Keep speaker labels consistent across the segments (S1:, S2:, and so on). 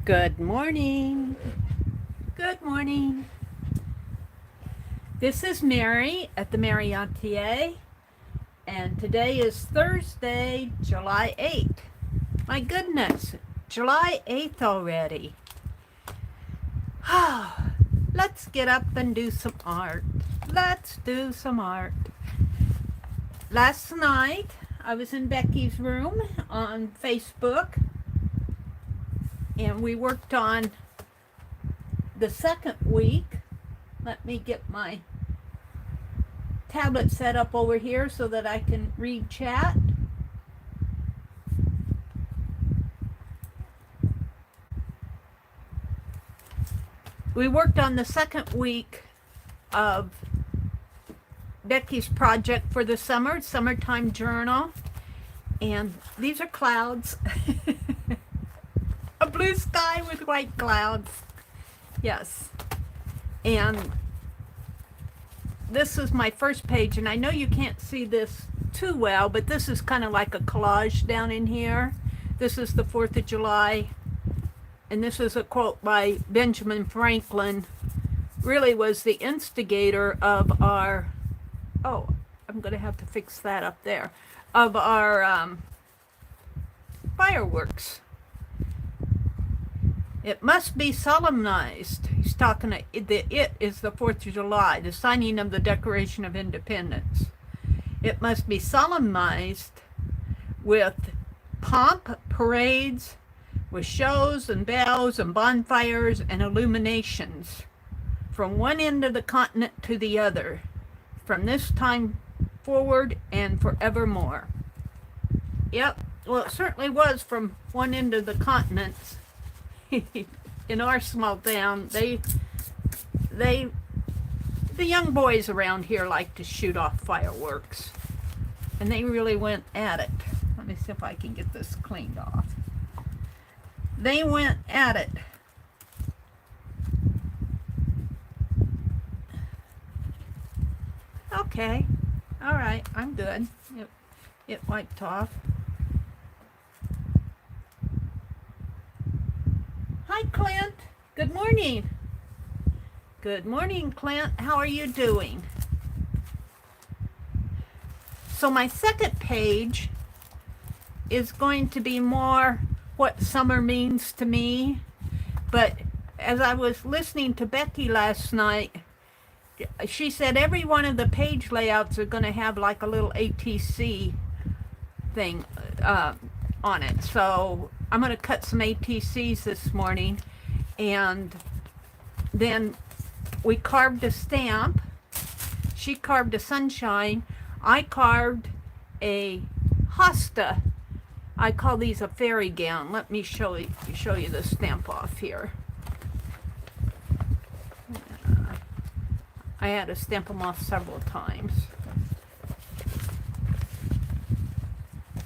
S1: Good morning. Good morning. This is Mary at the.meri.atelier, and today is Thursday, July 8th. My goodness, July 8th already. Let's get up and do some art. Let's do some art. Last night, I was in Becky's room on Facebook, and we worked on the second week. Let me get my tablet set up over here so that I can read chat. We worked on the second week of Becky's project for the summertime journal, and these are clouds. A blue sky with white clouds. Yes. And this is my first page, and I know you can't see this too well, but this is kind of like a collage down in here. This is the 4th of July, and this is a quote by Benjamin Franklin. Really was the instigator of our, oh, I'm going to have to fix that up there, of our fireworks. It must be solemnized. He's talking, it is the 4th of July, the signing of the Declaration of Independence. It must be solemnized with pomp, parades, with shows and bells and bonfires and illuminations from one end of the continent to the other, from this time forward and forevermore. Yep, well, it certainly was from one end of the continents. In our small town, the young boys around here like to shoot off fireworks, and they really went at it. Let me see if I can get this cleaned off. They went at it. Okay, all right, I'm good. It wiped off. Hi, Clint. Good morning. Good morning, Clint. How are you doing? So my second page is going to be more what summer means to me. But as I was listening to Becky last night, she said every one of the page layouts are going to have like a little ATC thing on it. So I'm going to cut some ATCs this morning, and then we carved a stamp. She carved a sunshine. I carved a hosta. I call these a fairy gown. Let me show you the stamp off here. I had to stamp them off several times.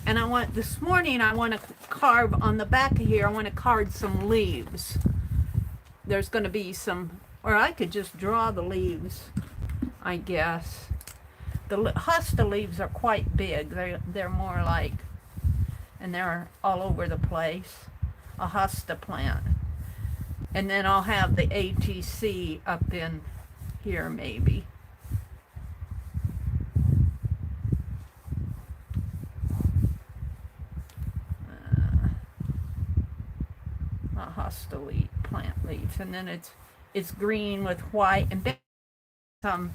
S1: And this morning I want to carve on the back of here, I want to carve some leaves. There's going to be some, or I could just draw the leaves, I guess. The hosta leaves are quite big. They're more like, and they're all over the place, a hosta plant. And then I'll have the ATC up in here maybe. Hosta leaf, plant leaves, and then it's green with white and some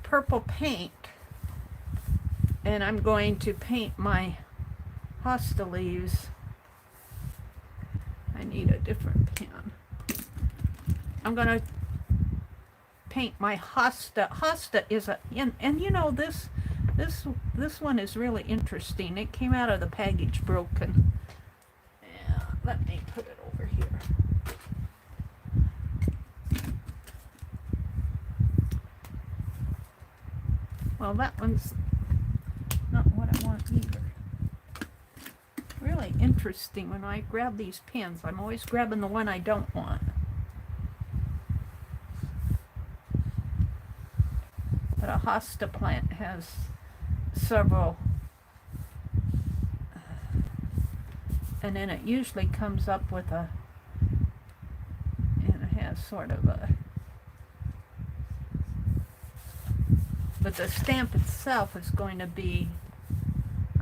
S1: purple paint, and I'm going to paint my hosta leaves. I need a different pen. I'm going to paint my hosta. Hosta is and you know, this one is really interesting. It came out of the package broken. Let me put it over here. Well, that one's not what I want either. Really interesting. When I grab these pens, I'm always grabbing the one I don't want. But a hosta plant has several And then it usually comes up with a, and it has sort of a, but the stamp itself is going to be,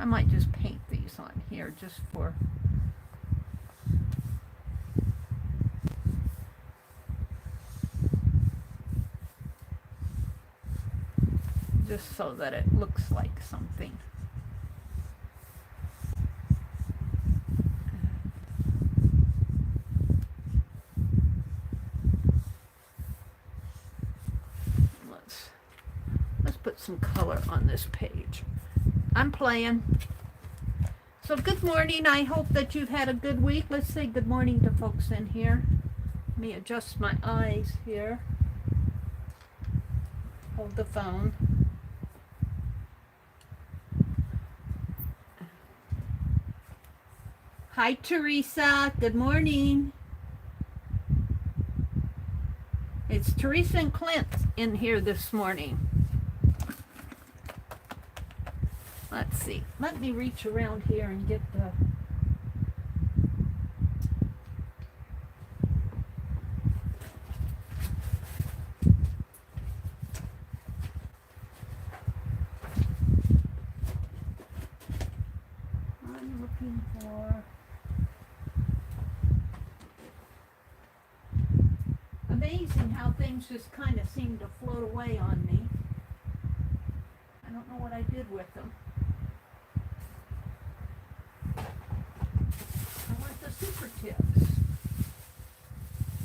S1: I might just paint these on here just for, just so that it looks like something. Let's put some color on this page. I'm playing. So good morning. I hope that you've had a good week. Let's say good morning to folks in here. Let me adjust my eyes here. Hold the phone. Hi, Teresa. Good morning. It's Teresa and Clint in here this morning. Let's see. Let me reach around here and get the... I'm looking for... Amazing how things just kind of seem to float away on me. I don't know what I did with them. I want the super tips.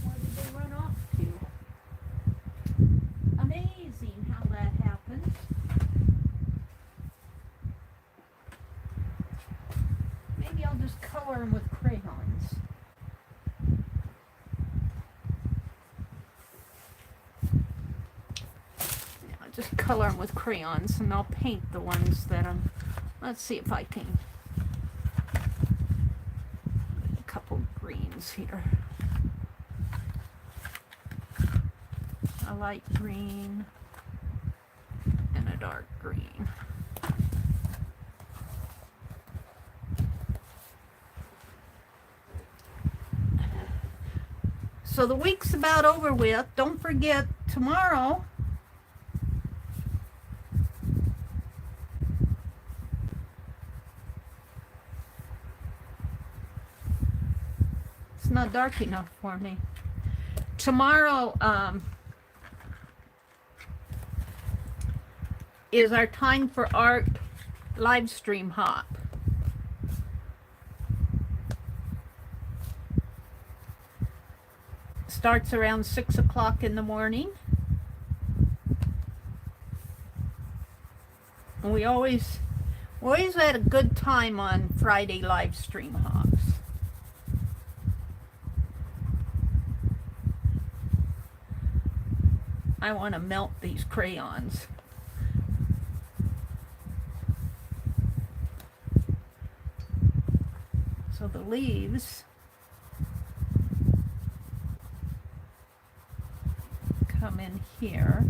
S1: Where did they run off to? Amazing how that happens. Maybe I'll just color them with crayons. Just color them with crayons, and I'll paint the ones that I'm... Let's see if I can... A couple greens here. A light green and a dark green. So the week's about over with. Don't forget, tomorrow... not dark enough for me. Tomorrow is our Time for Art live stream hop. Starts around 6 o'clock in the morning. And we always had a good time on Friday live stream hops. I want to melt these crayons. So the leaves come in here.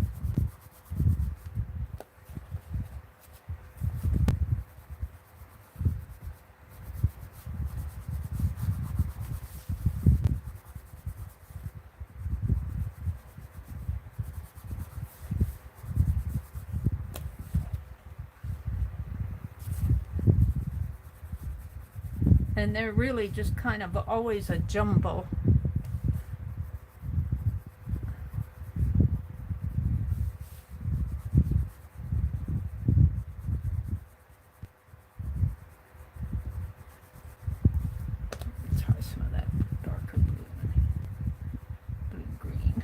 S1: And they're really just kind of always a jumble. Let's try some of that darker blue and green.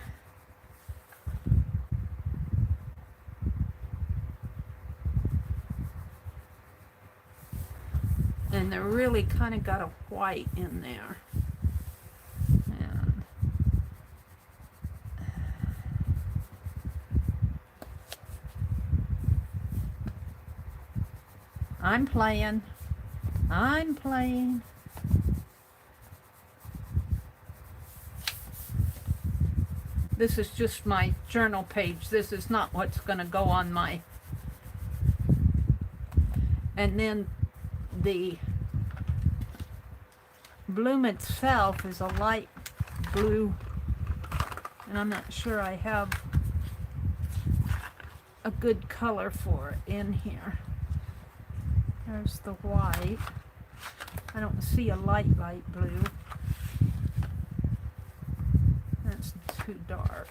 S1: And they're really kind of got a white in there. And I'm playing. This is just my journal page. This is not what's going to go on my... And then the bloom itself is a light blue, and I'm not sure I have a good color for it in here. There's the white. I don't see a light blue. That's too dark.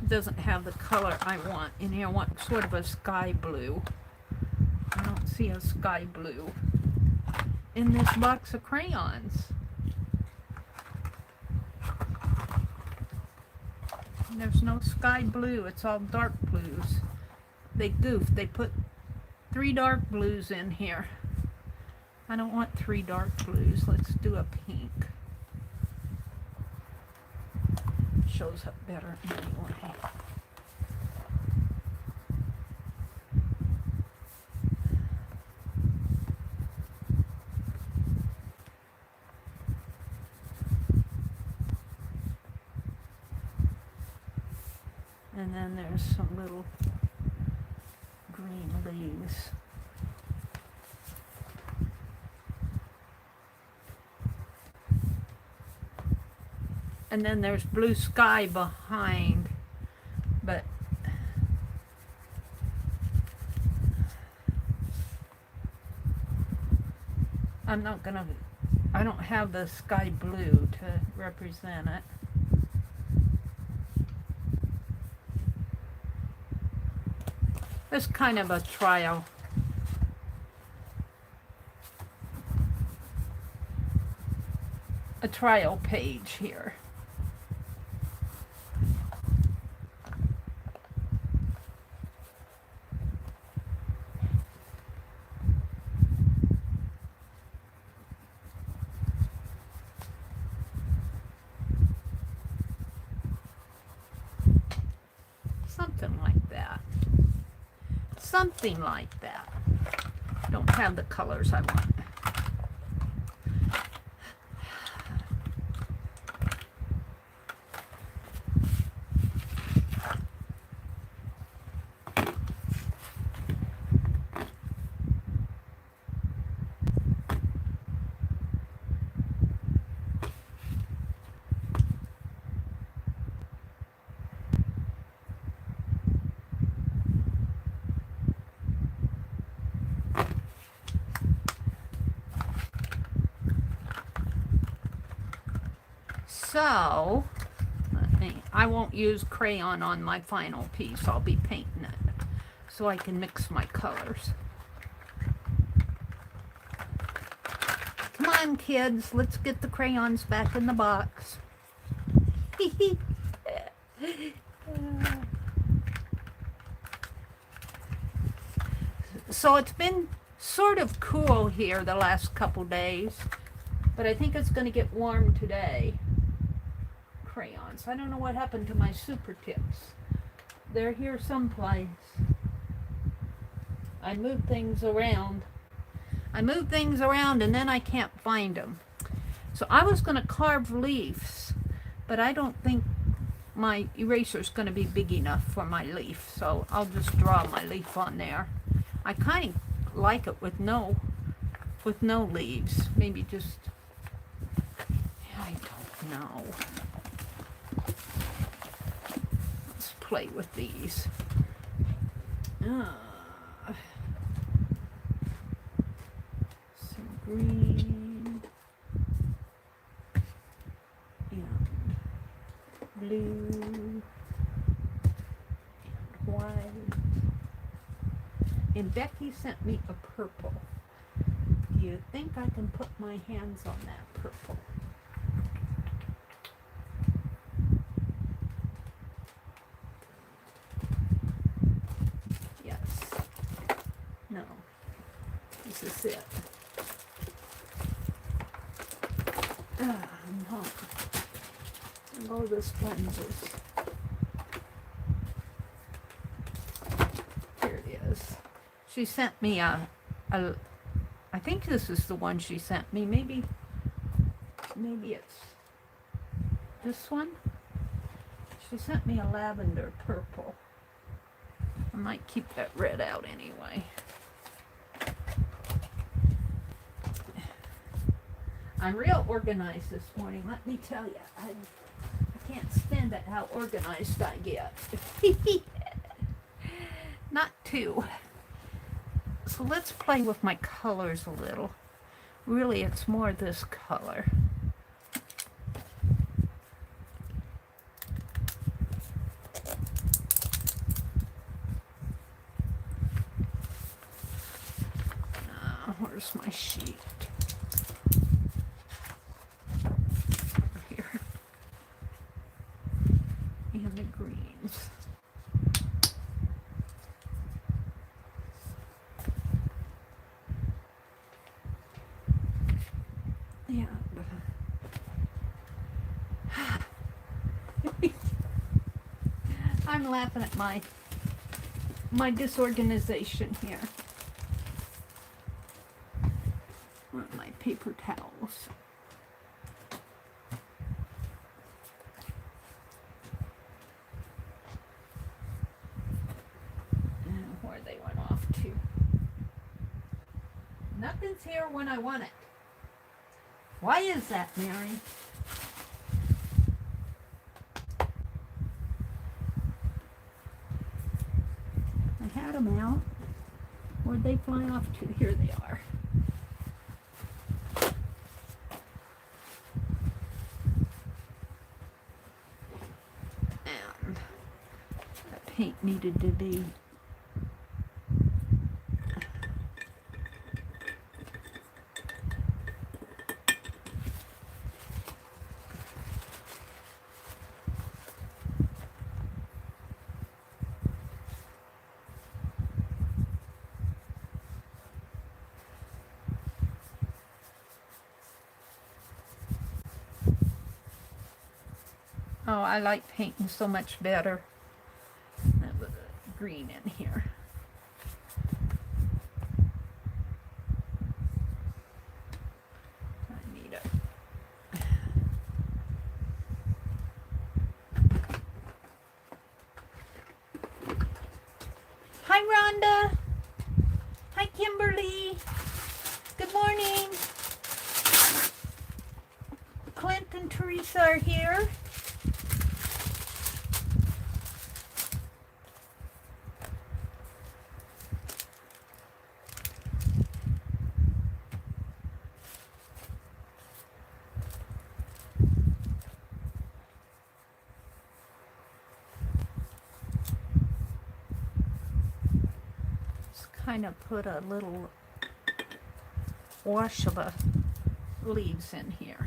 S1: Doesn't have the color I want in here. I want sort of a sky blue. I don't see a sky blue in this box of crayons. There's no sky blue. It's all dark blues. They goofed. They put 3 dark blues in here. I don't want 3 dark blues. Let's do a pink. Shows up better anyway. And then there's some little green leaves. And then there's blue sky behind, but I'm not gonna, I don't have the sky blue to represent it. It's kind of a trial. A trial page here. Something like that. Something like that. Don't have the colors I want. So, I won't use crayon on my final piece. I'll be painting it so I can mix my colors. Come on, kids. Let's get the crayons back in the box. So it's been sort of cool here the last couple days, but I think it's going to get warm today. Crayons. I don't know what happened to my super tips. They're here someplace. I move things around. And then I can't find them. So I was going to carve leaves, but I don't think my eraser's going to be big enough for my leaf. So I'll just draw my leaf on there. I kind of like it with no leaves. Maybe just, I don't know. Play with these. Some green and blue and white. And Becky sent me a purple. Do you think I can put my hands on that purple? This is it. No. Oh, the sponges. Here it is. She sent me I think this is the one she sent me. Maybe maybe it's this one. She sent me a lavender purple. I might keep that red out anyway. I'm real organized this morning, let me tell you. I can't stand it how organized I get. Not too. So let's play with my colors a little. Really, it's more this color. Where's my sheet? Over here. And the greens. Yeah. I'm laughing at my disorganization here. My paper towels. And where they went off to. Nothing's here when I want it. Why is that, Mary? I had them out. Where'd they fly off to? Here they are. And that paint needed to be oh, I like painting so much better. That was a green in here. I need it. Hi, Rhonda. Hi, Kimberly. Good morning. Clint and Teresa are here. Kind of put a little wash of leaves in here.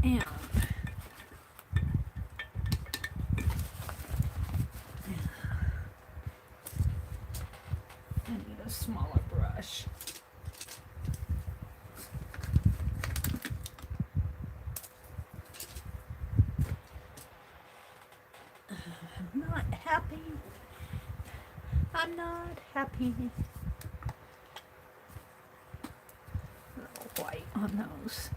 S1: And I need a smaller brush. I'm not happy. I'm not happy. A little white on those.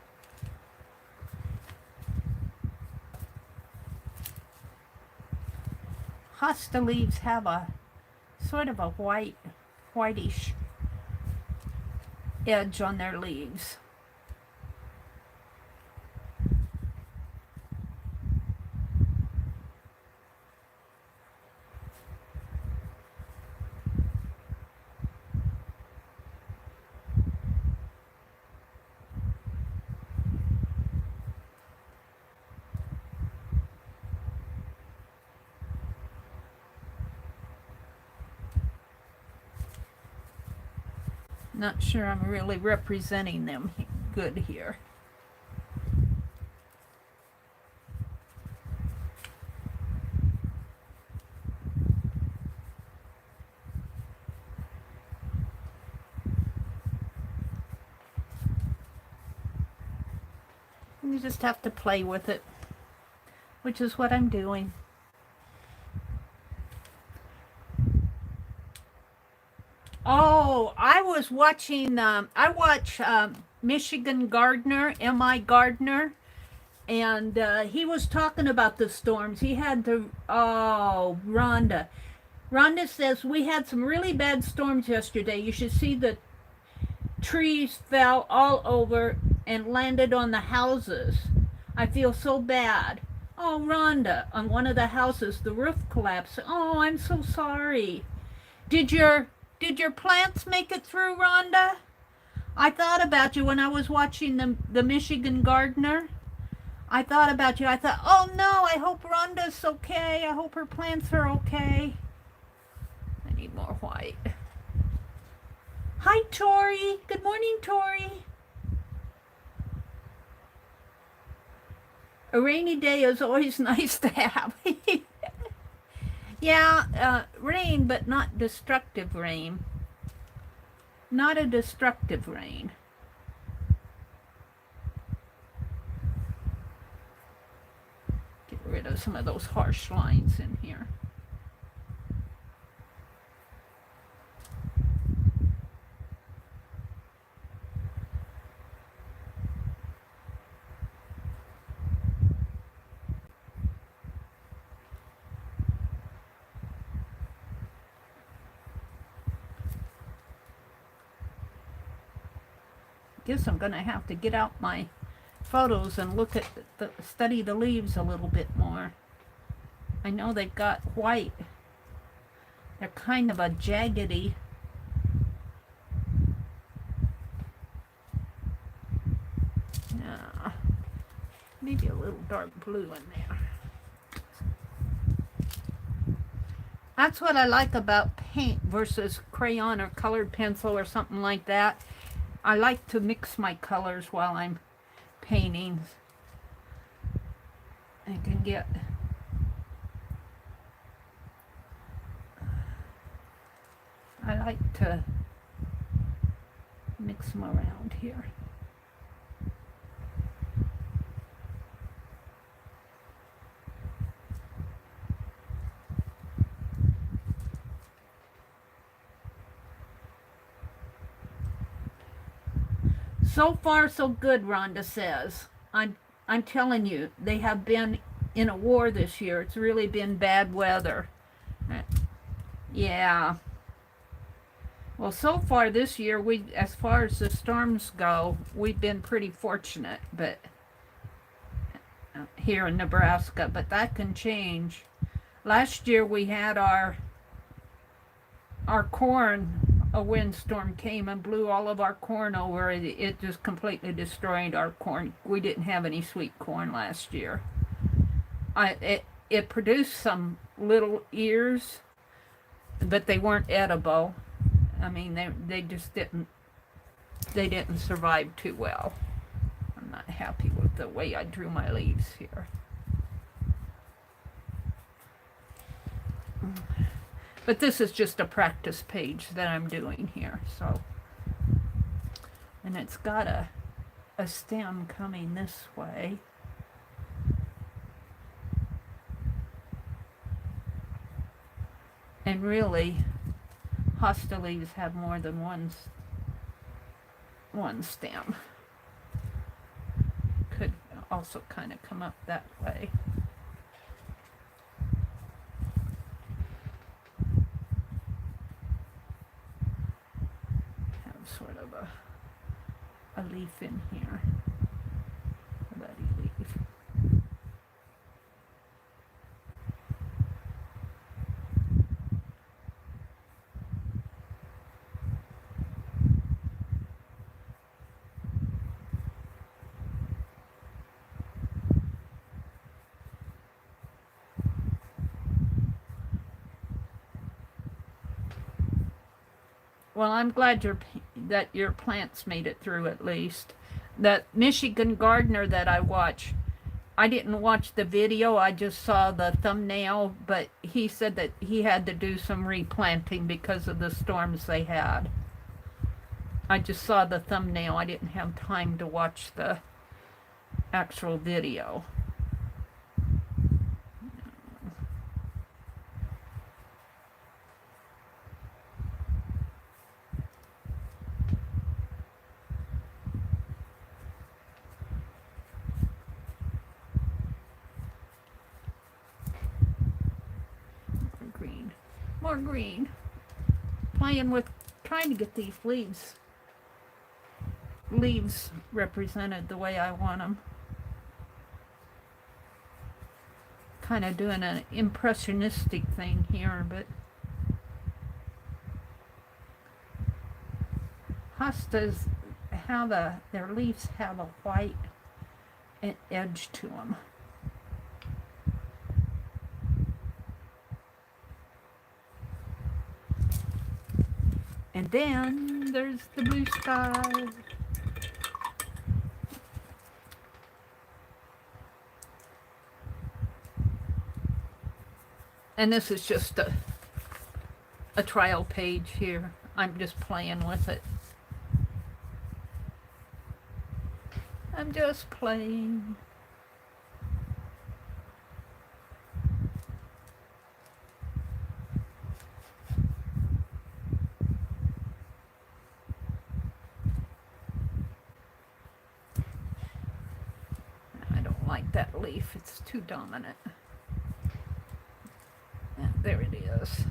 S1: Hosta leaves have a sort of a whitish edge on their leaves. Not sure I'm really representing them good here. You just have to play with it, which is what I'm doing. Oh, I was watching, I watch Michigan Gardner, M.I. Gardner, and he was talking about the storms. He had the, oh, Rhonda. Rhonda says, we had some really bad storms yesterday. You should see the trees fell all over and landed on the houses. I feel so bad. Oh, Rhonda, on one of the houses, the roof collapsed. Oh, I'm so sorry. Did your plants make it through, Rhonda? I thought about you when I was watching the Michigan Gardener. I thought about you. I thought, oh no, I hope Rhonda's okay. I hope her plants are okay. I need more white. Hi, Tori. Good morning, Tori. A rainy day is always nice to have. Yeah, rain, but not destructive rain. Not a destructive rain. Get rid of some of those harsh lines in here. Guess I'm gonna have to get out my photos and look at study the leaves a little bit more. I know they've got white. They're kind of a jaggedy. Yeah, maybe a little dark blue in there. That's what I like about paint versus crayon or colored pencil or something like that. I like to mix my colors while I'm painting. I can get I like to mix them around here. So far, so good, Rhonda says. I'm telling you, they have been in a war this year. It's really been bad weather. Yeah. Well, so far this year, as far as the storms go, we've been pretty fortunate, but here in Nebraska, but that can change. Last year we had our corn. A windstorm came and blew all of our corn over. It just completely destroyed our corn. We didn't have any sweet corn last year. It produced some little ears, but they weren't edible. I mean, they just didn't survive too well. I'm not happy with the way I drew my leaves here. But this is just a practice page that I'm doing here, so. And it's got a stem coming this way. And really, hosta leaves have more than one stem. Could also kind of come up that way. Sort of a leaf in here. A buddy leaf. Well, I'm glad that your plants made it through at least. That Michigan gardener that I watch, I didn't watch the video, I just saw the thumbnail, but he said that he had to do some replanting because of the storms they had. I just saw the thumbnail, I didn't have time to watch the actual video. More green. Playing with, trying to get these leaves represented the way I want them. Kind of doing an impressionistic thing here, but hostas have their leaves have a white edge to them. And then there's the blue sky. And this is just a trial page here. I'm just playing with it. I'm just playing. That leaf, it's too dominant. Yeah, there it is.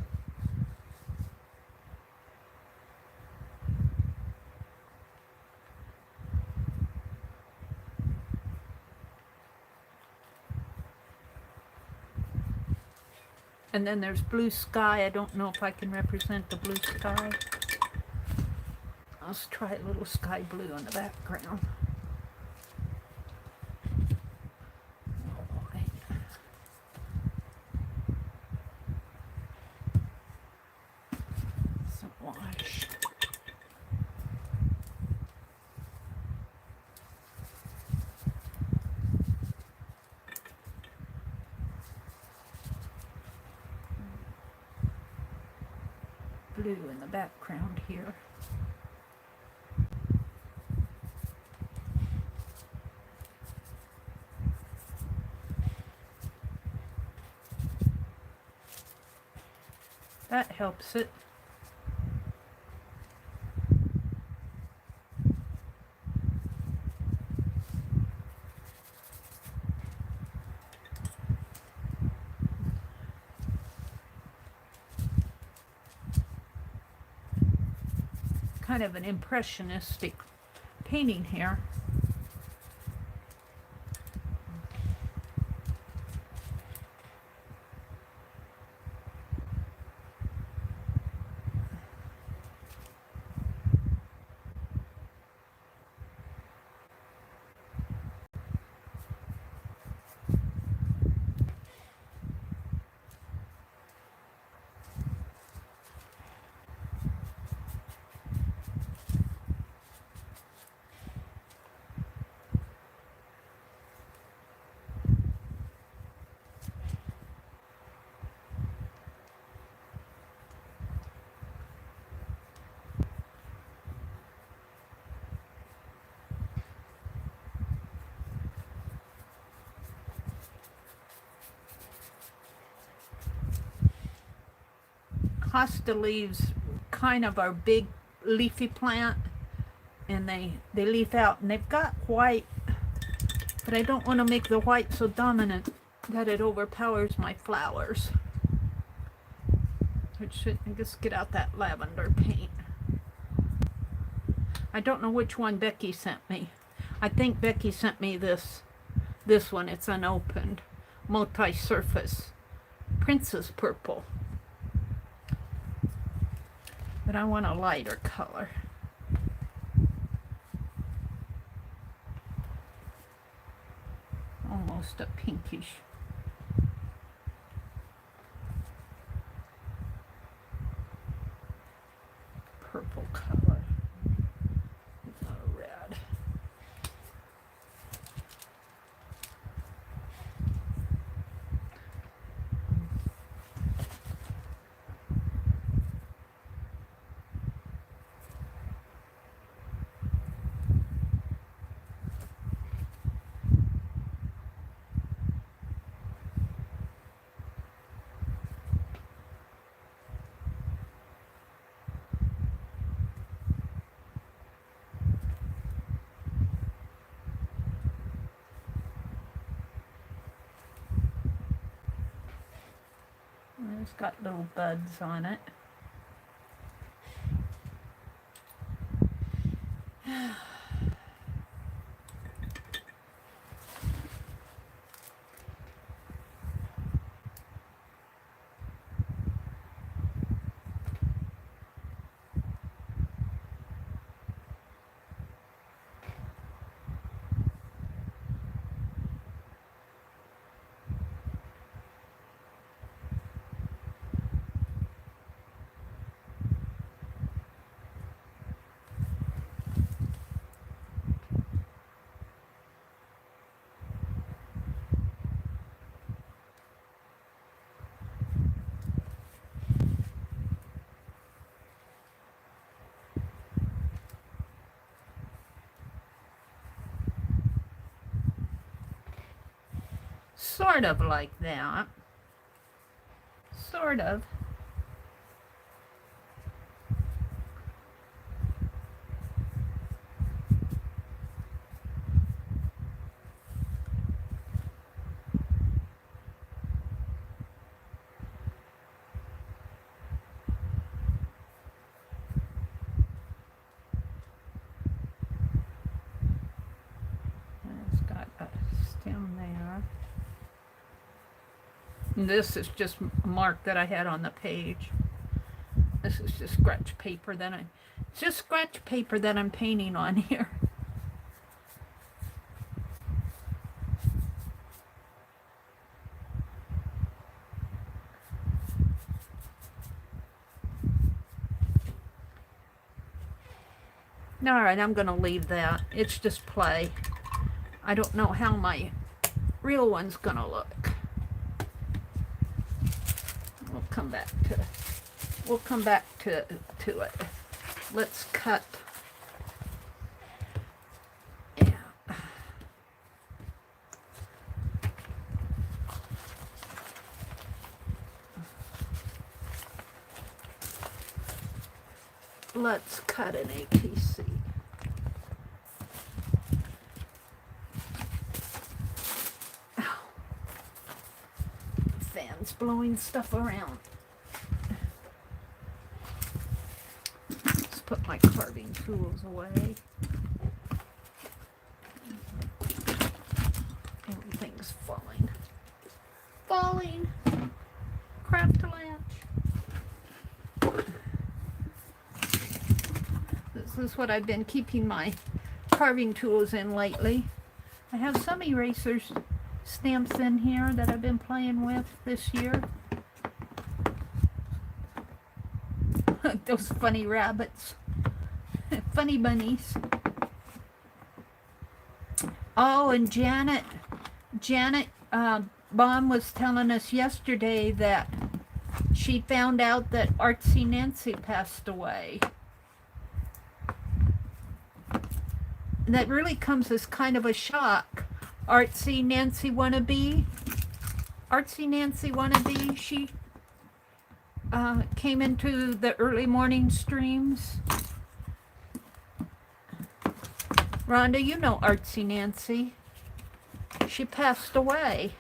S1: And then there's blue sky. I don't know if I can represent the blue sky. Let's try a little sky blue in the background. Blue in the background here. That helps it. Kind of an impressionistic painting here. Hosta leaves kind of are big leafy plant, and they leaf out, and they've got white, but I don't want to make the white so dominant that it overpowers my flowers. I just get out that lavender paint. I don't know which one Becky sent me. I think Becky sent me this one. It's unopened, multi-surface Princess Purple. But I want a lighter color. Almost a pinkish. Purple color. It's not a red. It's got little buds on it. Sort of like that. Sort of. It's got a stem there. This is just a mark that I had on the page. This is just scratch paper that I'm painting on here. All right, I'm gonna leave that. It's just play. I don't know how my real one's gonna look. We'll come back to it. Let's cut. Yeah. Let's cut an ATC. Ow. Fan's blowing stuff around. Let's put my carving tools away. Everything's falling. Falling. Craft latch. This is what I've been keeping my carving tools in lately. I have some erasers stamps in here that I've been playing with this year. Those funny rabbits. Funny bunnies. Oh, and Janet Baum was telling us yesterday that she found out that Artsy Nancy passed away. That really comes as kind of a shock. Artsy Nancy Wannabe, she came into the early morning streams. Rhonda, you know Artsy Nancy. She passed away.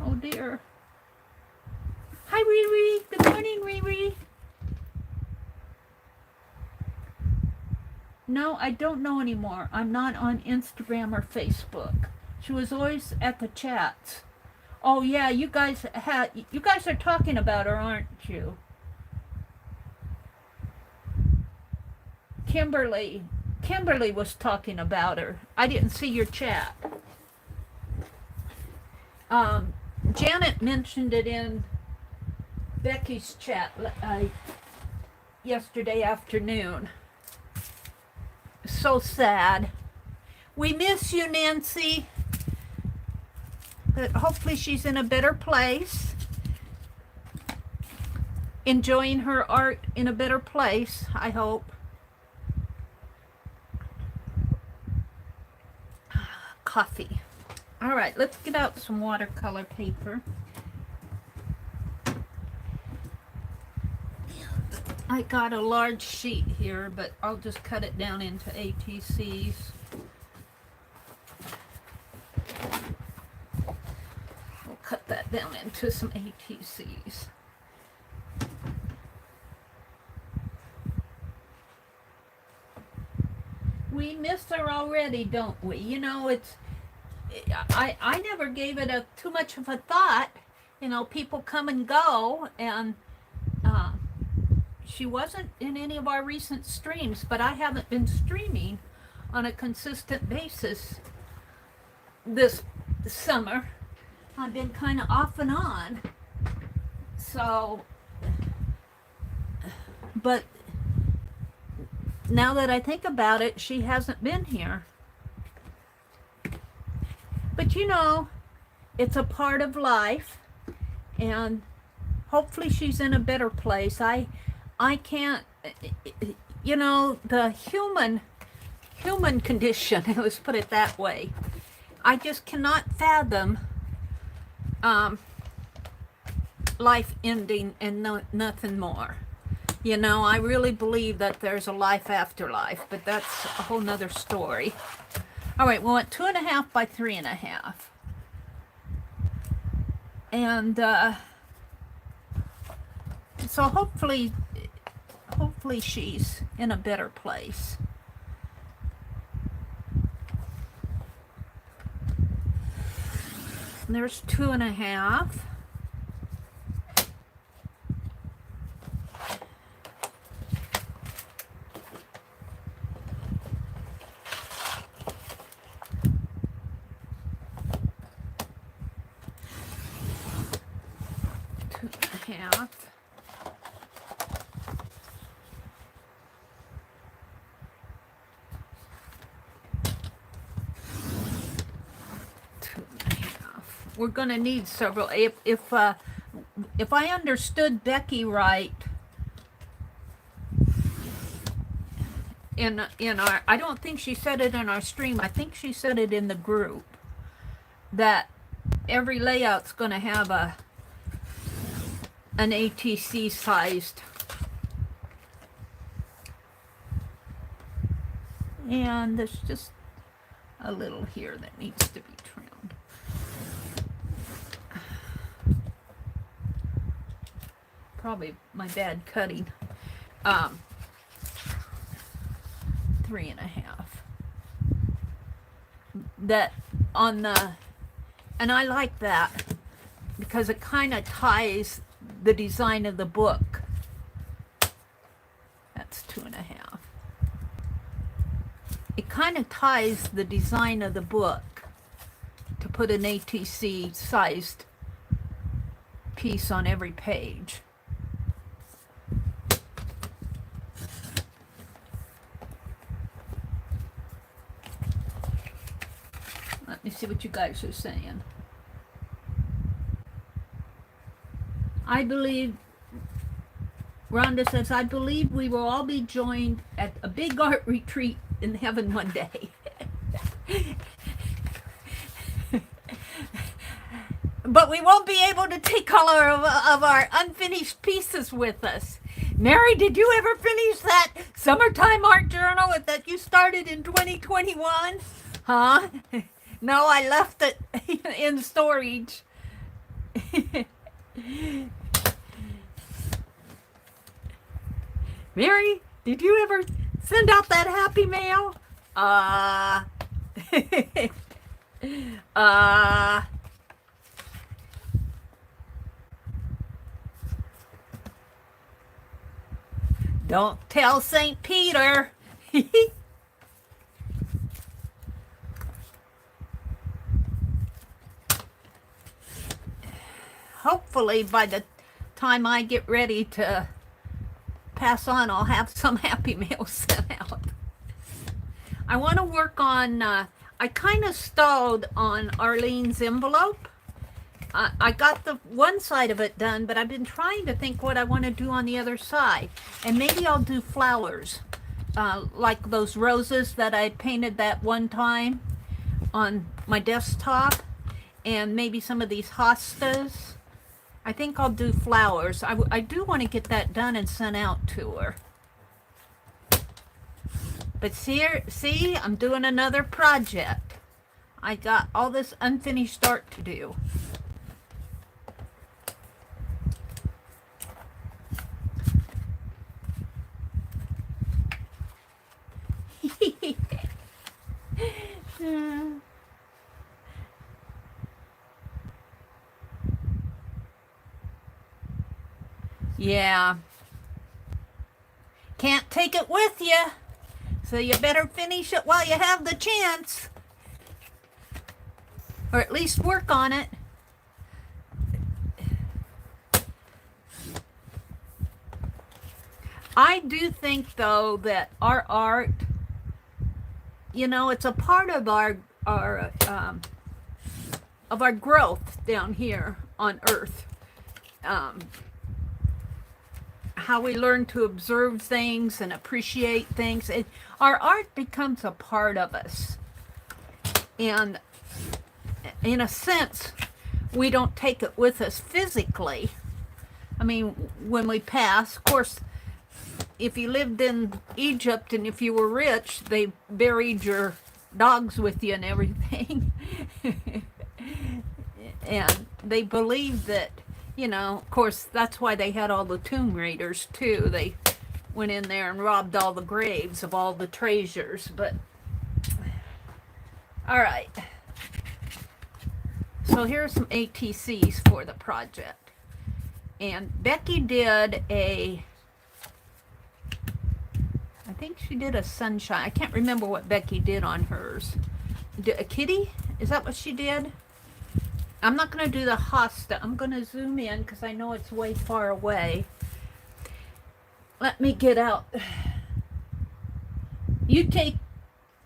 S1: Oh dear. Hi Riri, good morning Riri. No, I don't know anymore. I'm not on Instagram or Facebook. She was always at the chats. Oh yeah, you guys are talking about her, aren't you? Kimberly was talking about her. I didn't see your chat. Janet mentioned it in Becky's chat yesterday afternoon. So sad. We miss you, Nancy. But hopefully she's in a better place. Enjoying her art in a better place, I hope. Coffee. All right, let's get out some watercolor paper. I got a large sheet here, but I'll just cut it down into ATCs. We'll cut that them into some ATCs. We miss her already, don't we? You know, I never gave it too much of a thought. You know, people come and go, and she wasn't in any of our recent streams, but I haven't been streaming on a consistent basis this summer. I've been kind of off and on. So, but now that I think about it, she hasn't been here. But you know, it's a part of life, and hopefully she's in a better place. I can't, you know, the human condition, let's put it that way. I just cannot fathom life ending and nothing more. You know, I really believe that there's a life after life, but that's a whole nother story. All right, we want 2.5 by 3.5. And so hopefully she's in a better place. And there's 2.5. We're going to need several. If I understood Becky right, in our, I don't think she said it in our stream. I think she said it in the group, that every layout's going to have an ATC sized. And there's just a little here that needs to be trimmed. Probably my bad cutting. 3.5. That on the, and I like that because it kind of ties the design of the book. That's 2.5. It kind of ties the design of the book to put an ATC sized piece on every page. Let me see what you guys are saying. I believe, Rhonda says, I believe we will all be joined at a big art retreat in heaven one day. But we won't be able to take all of our unfinished pieces with us. Mary, did you ever finish that summertime art journal that you started in 2021? Huh? No, I left it in storage. Mary, did you ever send out that happy mail? Don't tell St. Peter. Hopefully by the time I get ready to pass on, I'll have some happy mail sent out. I want to work on, I kind of stalled on Arlene's envelope. I got the one side of it done, but I've been trying to think what I want to do on the other side. And maybe I'll do flowers, like those roses that I painted that one time on my desktop, and maybe some of these hostas. I think I'll do flowers. I do want to get that done and sent out to her. But see, I'm doing another project. I got all this unfinished art to do. Yeah. Yeah. Can't take it with you, so you better finish it while you have the chance. Or at least work on it. I do think, though, that our art, you know, it's a part of our growth down here on Earth. How we learn to observe things and appreciate things. Our art becomes a part of us. And in a sense, we don't take it with us physically. I mean, when we pass, of course, if you lived in Egypt and if you were rich, they buried your dogs with you and everything. And they believed that, you know, of course, that's why they had all the tomb raiders too. They went in there and robbed all the graves of all the treasures. But, all right. So here's some ATCs for the project. And Becky did I think she did a sunshine. I can't remember what Becky did on hers. A kitty? Is that what she did? I'm not going to do the hosta. I'm going to zoom in because I know it's way far away. Let me get out. You take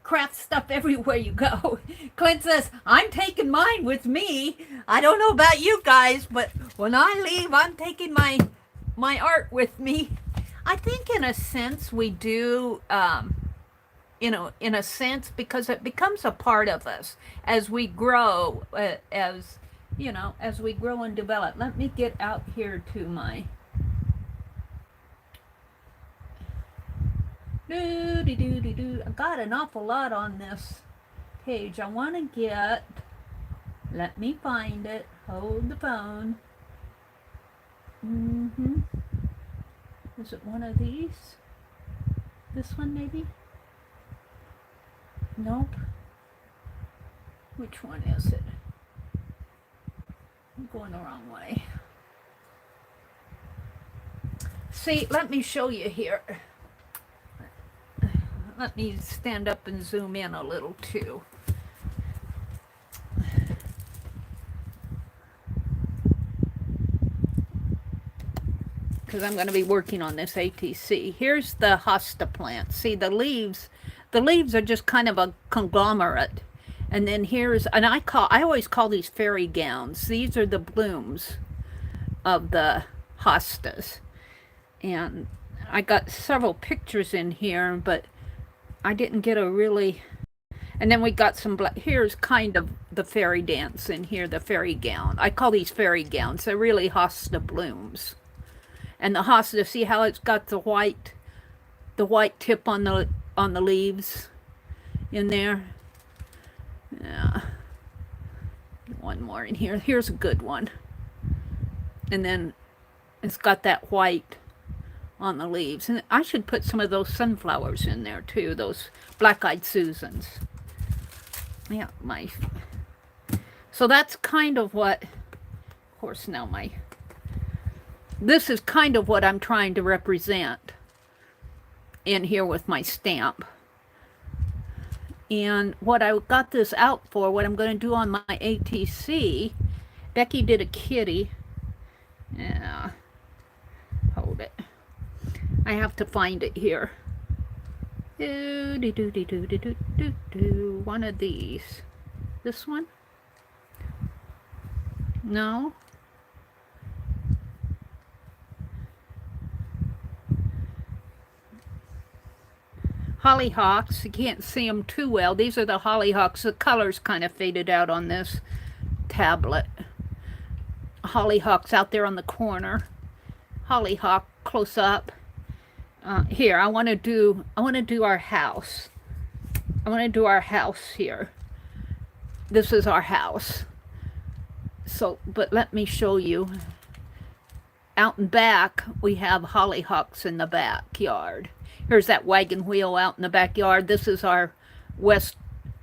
S1: craft stuff everywhere you go. Clint says, I'm taking mine with me. I don't know about you guys, but when I leave, I'm taking my art with me. I think in a sense we do, you know, in a sense, because it becomes a part of us as we grow, you know, as we grow and develop. Let me get out here to my I got an awful lot on this page. I want to get, let me find it. Hold the phone. Is it one of these? This one maybe? Nope. Which one is it? I'm going the wrong way. See, let me show you here. Let me stand up and zoom in a little too. Because I'm going to be working on this ATC. Here's the hosta plant. See, the leaves are just kind of a conglomerate. And then here's, and I always call these fairy gowns. These are the blooms of the hostas. And I got several pictures in here, but I didn't get a really, and then we got some black, here's kind of the fairy dance in here, the fairy gown. I call these fairy gowns. They're really hosta blooms. And the hosta, see how it's got the white tip on the leaves in there? Yeah. One more in here. Here's a good one. And then it's got that white on the leaves. And I should put some of those sunflowers in there too, those black-eyed Susans. Yeah, so that's kind of what, of course now this is kind of what I'm trying to represent in here with my stamp. And what I got this out for, what I'm going to do on my ATC, Becky did a kitty. Yeah, hold it. I have to find it here. One of these. This one? No? Hollyhocks. You can't see them too well. These are the hollyhocks. The color's kind of faded out on this tablet. Hollyhocks out there on the corner. Hollyhock close up. Here, I want to do our house. I want to do our house here. This is our house. So, but let me show you. Out and back, we have hollyhocks in the backyard. Here's that wagon wheel out in the backyard. This is our west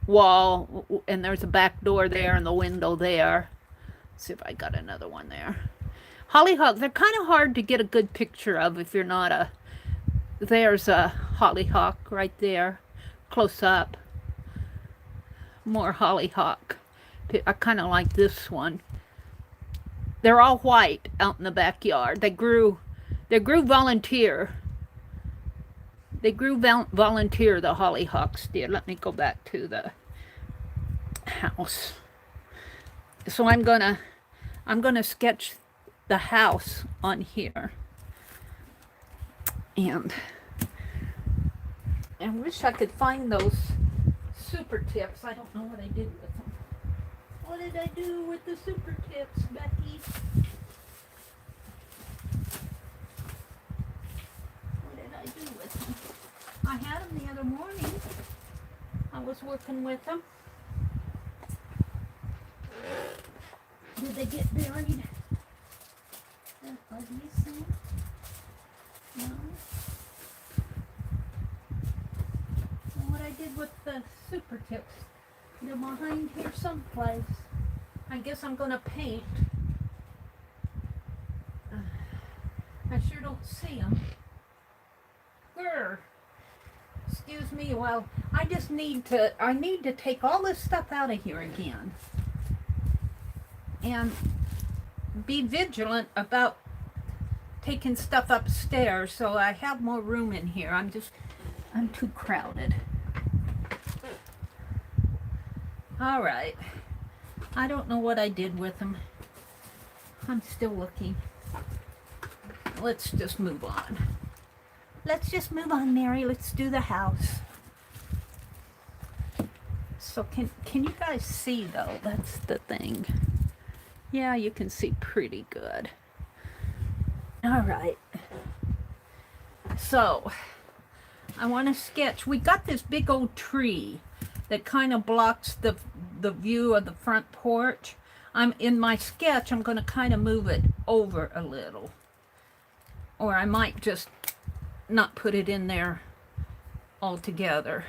S1: wall, and there's a back door there and the window there. Let's see if I got another one there. Hollyhocks, they're kind of hard to get a good picture of if you're not a... There's a hollyhock right there, close up. More hollyhock. I kind of like this one. They're all white out in the backyard. They grew volunteer. They grew volunteer, the hollyhocks did. Let me go back to the house. So I'm gonna sketch the house on here. And I wish I could find those super tips. I don't know what I did with them. What did I do with the super tips, Becky? What did I do with them? I had them the other morning. I was working with them. Did they get buried? Are these things? No. And what I did with the super tips, they're behind here someplace. I guess I'm gonna paint. I sure don't see them. Grr. Excuse me, well, I need to take all this stuff out of here again. And be vigilant about taking stuff upstairs so I have more room in here. I'm too crowded. All right. I don't know what I did with them. I'm still looking. Let's just move on. Let's just move on, Mary. Let's do the house. So can you guys see though? That's the thing. Yeah, you can see pretty good. All right. So I want to sketch. We got this big old tree that kind of blocks the view of the front porch. In my sketch, I'm going to kind of move it over a little. Or I might just not put it in there altogether.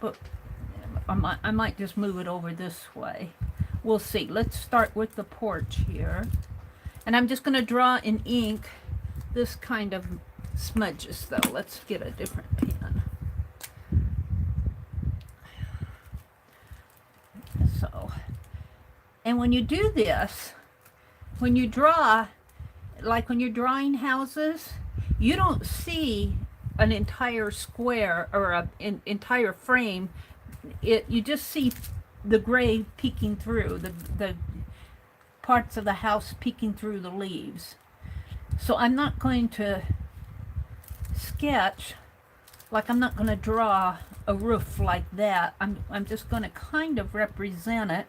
S1: But I might just move it over this way. We'll see. Let's start with the porch here. And I'm just going to draw in ink this kind of smudges though. Let's get a different pen. So, and when you do this, when you draw, like when you're drawing houses, you don't see an entire square or an entire frame. You just see the gray peeking through, the parts of the house peeking through the leaves. So I'm not going to sketch, like I'm not going to draw a roof like that. I'm just going to kind of represent it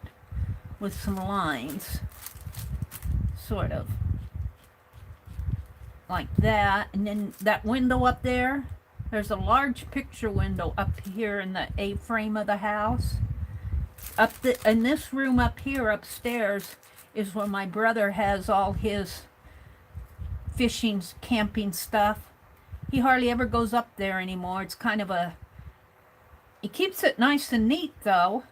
S1: with some lines, sort of like that. And then that window up there, there's a large picture window up here in the A-frame of the house. In this room up here upstairs is where my brother has all his fishing, camping stuff. He hardly ever goes up there anymore. It's kind of he keeps it nice and neat though.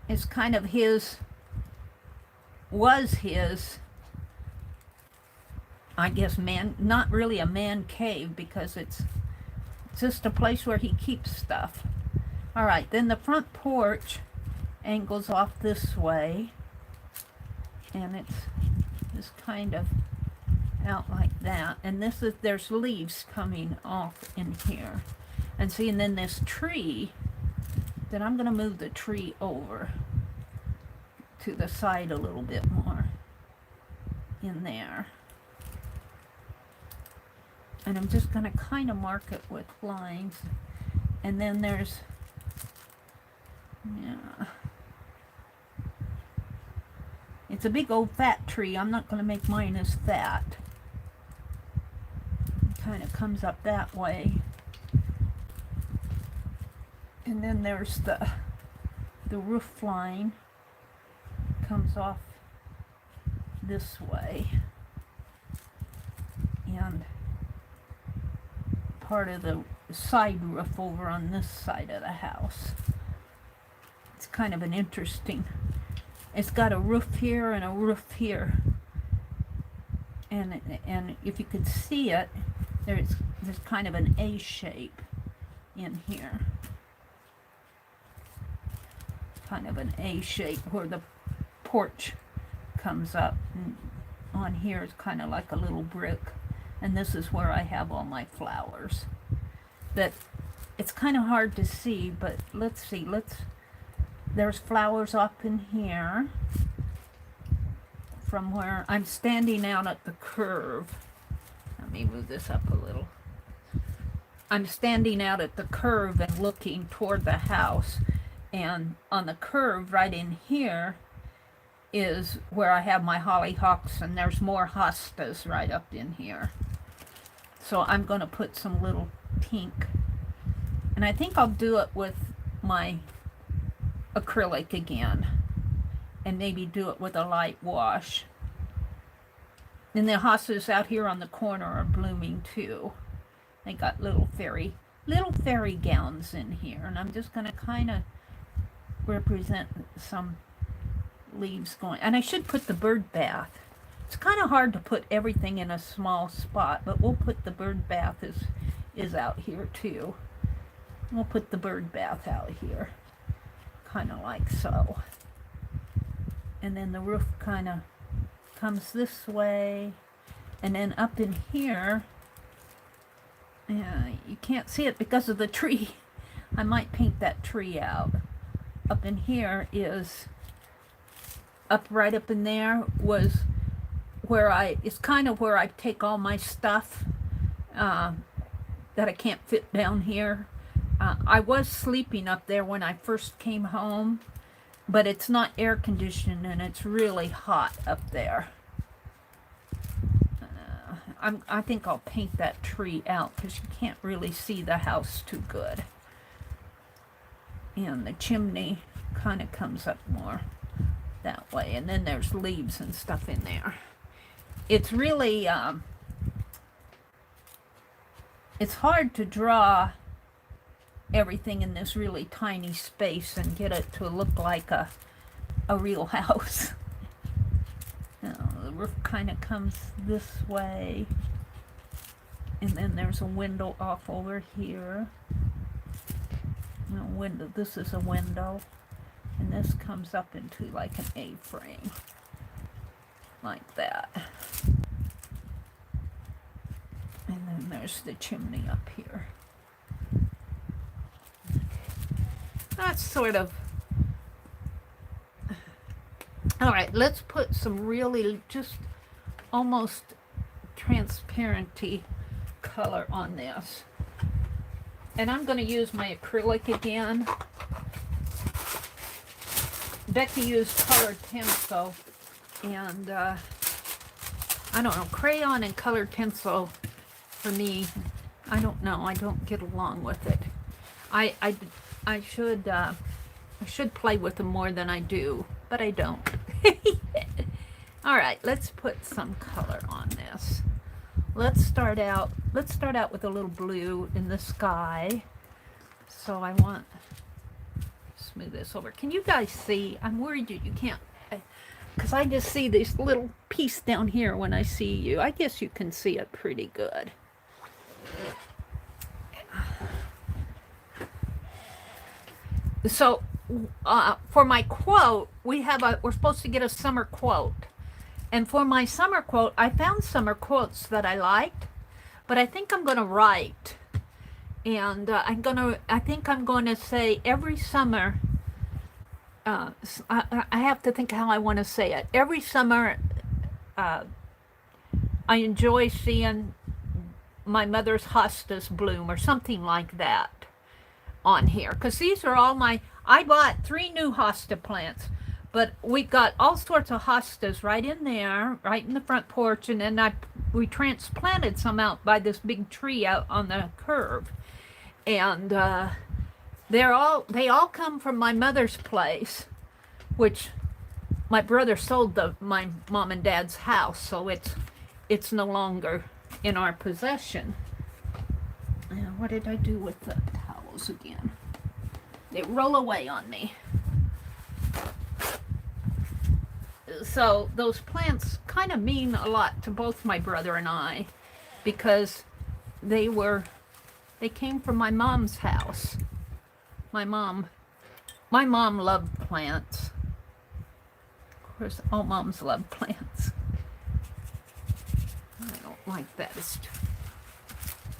S1: It's kind of was his, I guess, not really a man cave, because it's just a place where he keeps stuff. All right, then the front porch angles off this way, and it's just kind of out like that. And there's leaves coming off in here. And see, and then this tree, then I'm going to move the tree over to the side a little bit more in there. And I'm just going to kind of mark it with lines. And then there's, yeah, it's a big old fat tree. I'm not going to make mine as fat. It kind of comes up that way. And then there's the roof line comes off this way. And part of the side roof over on this side of the house. kind of an interesting, it's got a roof here and a roof here. And if you could see it, there's kind of an A shape in here. Kind of an A shape where the porch comes up. And on here is kind of like a little brick. And this is where I have all my flowers. But it's kind of hard to see, but let's see. There's flowers up in here from where I'm standing out at the curve. Let me move this up a little. I'm standing out at the curve and looking toward the house. And on the curve right in here is where I have my hollyhocks, and there's more hostas right up in here. So I'm going to put some little pink. And I think I'll do it with my acrylic again. And maybe do it with a light wash. And the hostas out here on the corner are blooming too. They got little fairy gowns in here. And I'm just going to kind of represent some leaves going. And I should put the bird bath. It's kind of hard to put everything in a small spot, but we'll put the bird bath is out here too. We'll put the bird bath out here, kind of like so. And then the roof kind of comes this way, and then up in here, you can't see it because of the tree. I might paint that tree out. Up in here is, right up in there was where it's kind of where I take all my stuff that I can't fit down here. I was sleeping up there when I first came home, but it's not air conditioned and it's really hot up there. I think I'll paint that tree out because you can't really see the house too good. And the chimney kind of comes up more that way, and then there's leaves and stuff in there. It's really it's hard to draw everything in this really tiny space and get it to look like a real house. The roof kind of comes this way, and then there's a window off over here. Window. This is a window, and this comes up into like an A-frame, like that. And then there's the chimney up here. That's sort of... Alright, let's put some really just almost transparency color on this. And I'm going to use my acrylic again. Becky used colored pencil, and I don't know, crayon and colored pencil for me, I don't know, I don't get along with it. I should play with them more than I do, but I don't. All right, let's put some color on this. Let's start out with a little blue in the sky. So I want to smooth this over. Can you guys see? I'm worried you can't, because I just see this little piece down here when I see you. I guess you can see it pretty good. So for my quote, we're supposed to get a summer quote. And for my summer quote, I found summer quotes that I liked, but I think I'm going to write. And I think I'm going to say every summer, I have to think how I want to say it. Every summer, I enjoy seeing my mother's hostas bloom, or something like that on here. Because these are all I bought 3 new hosta plants. But we got all sorts of hostas right in there, right in the front porch, and then we transplanted some out by this big tree out on the curve. And they all come from my mother's place, which my brother sold my mom and dad's house, so it's no longer in our possession. Now, what did I do with the towels again? They roll away on me. So those plants kind of mean a lot to both my brother and I, because they came from my mom's house. My mom loved plants. Of course, all moms love plants. I don't like that. It's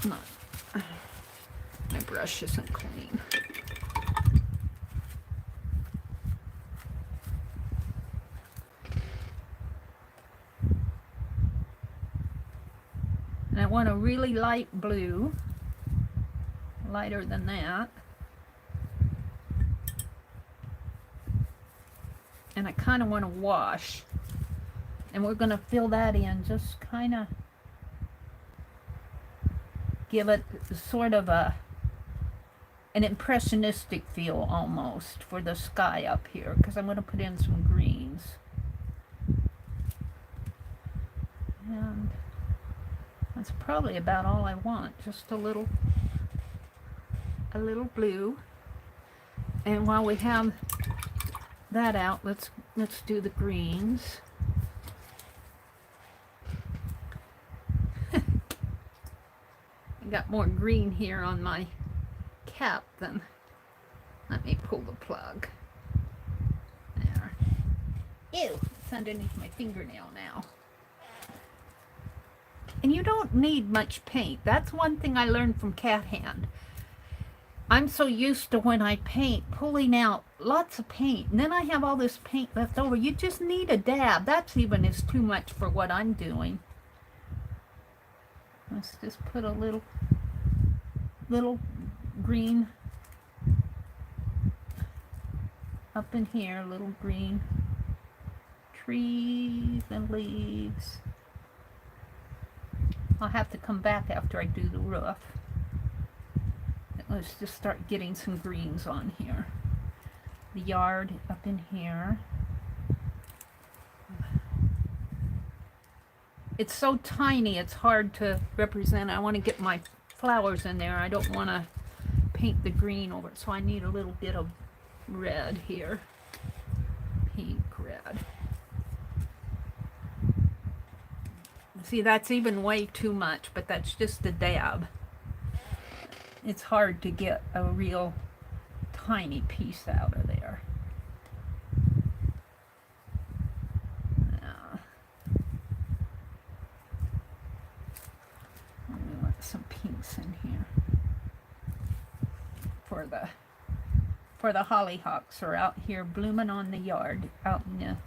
S1: not, my brush isn't clean. And I want a really light blue, lighter than that. And I kind of want to wash. And we're going to fill that in, just kind of give it sort of an impressionistic feel almost for the sky up here, because I'm going to put in some greens. And that's probably about all I want, just a little blue. And while we have that out, let's do the greens. I got more green here on my cap than, let me pull the plug. There. Ew, it's underneath my fingernail now. And you don't need much paint. That's one thing I learned from Cat Hand. I'm so used to when I paint, pulling out lots of paint, and then I have all this paint left over. You just need a dab. That's even is too much for what I'm doing. Let's just put a little green up in here, little green trees and leaves. I'll have to come back after I do the roof. Let's just start getting some greens on here. The yard up in here. It's so tiny, it's hard to represent. I want to get my flowers in there. I don't want to paint the green over it, so I need a little bit of red here. Pink, red. See, that's even way too much, but that's just a dab. It's hard to get a real tiny piece out of there. We want some pinks in here for the hollyhocks are out here blooming on the yard, out in the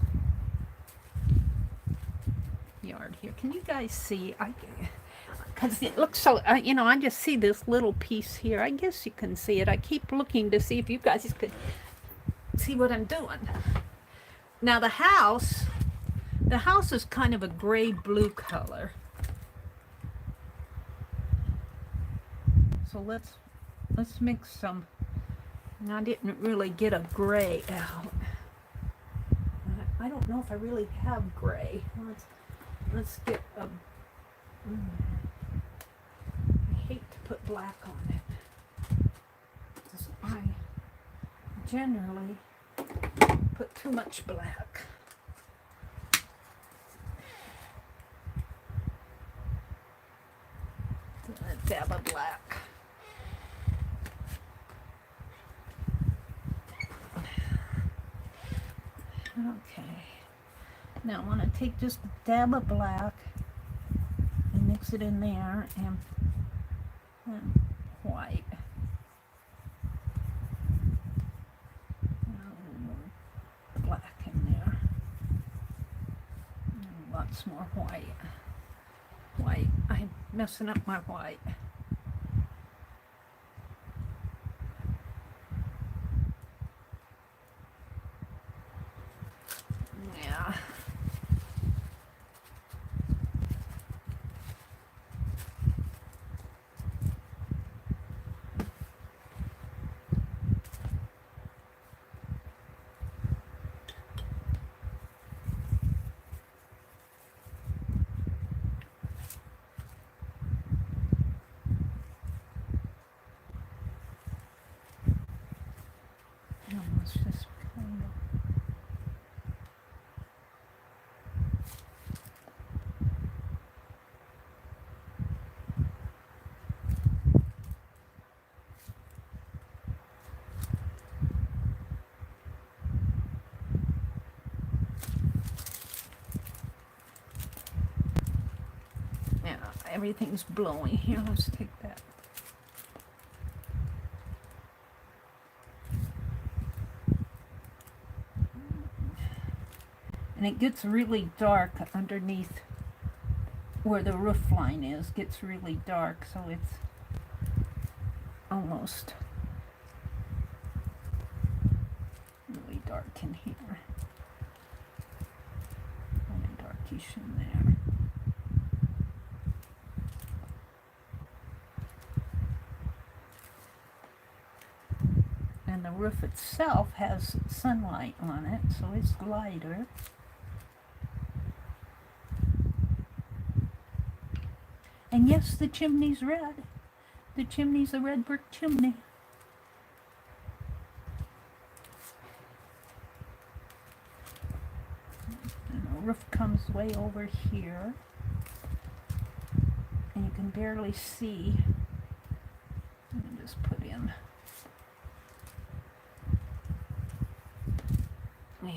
S1: yard here. Can you guys see? Because it looks so, you know, I just see this little piece here. I guess you can see it. I keep looking to see if you guys could see what I'm doing. Now the house is kind of a gray-blue color. So let's mix some. I didn't really get a gray out. I don't know if I really have gray. Let's get a. I hate to put black on it, because I generally put too much black. A dab of black. Okay. Now I want to take just a dab of black and mix it in there, and white. A little more black in there. And lots more white. White. I'm messing up my white. Yeah. everything's blowing here. Let's take that. And it gets really dark underneath where the roof line is. Gets really dark, so it's almost really dark in here. Only darkish in there. And the roof itself has sunlight on it, so it's lighter. And yes, the chimney's red. The chimney's a red brick chimney. And the roof comes way over here. And you can barely see. Let me just put in. Yeah.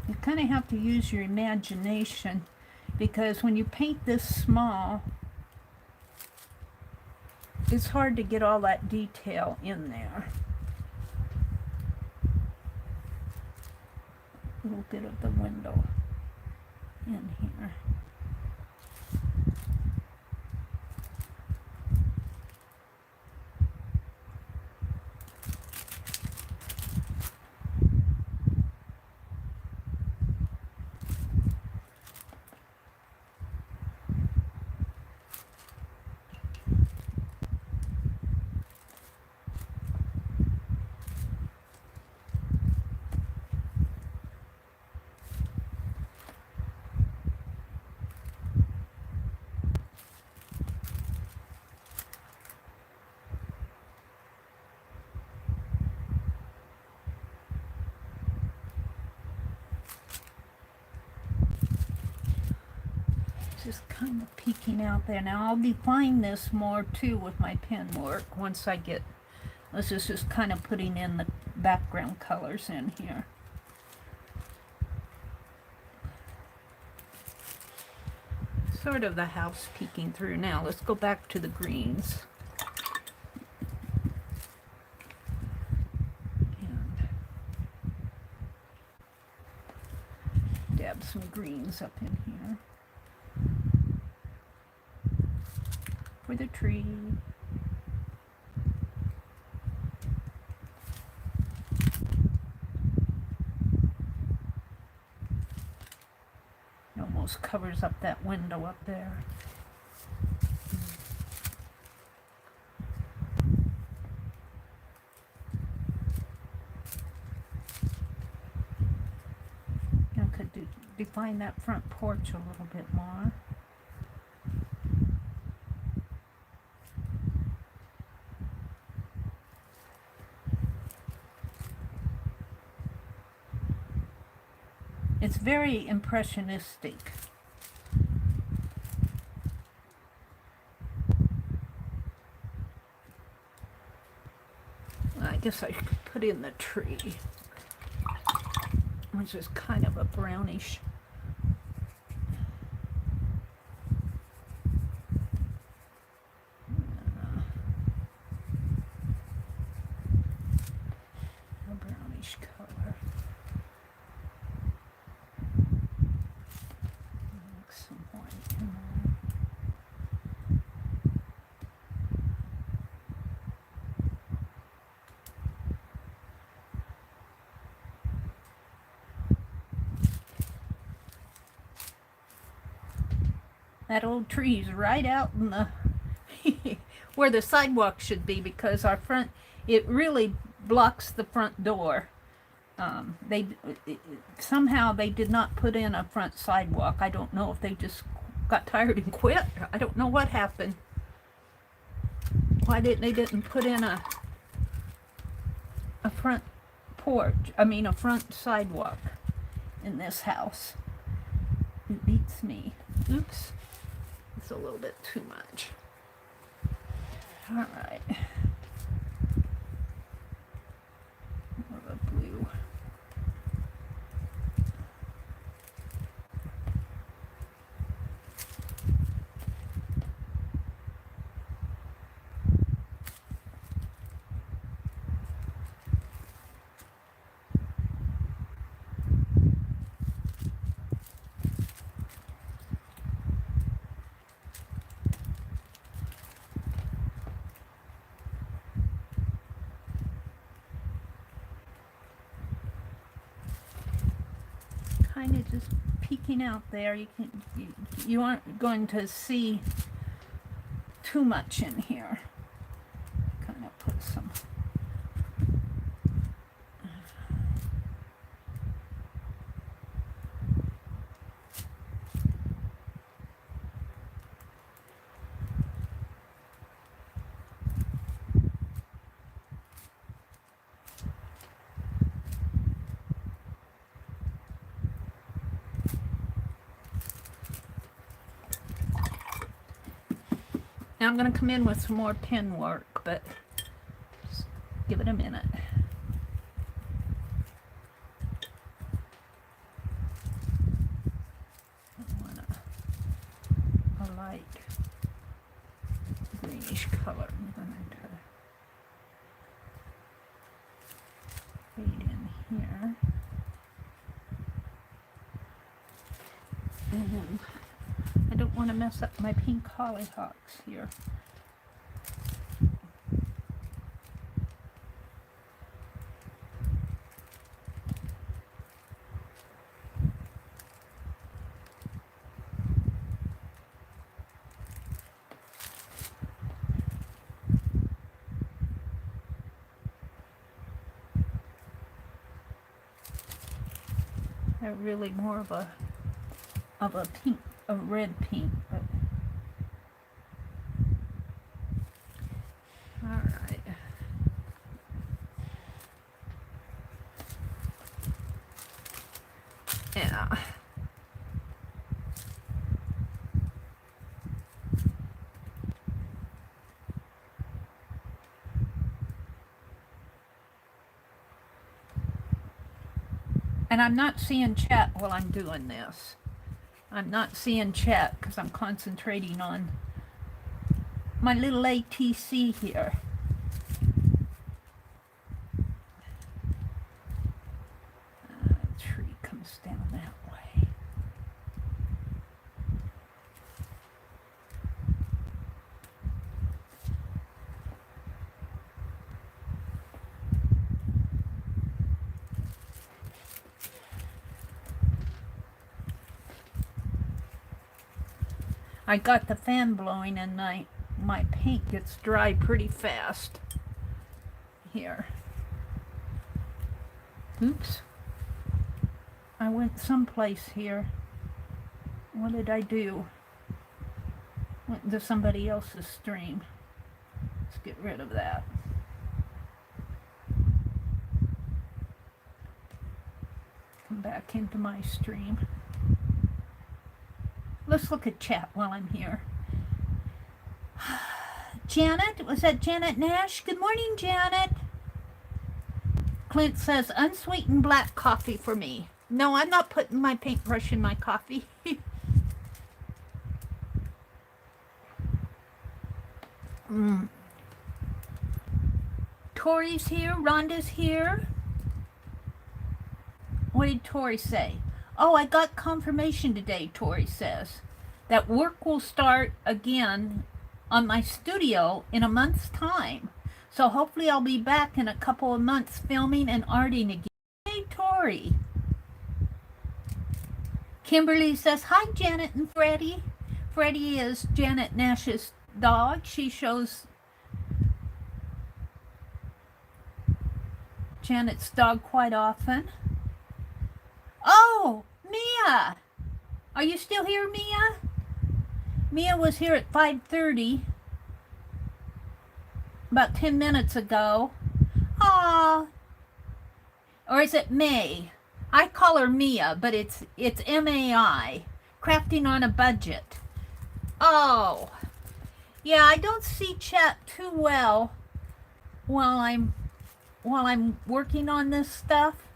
S1: You kind of have to use your imagination, because when you paint this small, it's hard to get all that detail in there. A little bit of the window in here. Just kind of peeking out there. Now I'll define this more too with my pen work once I get, this is just kind of putting in the background colors in here. Sort of the house peeking through. Now let's go back to the greens. And dab some greens up in here. For the tree. It almost covers up that window up there. I could define that front porch a little bit more. It's very impressionistic. I guess I could put in the tree, which is kind of a brownish. A brownish color. Some white in there. That old tree's right out in the where the sidewalk should be, because our front, it really blocks the front door. Somehow they did not put in a front sidewalk. I don't know if they just got tired and quit. I don't know what happened. Why didn't put in a front porch, a front sidewalk in this house? It beats me. Oops. It's a little bit too much. All right. More of a blue. Kind of just peeking out there. You aren't going to see too much in here. Kind of put some. Now I'm going to come in with some more pen work, but just give it a minute. I want a light greenish color. I'm going to fade in here. And then I don't want to mess up my pink hollyhocks here. They're really more of a pink, a red pink, but all right. Yeah. And I'm not seeing chat while I'm doing this. I'm not seeing chat because I'm concentrating on my little ATC here. Tree comes down that way. I got the fan blowing and my paint gets dry pretty fast here. Oops. I went someplace here. What did I do? Went to somebody else's stream. Let's get rid of that. Come back into my stream. Let's look at chat while I'm here. Janet, was that Janet Nash? Good morning, Janet. Clint says, unsweetened black coffee for me. No, I'm not putting my paintbrush in my coffee. Tori's here. Rhonda's here. What did Tori say? Oh, I got confirmation today, Tori says, that work will start again on my studio in a month's time. So hopefully I'll be back in a couple of months filming and arting again. Hey, Tori. Kimberly says, hi, Janet and Freddie. Freddie is Janet Nash's dog. She shows Janet's dog quite often. Oh, Mia! Are you still here, Mia? Mia was here at 5:30, about 10 minutes ago. Aw. Or is it May? I call her Mia, but it's M-A-I. Crafting on a Budget. Oh. Yeah, I don't see chat too well while I'm working on this stuff.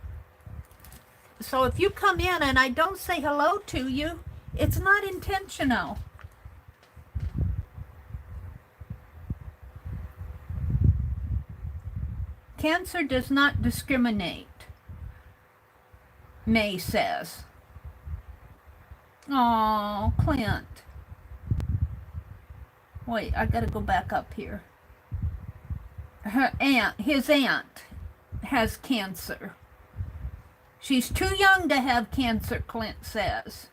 S1: So if you come in and I don't say hello to you, it's not intentional. Cancer does not discriminate, May says. Oh, Clint. Wait, I gotta go back up here. His aunt has cancer. She's too young to have cancer, Clint says.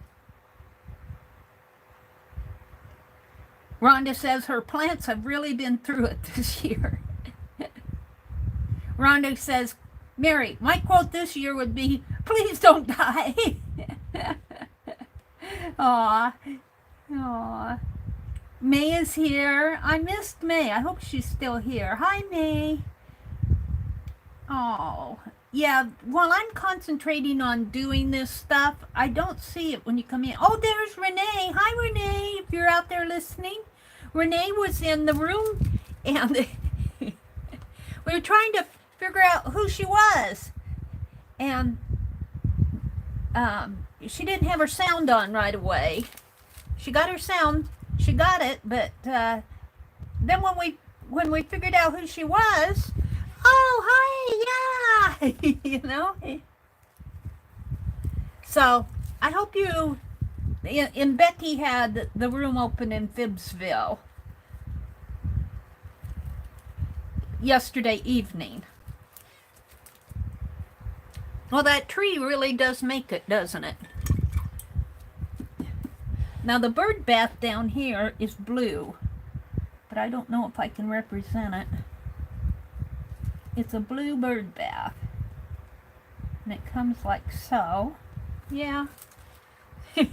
S1: Rhonda says her plants have really been through it this year. Rhonda says, Mary, my quote this year would be, please don't die. Aw. Aw. May is here. I missed May. I hope she's still here. Hi, May. Oh, yeah. While I'm concentrating on doing this stuff, I don't see it when you come in. Oh, there's Renee. Hi, Renee, if you're out there listening. Renee was in the room, and we were trying to figure out who she was. And she didn't have her sound on right away. She got her sound. She got it, but then when we figured out who she was, oh, hi, yeah, you know. So I hope you, and Becky had the room open in Phibbsville yesterday evening. Well, that tree really does make it, doesn't it? Now the bird bath down here is blue, but I don't know if I can represent it. It's a blue bird bath, and it comes like so. Yeah. A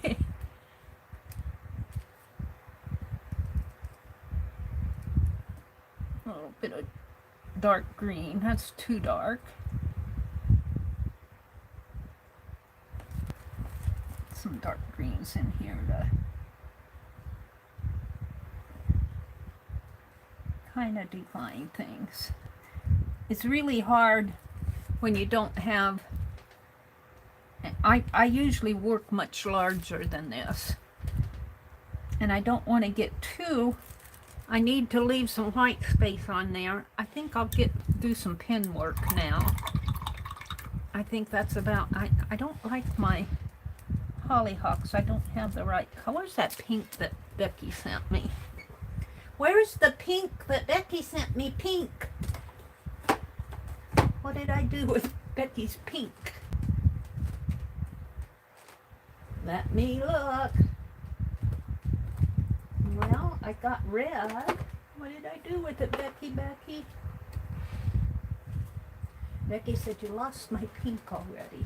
S1: little bit of dark green. That's too dark. Some dark greens in here to kind of define things. It's really hard when you don't have, I usually work much larger than this, and I don't want to get too, I need to leave some white space on there. I think I'll do some pen work now. I think that's about, I don't like my hollyhocks. I don't have the right color. Where's that pink that Becky sent me? Where's the pink that Becky sent me? Pink. What did I do with Becky's pink? Let me look. Well, I got red. What did I do with it, Becky? Becky said you lost my pink already.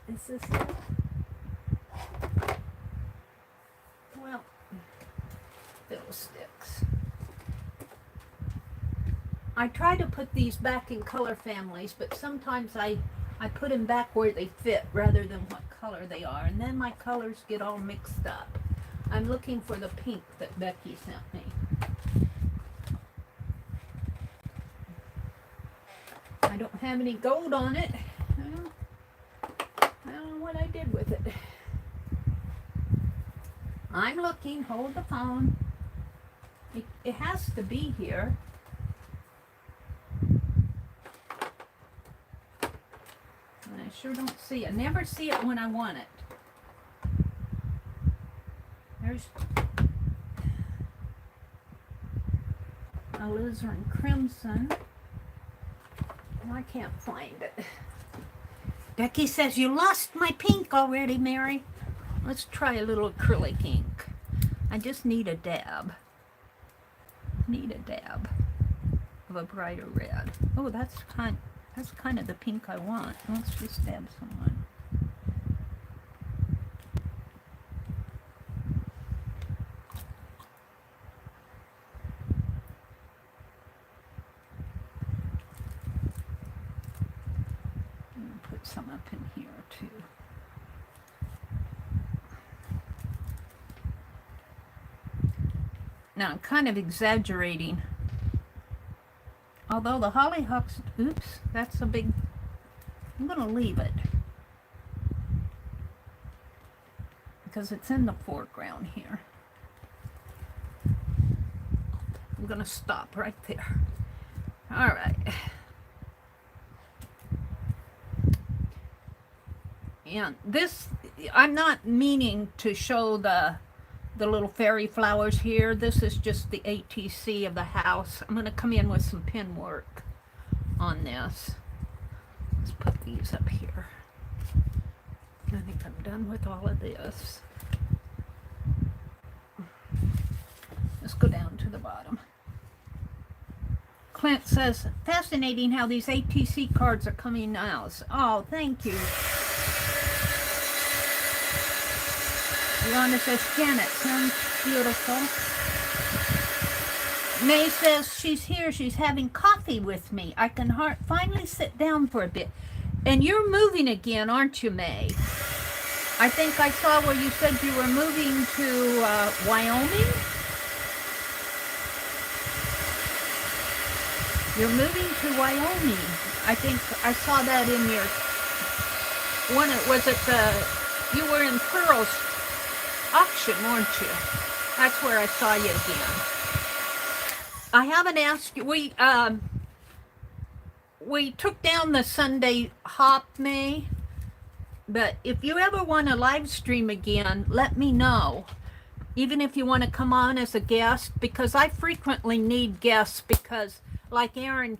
S1: Is this it? Well, fiddlesticks. I try to put these back in color families, but sometimes I put them back where they fit rather than what color they are, and then my colors get all mixed up. I'm looking for the pink that Becky sent me. I don't have any gold on it. I don't know what I did with it. I'm looking. Hold the phone. It has to be here. And I sure don't see it. I never see it when I want it. There's alizarin crimson. I can't find it. Becky says, you lost my pink already, Mary. Let's try a little acrylic ink. I just need a dab. Need a dab of a brighter red. Oh, that's kind. That's kind of the pink I want. Let's just add some on. Put some up in here too. Now I'm kind of exaggerating. Although the hollyhocks, oops, that's a big, I'm going to leave it. Because it's in the foreground here. I'm going to stop right there. All right. And this, I'm not meaning to show the little fairy flowers here. This is just the ATC of the house. I'm going to come in with some pin work on this. Let's put these up here. I think I'm done with all of this. Let's go down to the bottom. Clint says, fascinating how these ATC cards are coming out. Oh, thank you. Rhonda says, Janet, sounds beautiful. May says she's here. She's having coffee with me. I can finally sit down for a bit. And you're moving again, aren't you, May? I think I saw where you said you were moving to Wyoming. You're moving to Wyoming. I think I saw that in your one. Was it you were in Pearl's auction, weren't you? That's where I saw you again. I haven't asked you. We took down the Sunday hop, May. But if you ever want to live stream again, let me know. Even if you want to come on as a guest, because I frequently need guests. Because like Aaron,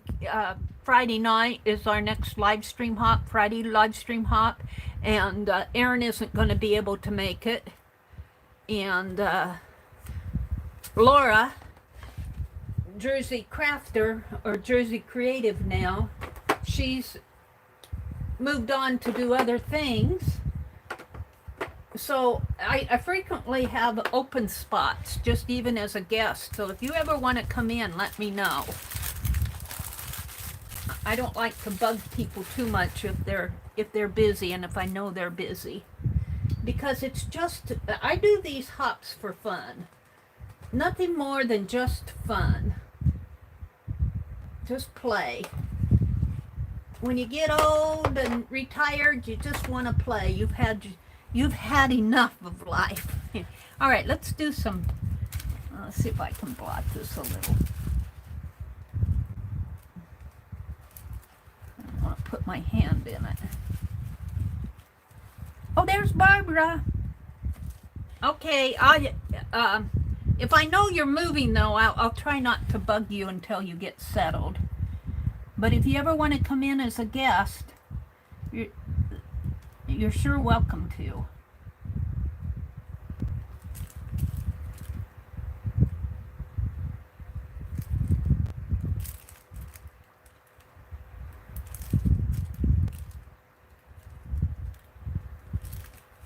S1: Friday night is our next live stream hop. Friday live stream hop, and Aaron isn't going to be able to make it. And Laura, Jersey Crafter, or Jersey Creative now, she's moved on to do other things. So I frequently have open spots, just even as a guest. So if you ever want to come in, let me know. I don't like to bug people too much if they're busy, and if I know they're busy. Because it's just, I do these hops for fun. Nothing more than just fun. Just play. When you get old and retired, you just want to play. You've had enough of life. All right, let's do some, let's see if I can blot this a little. I want to put my hand in it. Oh, there's Barbara. Okay, if I know you're moving, though, I'll try not to bug you until you get settled. But if you ever want to come in as a guest, you're sure welcome to.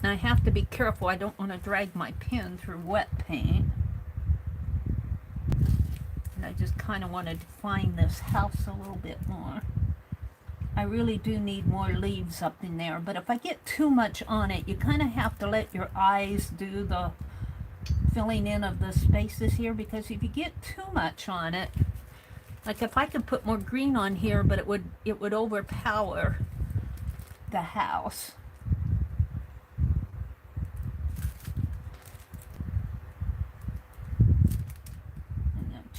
S1: And I have to be careful. I don't want to drag my pen through wet paint. And I just kind of want to define this house a little bit more. I really do need more leaves up in there. But if I get too much on it, you kind of have to let your eyes do the filling in of the spaces here. Because if you get too much on it, like if I could put more green on here, but it would overpower the house.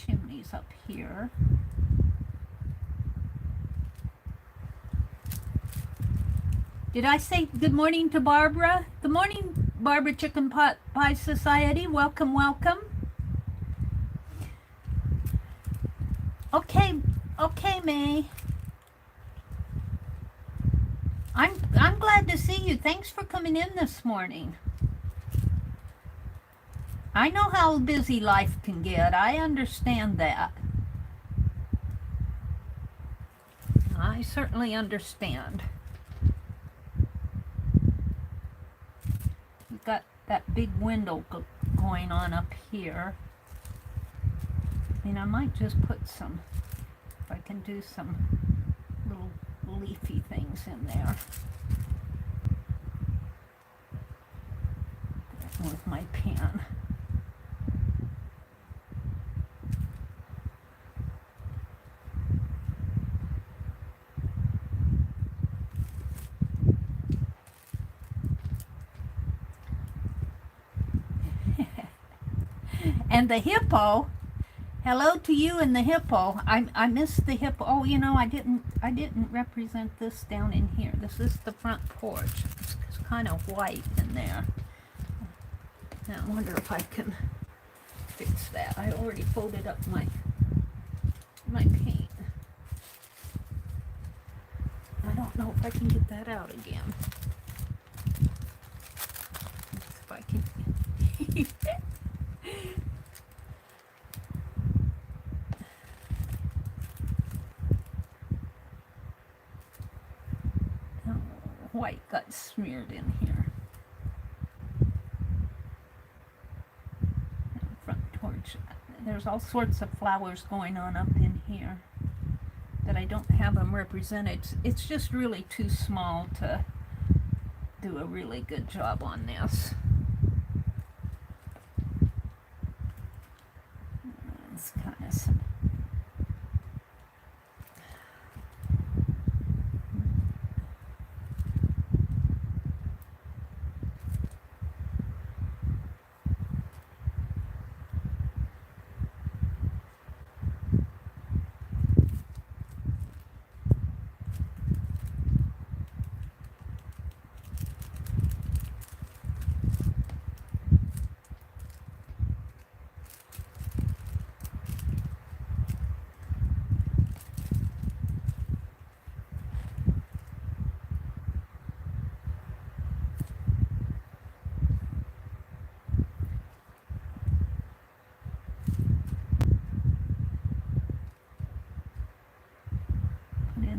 S1: Chimneys up here. Did I say good morning to Barbara? Good morning, Barbara Chicken Pot Pie Society. Welcome, welcome. Okay, May. I'm glad to see you. Thanks for coming in this morning. I know how busy life can get. I understand that. I certainly understand. You've got that big window going on up here. I mean, I might just put some, if I can do some little leafy things in there. With my pen. And the hippo, hello to you and the hippo. I missed the hippo. Oh, you know, I didn't represent this down in here. This is the front porch. It's kind of white in there. Now I wonder if I can fix that. I already folded up my paint. I don't know if I can get that out again. If I can. Oh, white got smeared in here. Front porch. There's all sorts of flowers going on up in here that I don't have them represented. It's just really too small to do a really good job on this. It's kind of some.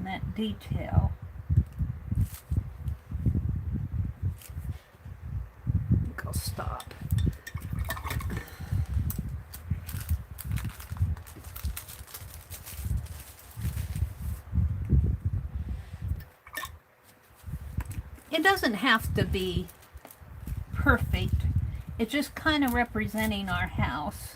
S1: That detail. I think I'll stop. It doesn't have to be perfect. It's just kind of representing our house.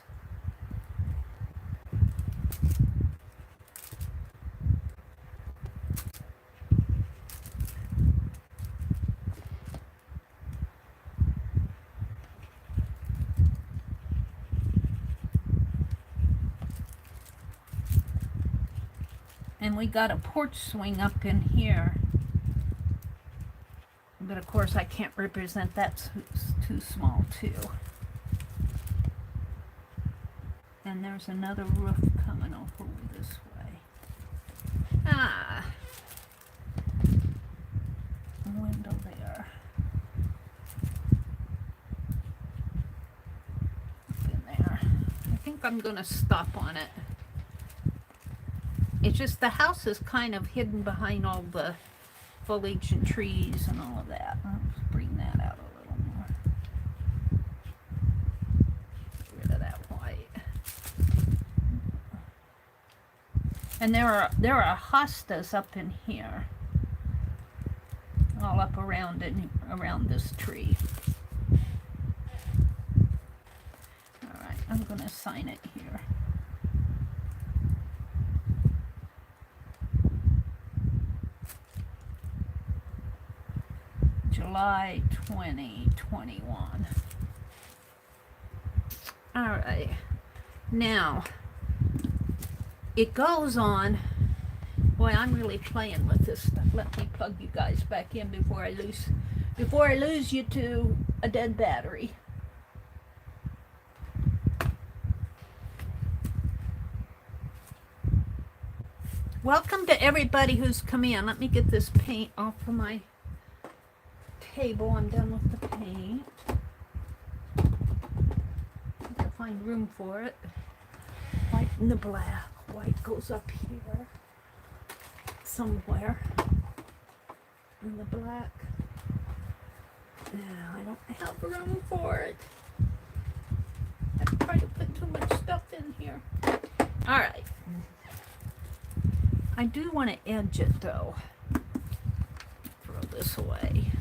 S1: And we got a porch swing up in here. But of course I can't represent that, too small too. And there's another roof coming over this way. Ah, a window there. Up in there. I think I'm gonna stop on it. It's just the house is kind of hidden behind all the foliage and trees and all of that. Let's bring that out a little more. Get rid of that white. And there are hostas up in here, all up around it, around this tree. All right, I'm gonna sign it here. July 2021. All right. Now, it goes on. Boy, I'm really playing with this stuff. Let me plug you guys back in before I lose you to a dead battery. Welcome to everybody who's come in. Let me get this paint off of my table. I'm done with the paint. Gotta find room for it. White and the black. White goes up here. somewhere in the black. Now, I don't have room for it. I try to put too much stuff in here. All right. I do want to edge it though. Throw this away.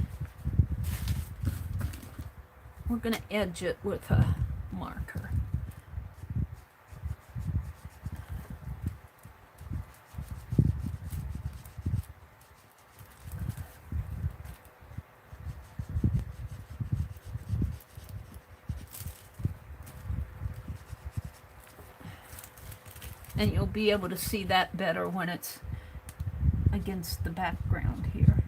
S1: We're going to edge it with a marker. And you'll be able to see that better when it's against the background here.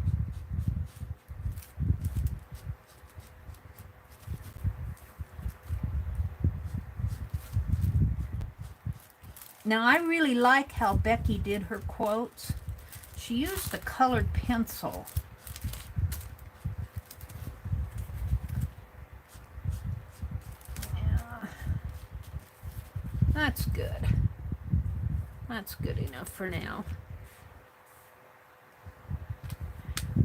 S1: Now I really like how Becky did her quotes. She used a colored pencil. Yeah. That's good. That's good enough for now.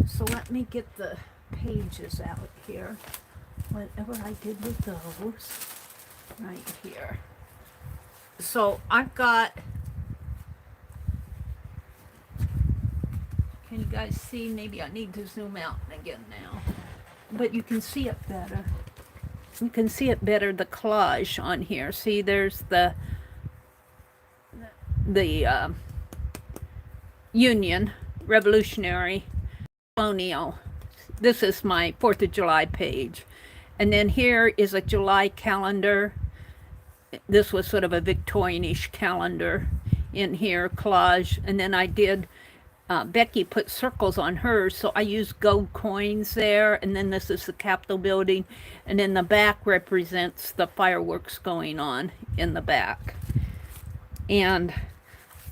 S1: So let me get the pages out here. Whatever I did with those. Right here. So I've got, can you guys see? Maybe I need to zoom out again now. But you can see it better. You can see it better, the collage on here. See, there's the Union, Revolutionary, Colonial. This is my 4th of July page. And then here is a July calendar. This was sort of a Victorian-ish calendar in here, collage. And then I did, Becky put circles on hers, so I used gold coins there. And then this is the Capitol building. And then the back represents the fireworks going on in the back. And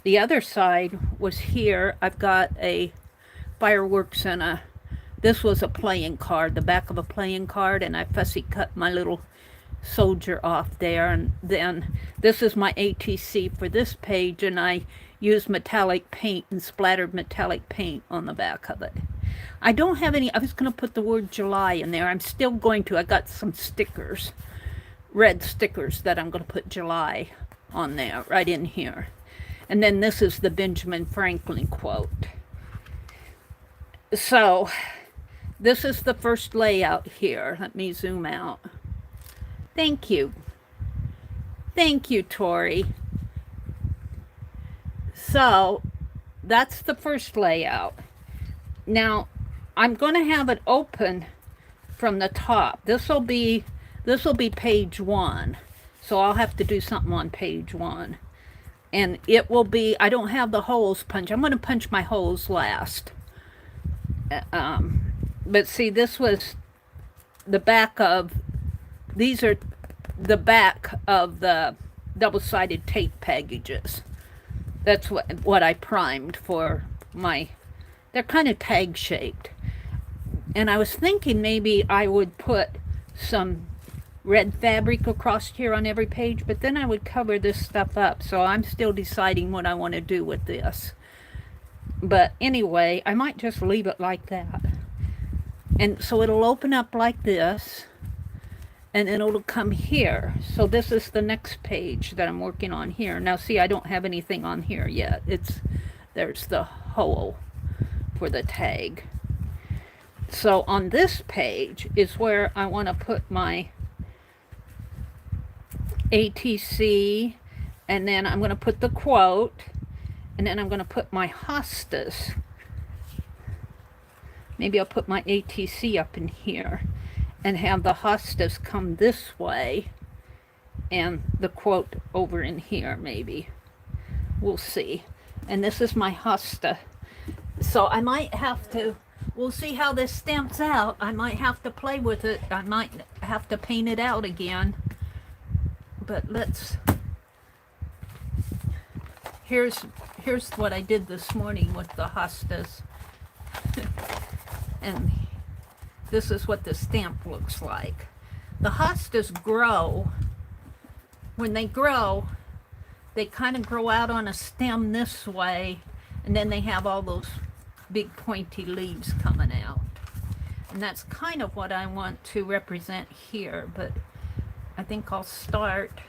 S1: the other side was here. I've got a fireworks and this was a playing card, the back of a playing card, and I fussy cut my little soldier off there. And then this is my ATC for this page, and I used metallic paint and splattered metallic paint on the back of it. I don't have any, I was going to put the word July in there. I'm still going to. I got some stickers, red stickers that I'm going to put July on there, right in here. And then this is the Benjamin Franklin quote. So this is the first layout here. Let me zoom out. Thank you. Thank you, Tori. So that's the first layout. Now I'm going to have it open from the top. This will be page 1. So I'll have to do something on page 1. And it will be, I don't have the holes punched. I'm going to punch my holes last. But see, this was the back of, these are the back of the double-sided tape packages. That's what I primed for my, they're kind of tag-shaped. And I was thinking maybe I would put some red fabric across here on every page, but then I would cover this stuff up. So I'm still deciding what I want to do with this. But anyway, I might just leave it like that. And so it'll open up like this, and then it'll come here. So this is the next page that I'm working on here. Now see, I don't have anything on here yet. There's the hole for the tag. So on this page is where I want to put my ATC, and then I'm going to put the quote, and then I'm going to put my hostas. Maybe I'll put my ATC up in here and have the hostas come this way and the quote over in here, maybe. We'll see. And this is my hosta. So I might have to, we'll see how this stamps out. I might have to play with it. I might have to paint it out again. But let's, here's what I did this morning with the hostas. And this is what the stamp looks like. The hostas grow. When they grow, they kind of grow out on a stem this way, And then they have all those big pointy leaves coming out. And that's kind of what I want to represent here, but I think I'll start,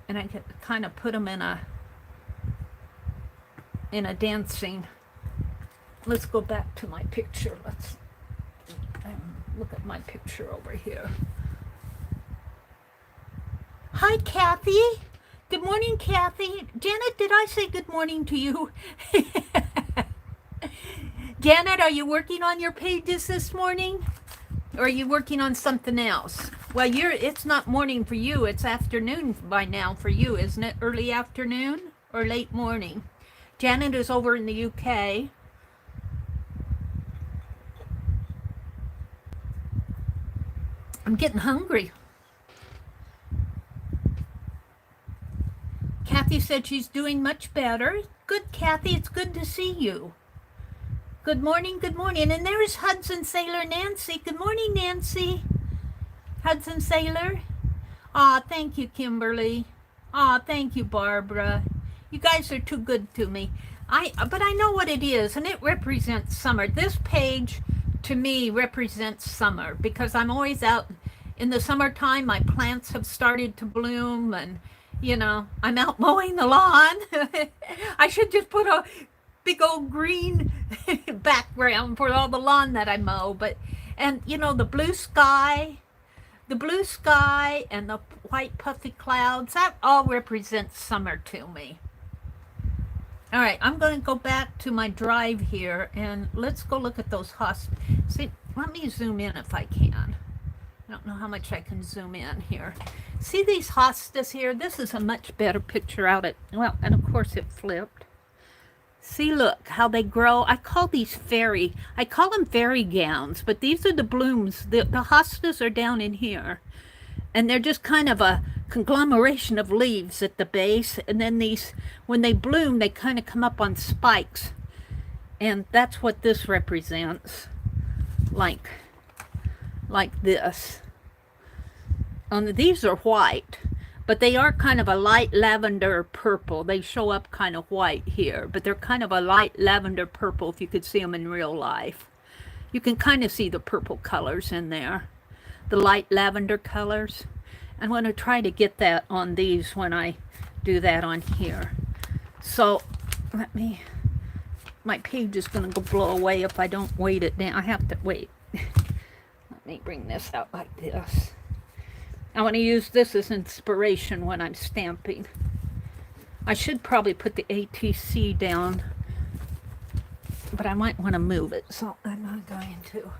S1: and I can kind of put them in a dancing. Let's go back to my picture. Let's look at my picture over here. Hi, Kathy. Good morning, Kathy. Janet, did I say good morning to you? Janet, are you working on your pages this morning? Or are you working on something else? Well, it's not morning for you. It's afternoon by now for you, isn't it? Early afternoon or late morning? Janet is over in the UK. I'm getting hungry. Kathy said she's doing much better. Good, Kathy. It's good to see you. Good morning, good morning. And there's Hudson Sailor Nancy. Good morning, Nancy. Hudson Sailor. Aw, thank you, Kimberly. Aw, thank you, Barbara. You guys are too good to me. But I know what it is, and it represents summer. This page, to me, represents summer because I'm always out in the summertime. My plants have started to bloom, and, you know, I'm out mowing the lawn. I should just put a big old green background for all the lawn that I mow. And you know, the blue sky and the white puffy clouds, that all represents summer to me. All right, I'm going to go back to my drive here, and let's go look at those hostas. See, let me zoom in if I can. I don't know how much I can zoom in here. See these hostas here? This is a much better picture out at, well, and of course it flipped. See, look how they grow. I call them fairy gowns, but these are the blooms. The hostas are down in here, and they're just kind of a conglomeration of leaves at the base, and then these, when they bloom, they kind of come up on spikes, and that's what this represents, like this. These are white, but they are kind of a light lavender purple. They show up kind of white here, but they're kind of a light lavender purple if you could see them in real life. You can kind of see the purple colors in there, the light lavender colors. I'm going to try to get that on these when I do that on here. So my page is going to go blow away if I don't weight it down. I have to wait. Let me bring this out like this. I want to use this as inspiration when I'm stamping. I should probably put the ATC down, but I might want to move it, so I'm not going to.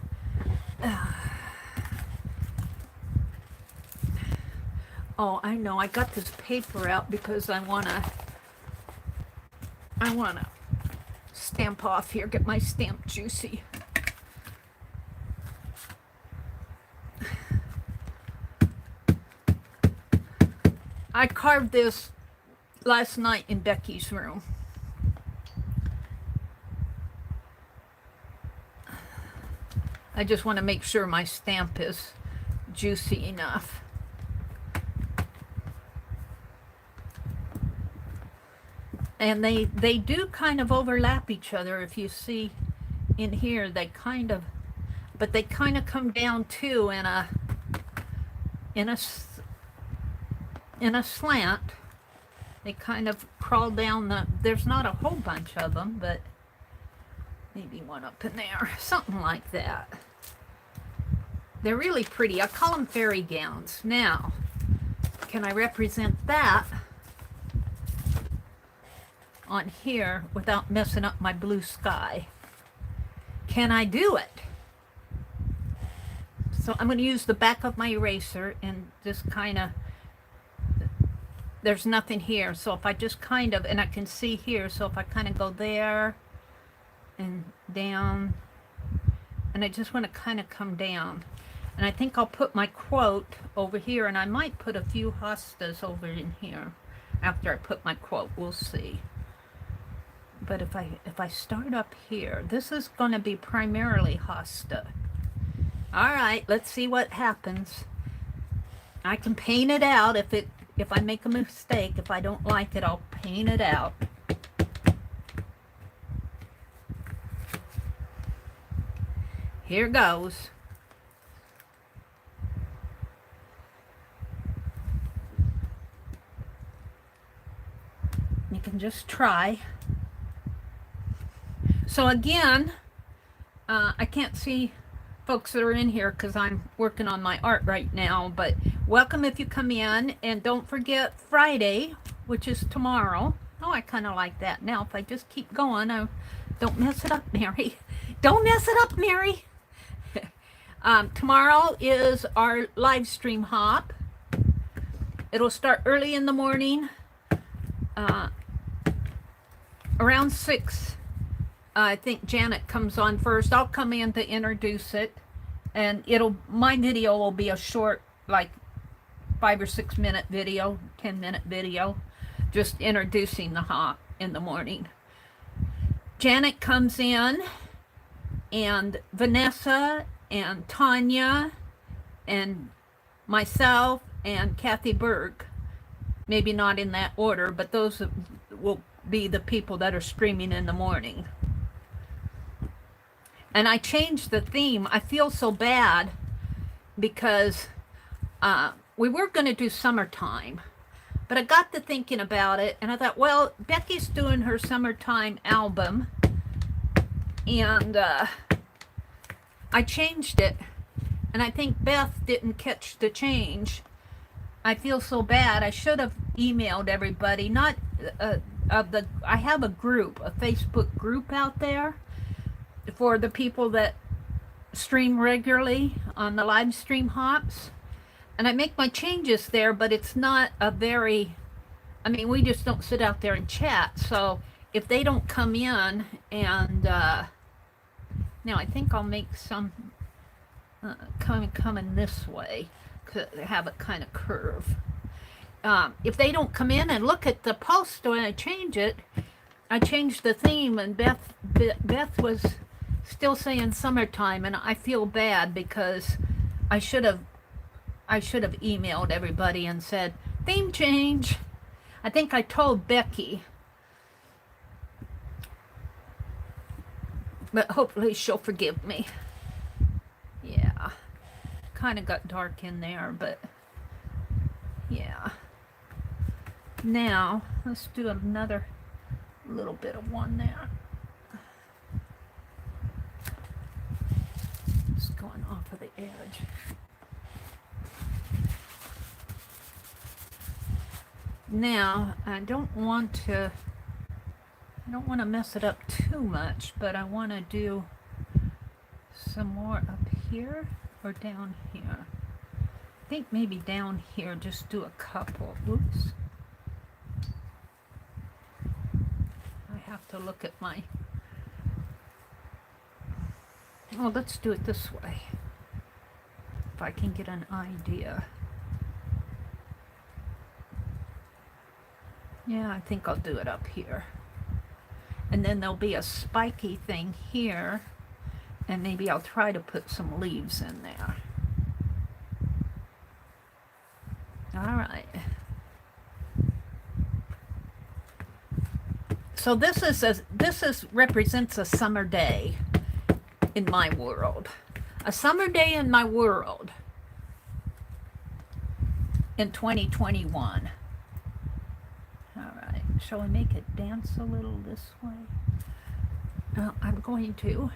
S1: Oh, I know. I got this paper out because I want to stamp off here, get my stamp juicy. I carved this last night in Becky's room. I just want to make sure my stamp is juicy enough. And they do kind of overlap each other. If you see in here, they kind of come down too in a slant. They kind of crawl down there's not a whole bunch of them, but maybe one up in there, something like that. They're really pretty. I call them fairy gowns. Now, can I represent that on here without messing up my blue sky? Can I do it? So I'm going to use the back of my eraser and just kind of, there's nothing here, so if I just kind of, and I can see here, so if I kind of go there and down, and I just want to kind of come down, and I think I'll put my quote over here, and I might put a few hostas over in here after I put my quote. We'll see. But if I start up here, this is going to be primarily hosta. All right, let's see what happens. I can paint it out if I make a mistake. If I don't like it, I'll paint it out. Here goes. You can just try. So again, I can't see folks that are in here because I'm working on my art right now, but welcome if you come in, and don't forget Friday, which is tomorrow. Oh, I kind of like that. Now, if I just keep going, don't mess it up, Mary. Don't mess it up, Mary. Tomorrow is our live stream hop. It'll start early in the morning, around 6. I think Janet comes on first. I'll come in to introduce it, and my video will be a short, like 5 or 6 minute video, 10-minute video, just introducing the hop in the morning. Janet comes in, and Vanessa and Tanya and myself and Kathy Berg, maybe not in that order, but those will be the people that are streaming in the morning. And I changed the theme. I feel so bad because we were going to do summertime, but I got to thinking about it, and I thought, well, Becky's doing her summertime album, and I changed it, and I think Beth didn't catch the change. I feel so bad. I should have emailed everybody. Not I have a group, a Facebook group out there for the people that stream regularly on the live stream hops, and I make my changes there, but it's not a very, I mean, we just don't sit out there and chat. So if they don't come in, and now I think I'll make some coming this way to have it kind of curve. If they don't come in and look at the post when I change it, I changed the theme, and Beth was still saying summertime, and I feel bad because I should have emailed everybody and said theme change. I think I told Becky, but hopefully she'll forgive me. Yeah, kind of got dark in there, but yeah. Now let's do another little bit of one there. Just going off of the edge. Now I don't want to mess it up too much, but I want to do some more up here or down here. I think maybe down here, just do a couple. Oops. I have to look at my, oh, let's do it this way, if I can get an idea. Yeah, I think I'll do it up here. And then there'll be a spiky thing here, and maybe I'll try to put some leaves in there. All right. So this represents a summer day in my world. A summer day in my world in 2021. All right. Shall we make it dance a little this way? I'm going to.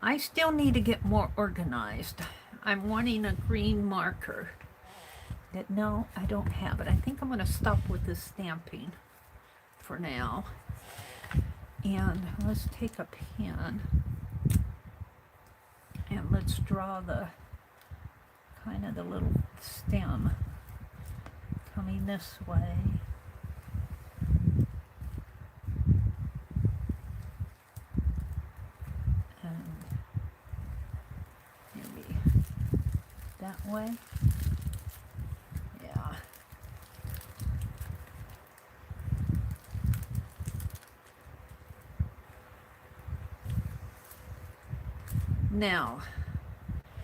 S1: I still need to get more organized. I'm wanting a green marker. No, I don't have it. I think I'm going to stop with this stamping for now. And let's take a pen and let's draw the kind of the little stem coming this way. That way. Yeah. Now,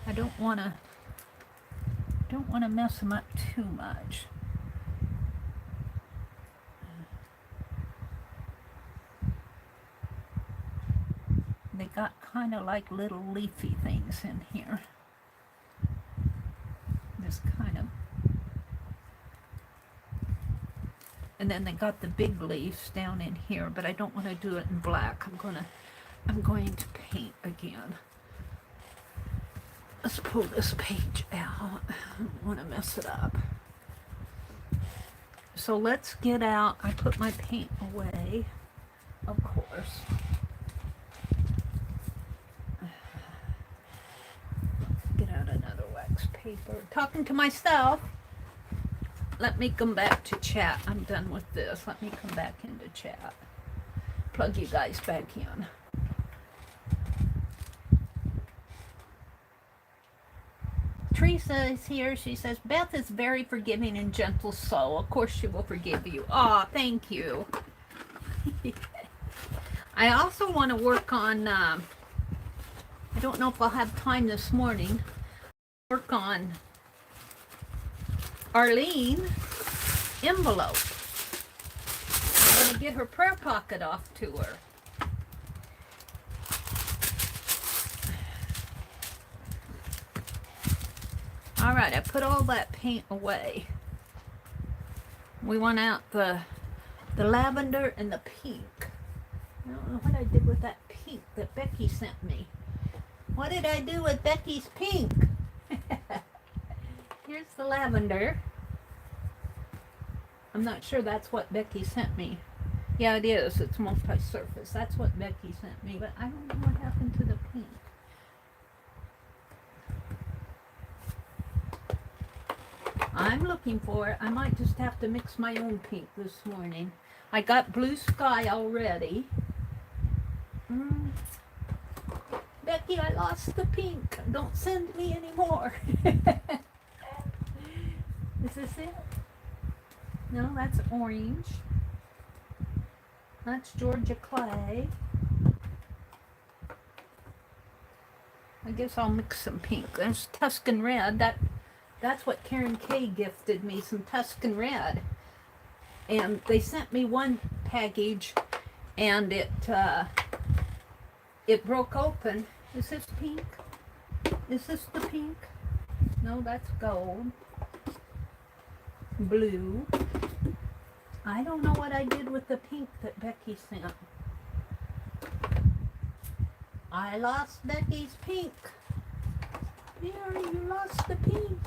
S1: I don't want to mess them up too much. They got kind of like little leafy things in here. Just kind of. And then they got the big leaves down in here, but I don't want to do it in black. I'm going to paint again. Let's pull this page out. I don't want to mess it up. So let's get out. I put my paint away, of course. Get out another wax paper. Talking to myself. Let me come back to chat. I'm done with this. Let me come back into chat. Plug you guys back in. Teresa is here. She says, Beth is very forgiving and gentle soul. Of course she will forgive you. Aw, thank you. I also want to work on, I don't know if I'll have time this morning, work on Arlene envelope. I'm going to get her prayer pocket off to her. All right, I put all that paint away. We want out the lavender and the pink. I don't know what I did with that pink that Becky sent me. What did I do with Becky's pink? Here's the lavender. I'm not sure that's what Becky sent me. Yeah, it is. It's multi-surface. That's what Becky sent me, but I don't know what happened to the pink. I'm looking for it. I might just have to mix my own pink this morning. I got blue sky already. Becky, I lost the pink. Don't send me any more. Is this it? No, that's orange. That's Georgia clay. I guess I'll mix some pink. There's Tuscan red. That's what Karen Kay gifted me, some Tuscan red. And they sent me one package and it broke open. Is this pink? Is this the pink? No, that's gold. Blue. I don't know what I did with the pink that Becky sent. I lost Becky's pink. Mary, you lost the pink.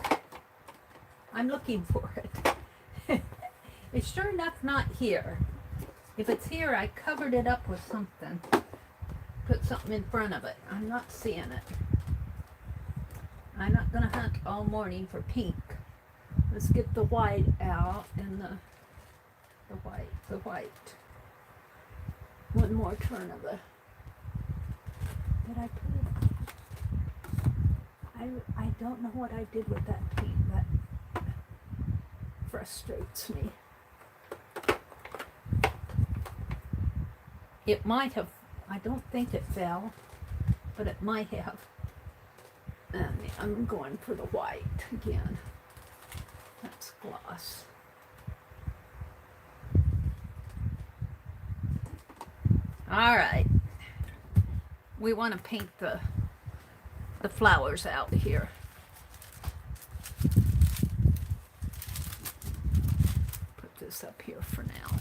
S1: I'm looking for it. It's sure enough not here. If it's here, I covered it up with something. Put something in front of it. I'm not seeing it. I'm not going to hunt all morning for pink. Let's get the white out and the white. One more turn of the... Did I put it? I don't know what I did with that pink. That frustrates me. It might have, I don't think it fell, but it might have. And I'm going for the white again. That's gloss. All right. We want to paint the flowers out here. Put this up here for now.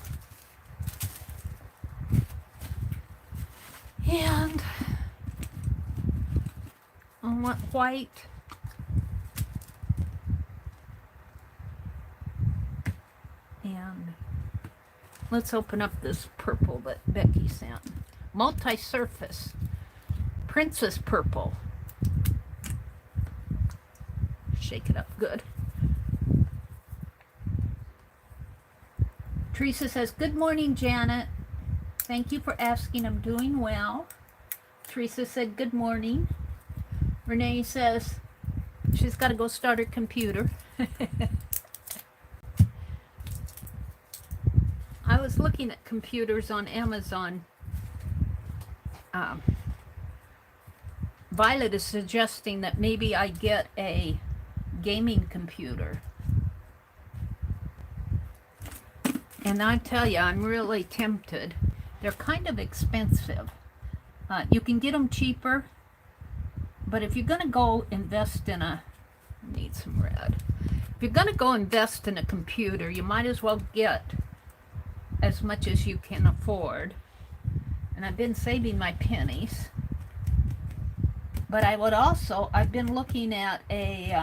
S1: And I want white. And let's open up this purple that Becky sent. Multi-surface. Princess purple. Shake it up good. Teresa says, good morning, Janet. Thank you for asking. I'm doing well. Teresa said, good morning. Renee says, She's got to go start her computer. I was looking at computers on Amazon. Violet is suggesting that maybe I get a gaming computer. And I tell you, I'm really tempted. They're kind of expensive. You can get them cheaper, but if you're going to go invest in a, need some red. If you're going to go invest in a computer, you might as well get as much as you can afford. And I've been saving my pennies. But I would also, I've been looking at a,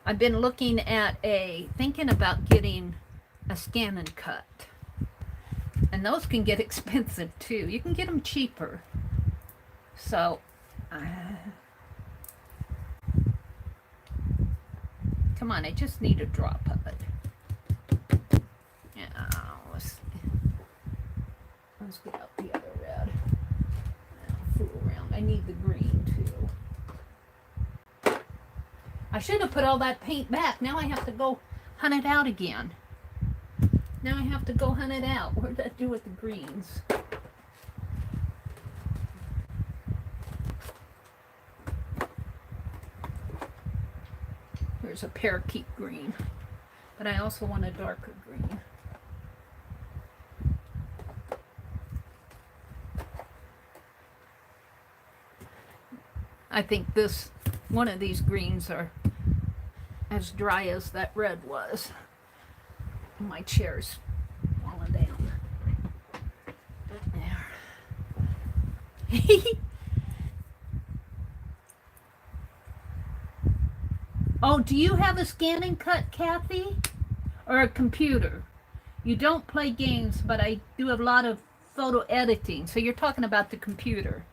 S1: I've been looking at thinking about getting a scan and cut. And those can get expensive too. You can get them cheaper. So, come on, I just need a drop of it. Yeah, let's get out the other red. I'll fool around. I need the green too. I should have put all that paint back. Now I have to go hunt it out again. Now I have to go hunt it out. What did that do with the greens? Here's a parakeet green, but I also want a darker green. I think this, one of these greens are as dry as that red was. My chair's falling down. There. Oh, do you have a scan and cut, Kathy? Or a computer? You don't play games, but I do a lot of photo editing. So you're talking about the computer.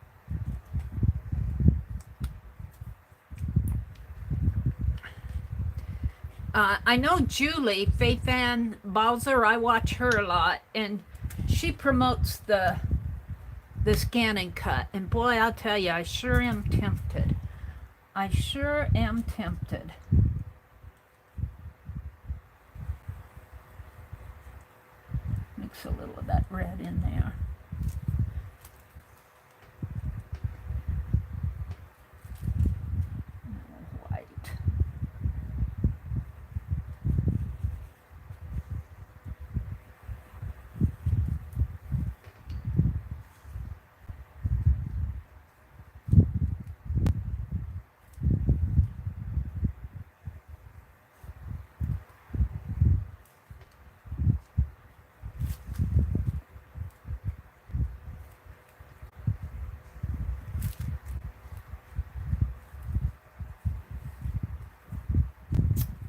S1: I know Julie, Faith Ann Bowser, I watch her a lot, and she promotes the scan and cut. And boy, I'll tell you, I sure am tempted. I sure am tempted. Mix a little of that red in there.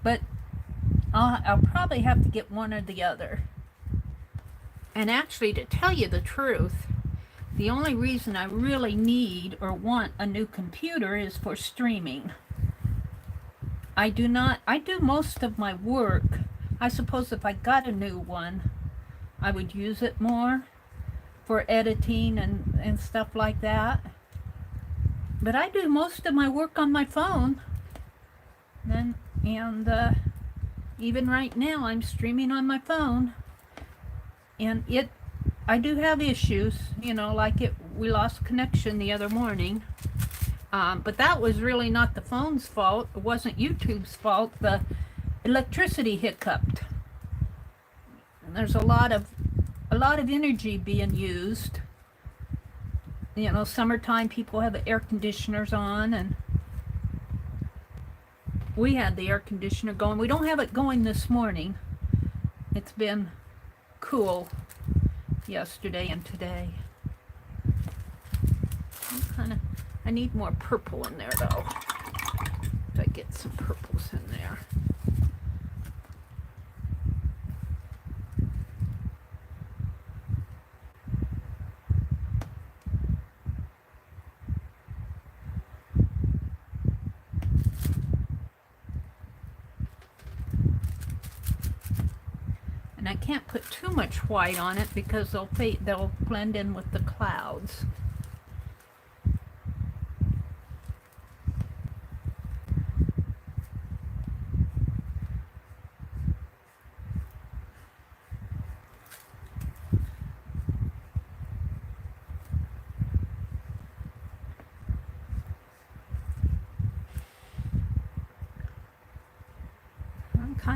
S1: But I'll probably have to get one or the other. And actually, to tell you the truth, the only reason I really need or want a new computer is for streaming. I do most of my work. I suppose if I got a new one, I would use it more for editing and stuff like that. But I do most of my work on my phone. And even right now, I'm streaming on my phone, and I do have issues, you know, like we lost connection the other morning, but that was really not the phone's fault. It wasn't YouTube's fault. The electricity hiccuped. And there's a lot of energy being used. You know, summertime, people have the air conditioners on, and we had the air conditioner going. We don't have it going this morning. It's been cool yesterday and today. I need more purple in there though. If I get some purples in there. And I can't put too much white on it because they'll blend in with the clouds.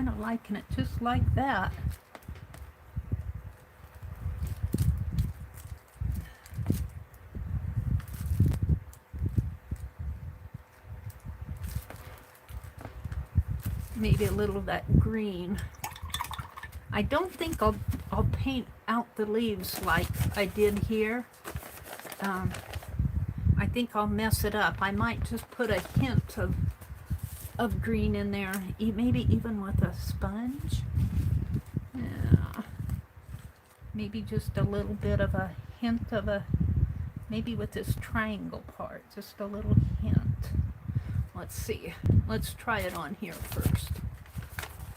S1: kind of liking it just like that. Maybe a little of that green. I don't think I'll paint out the leaves like I did here. I think I'll mess it up. I might just put a hint of green in there, maybe even with a sponge. Yeah. Maybe just a little bit of a hint of a, maybe with this triangle part, just a little hint. Let's see. Let's try it on here first.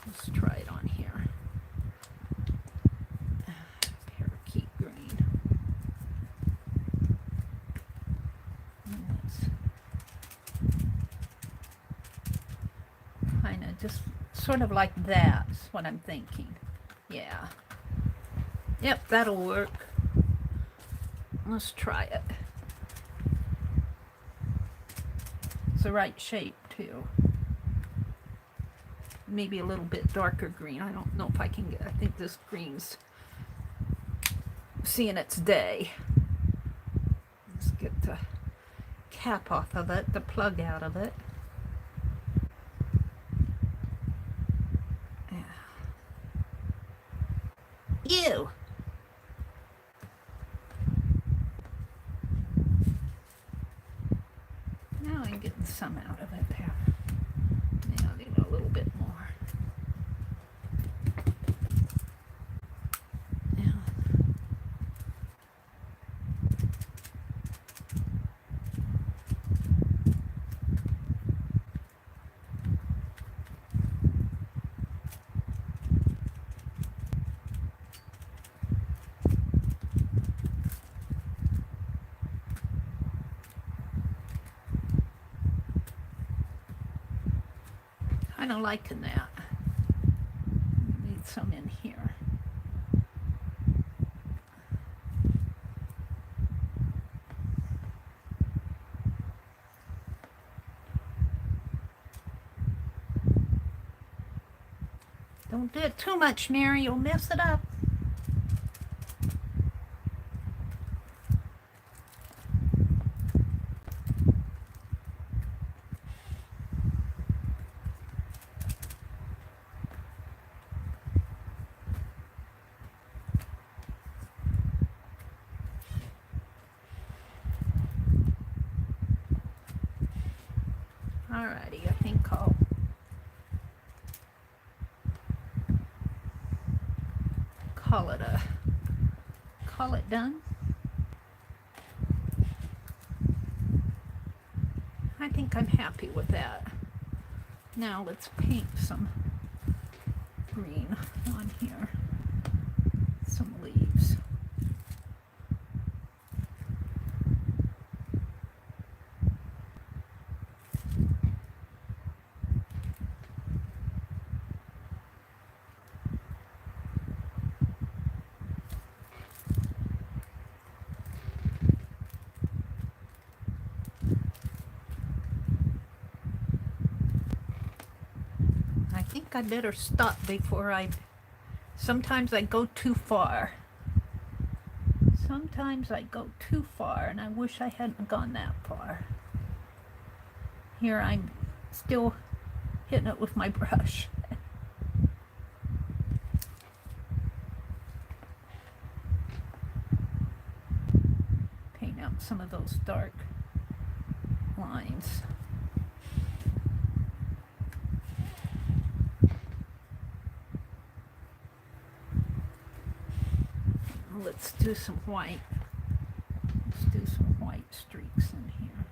S1: Let's try it on here. Parakeet green. Kind of just sort of like that's what I'm thinking. Yeah. Yep, that'll work. Let's try it. It's the right shape too. Maybe a little bit darker green. I don't know if I can get, I think this green's seeing its day. Let's get the cap off of it, the plug out of it. Ew! Now I'm getting some out of it there. Yeah, I need a little bit more. Yeah. Kind of liking that. Need some in here. Don't do it too much, Mary. You'll mess it up. Alrighty, I think I'll call it done. I think I'm happy with that. Now let's paint some green on here. Some leaves. I think I better stop before sometimes I go too far. Sometimes I go too far, and I wish I hadn't gone that far. Here I'm still hitting it with my brush. Paint out some of those dark lines. Let's do some white. Let's do some white streaks in here.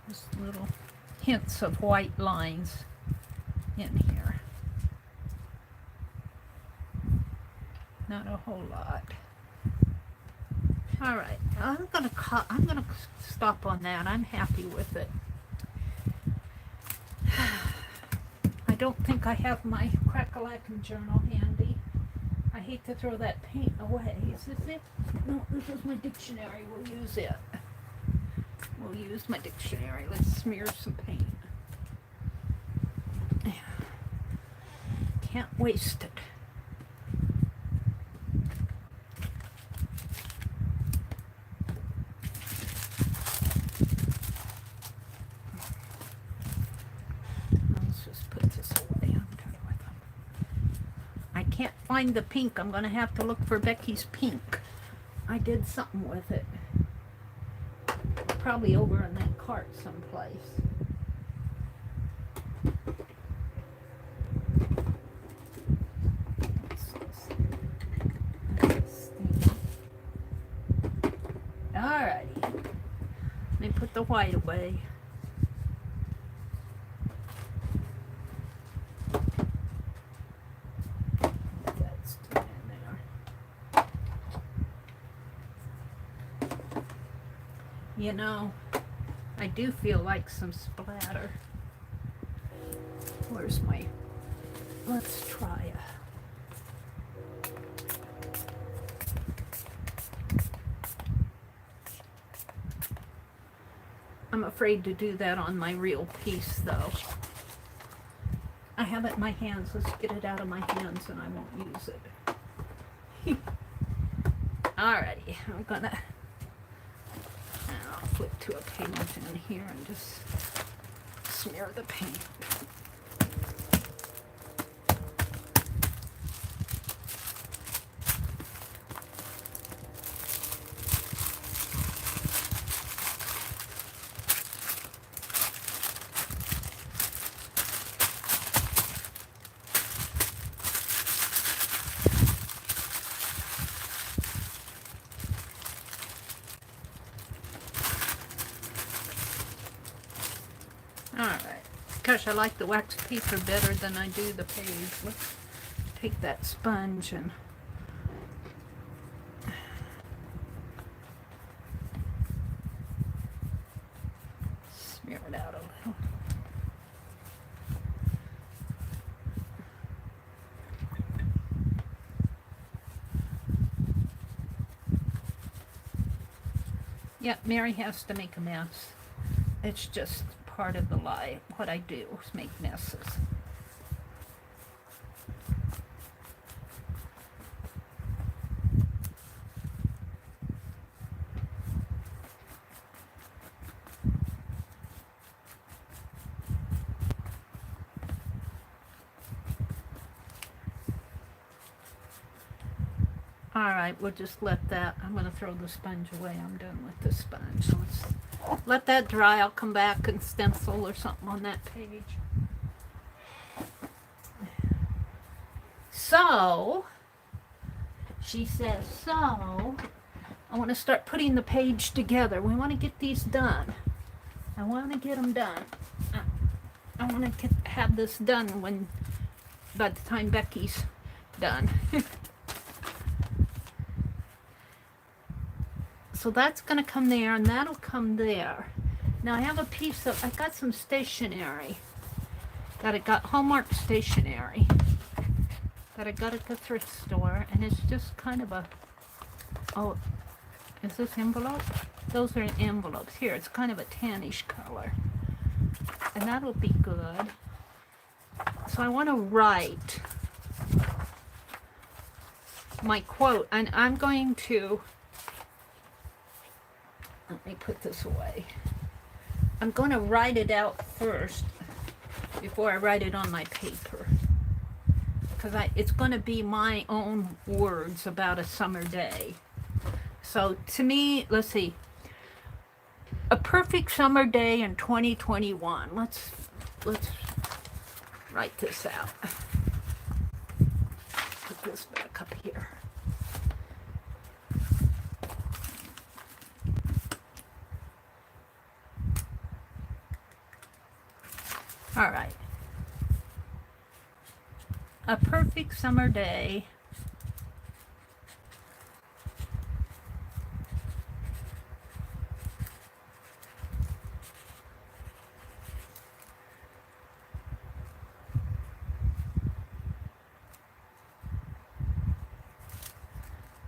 S1: Just little hints of white lines in here. Not a whole lot. All right, I'm gonna stop on that. I'm happy with it. I don't think I have my crack-a-lackin' journal handy. I hate to throw that paint away. Is this it? No, this is my dictionary. We'll use it. We'll use my dictionary. Let's smear some paint. Can't waste it. Let's just put this away. I'm done with them. I can't find the pink. I'm going to have to look for Becky's pink. I did something with it. Probably over in that cart someplace. Alrighty. Let me put the white away. That's still in there. You know, I do feel like some splatter. Where's my... Let's try it. I'm afraid to do that on my real piece, though. I have it in my hands. Let's get it out of my hands and I won't use it. Alrighty, I'm gonna... I'll flip to a page in here and just smear the paint. Alright. Gosh, I like the wax paper better than I do the page. Let's take that sponge and smear it out a little. Yep, Mary has to make a mess. It's just part of the lie. What I do is make messes. Alright, we'll just let that, I'm going to throw the sponge away. I'm done with the sponge. Let's let that dry. I'll come back and stencil or something on that page. So, she says, so, I want to start putting the page together. We want to get these done. I want to get them done. I want to have this done by the time Becky's done. So that's going to come there, and that'll come there. Now I have a piece of, I got some stationery that I got, Hallmark stationery, that I got at the thrift store, and it's just kind of a, oh, is this envelope? Those are envelopes. Here, it's kind of a tannish color, and that'll be good. So I want to write my quote, and I'm going to, let me put this away. I'm going to write it out first before I write it on my paper, because it's going to be my own words about a summer day. So to me, let's see, a perfect summer day in 2021. Let's write this out. Put this back up here. All right. A perfect summer day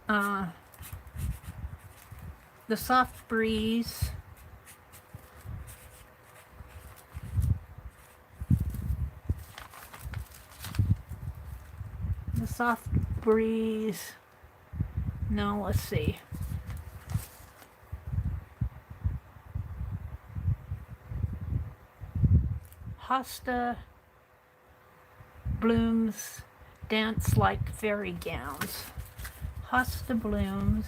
S1: the soft breeze, the soft breeze. No, let's see. Hosta blooms dance like fairy gowns. Hosta blooms.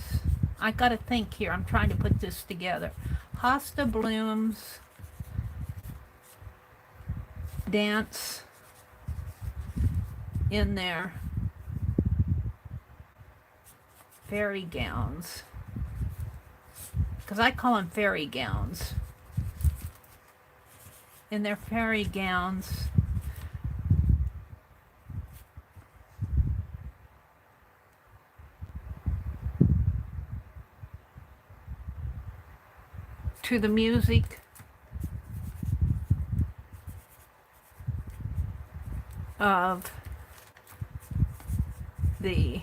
S1: I gotta think here. I'm trying to put this together. Hosta blooms dance in their fairy gowns. Because I call them fairy gowns. In their fairy gowns. To the music of the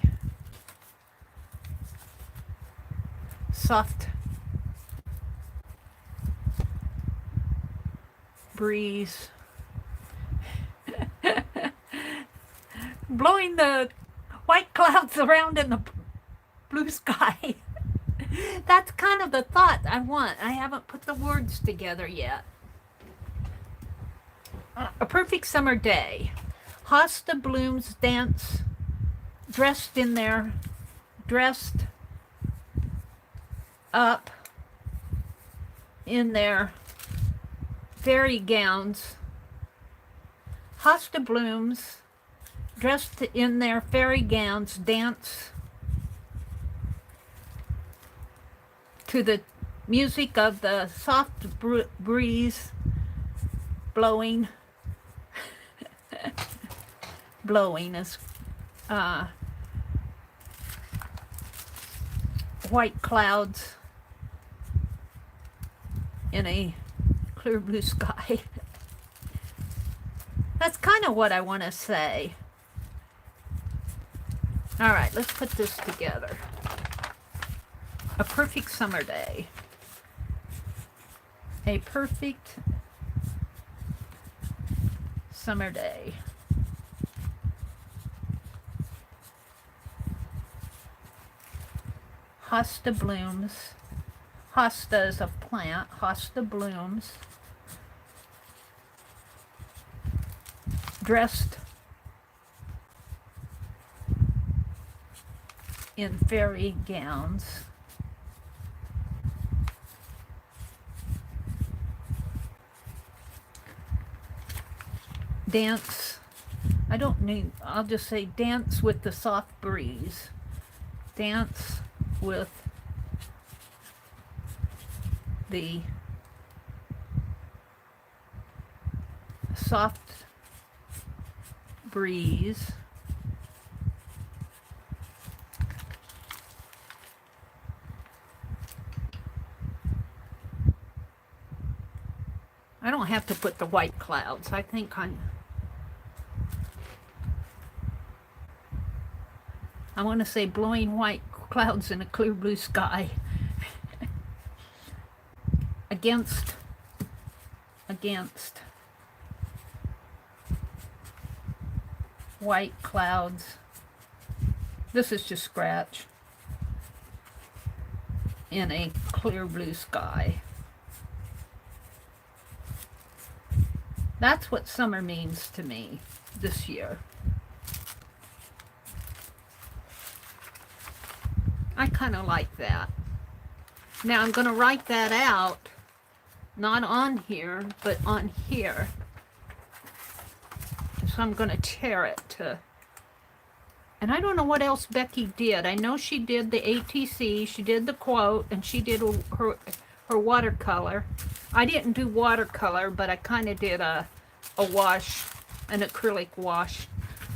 S1: soft breeze blowing the white clouds around in the blue sky. That's kind of the thought I want. I haven't put the words together yet. A perfect summer day. Hosta blooms dance dressed up in their fairy gowns. Hosta blooms dressed in their fairy gowns dance to the music of the soft breeze blowing as white clouds in a clear blue sky. That's kind of what I want to say. All right, let's put this together. A perfect summer day. A perfect summer day. Hosta blooms. Hosta is a plant. Hosta blooms. Dressed in fairy gowns. Dance. I don't need, I'll just say dance with the soft breeze. Dance with the soft breeze. I don't have to put the white clouds. I think I want to say blowing white clouds in a clear blue sky. Against white clouds. This is just scratch. In a clear blue sky. That's what summer means to me this year. I kind of like that. Now I'm going to write that out, not on here, but on here. So I'm going to tear it to, and I don't know what else Becky did. I know she did the ATC, she did the quote, and she did her watercolor. I didn't do watercolor, but I kind of did a wash, an acrylic wash.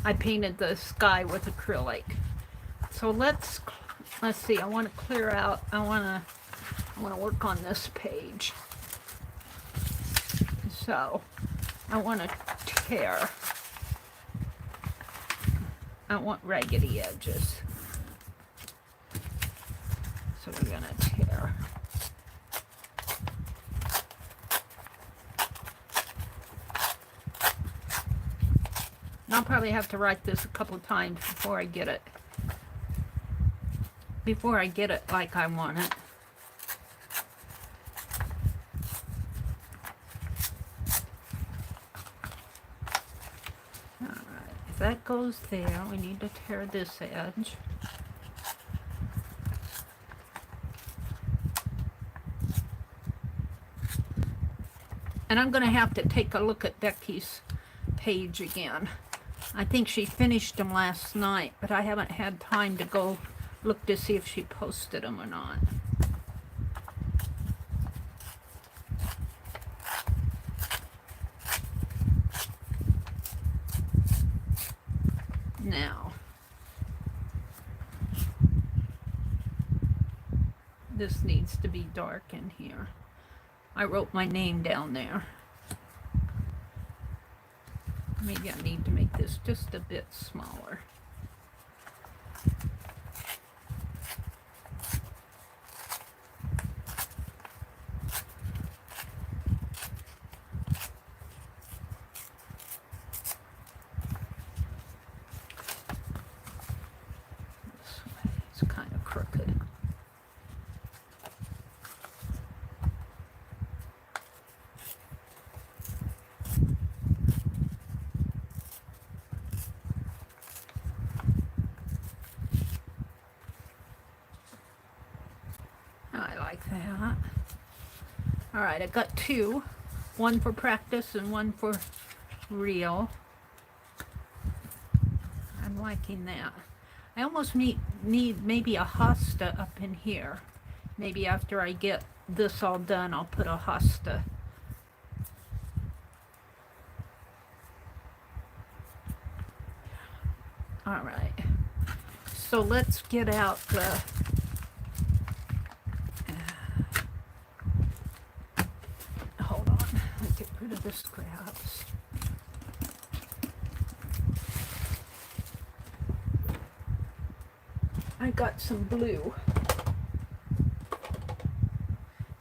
S1: I painted the sky with acrylic. So let's see, I want to clear out, I want to work on this page. So I want to tear. I want raggedy edges. I'll probably have to write this a couple times before I get it. Before I get it like I want it. Alright, if that goes there, we need to tear this edge. And I'm going to have to take a look at Becky's page again. I think she finished them last night, but I haven't had time to go look to see if she posted them or not. Now, this needs to be dark in here. I wrote my name down there. Maybe I need to make this just a bit smaller. This way, it's kind of crooked. I like that. Alright, I got two. One for practice and one for real. I'm liking that. I almost need maybe a hosta up in here. Maybe after I get this all done, I'll put a hosta. Alright. So let's get out the... hold on. Let's get rid of the scraps. I got some blue.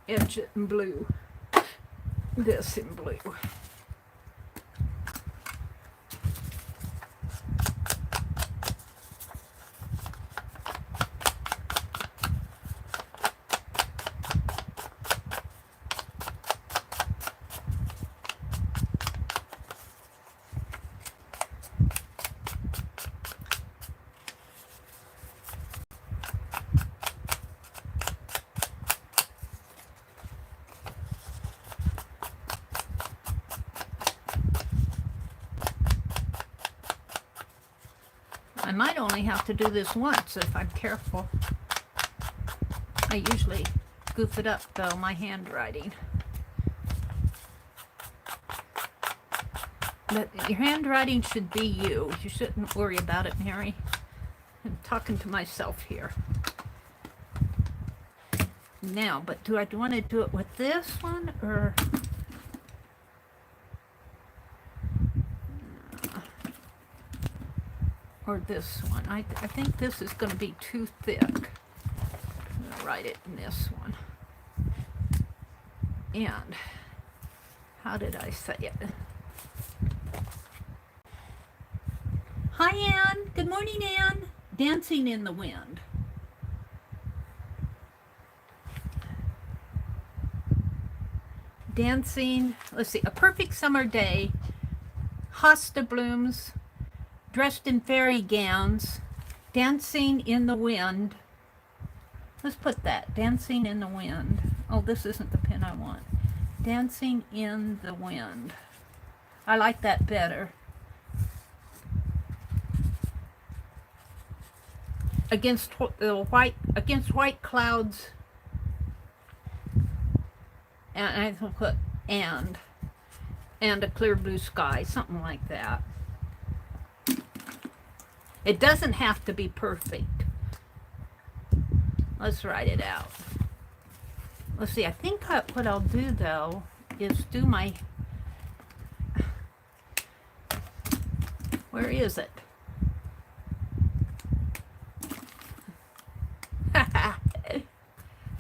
S1: Edge it in blue. This in blue. I might only have to do this once if I'm careful. I usually goof it up though, my handwriting. But your handwriting should be you. You shouldn't worry about it, Mary. I'm talking to myself here. Now, but do I want to do it with this one or... or this one? I think this is going to be too thick. I'm going to write it in this one. And how did I say it? Hi, Anne. Good morning, Anne. Dancing in the Wind. Dancing, let's see, a perfect summer day, hosta blooms, dressed in fairy gowns, dancing in the wind. Let's put that, dancing in the wind. Oh, this isn't the pen I want. Dancing in the wind. I like that better. Against white clouds. And I will put and a clear blue sky, something like that. It doesn't have to be perfect. Let's write it out. Let's see, I think what I'll do though is do my, where is it?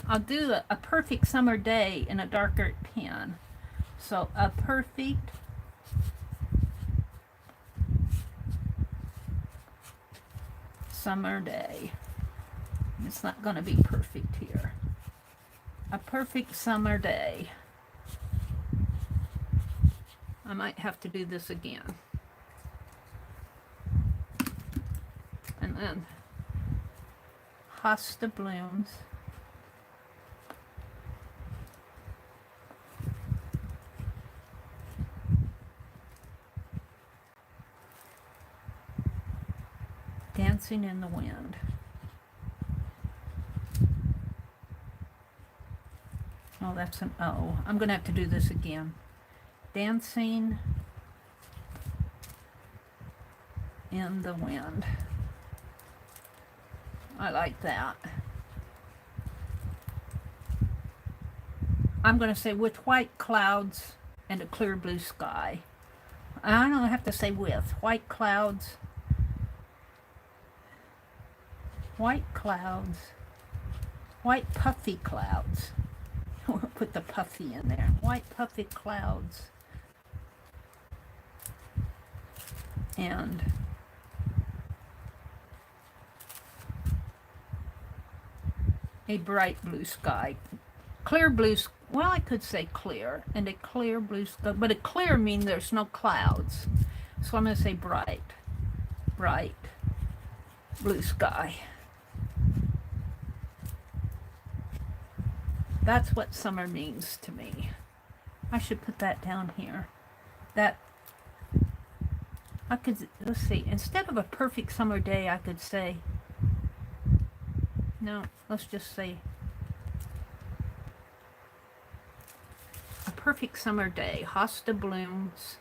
S1: I'll do a perfect summer day in a darker pen. So a perfect summer day. It's not going to be perfect here. A perfect summer day. I might have to do this again. And then hosta blooms. Dancing in the wind. Oh, that's an O. I'm going to have to do this again. Dancing in the wind. I like that. I'm going to say with white clouds and a clear blue sky. I don't have to say with. White clouds. White clouds. White puffy clouds. We'll put the puffy in there. White puffy clouds. And a bright blue sky. Clear blue, well, I could say clear, and a clear blue sky, but a clear means there's no clouds. So I'm going to say bright blue sky. That's what summer means to me. I should put that down here. That, I could, let's see, instead of a perfect summer day, I could say, no, let's just say a perfect summer day. Hosta blooms,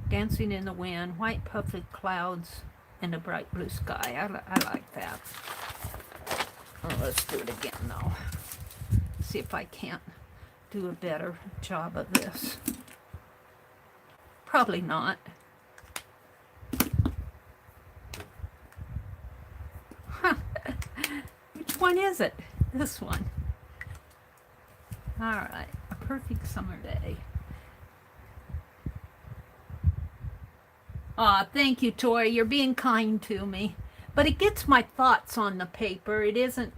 S1: dancing in the wind, white puffy clouds, and a bright blue sky. I like that. Oh, let's do it again, though. See if I can't do a better job of this. Probably not. Huh. Which one is it? This one. All right, a perfect summer day. Aw, thank you, Tori. You're being kind to me. But it gets my thoughts on the paper. It isn't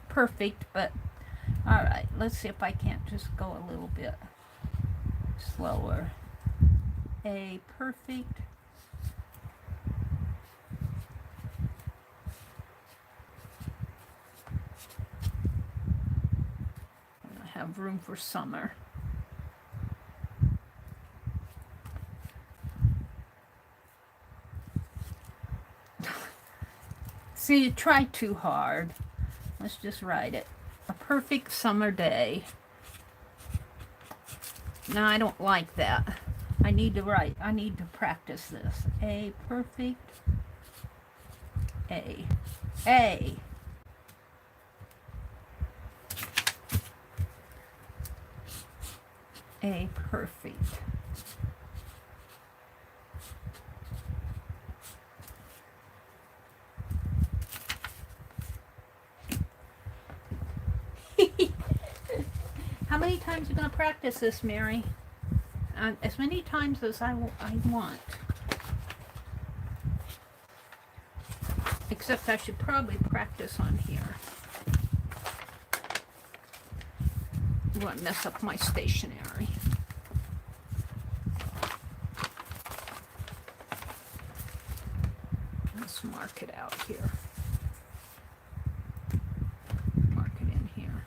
S1: perfect, but all right, let's see if I can't just go a little bit slower. A perfect I have room for summer. See, you try too hard. Let's just write it. A perfect summer day. No, I don't like that. I need to practice this. A perfect, a perfect. How many times are you going to practice this, Mary? As many times as I want. Except I should probably practice on here. I'm going to mess up my stationery. Let's mark it out here. Mark it in here.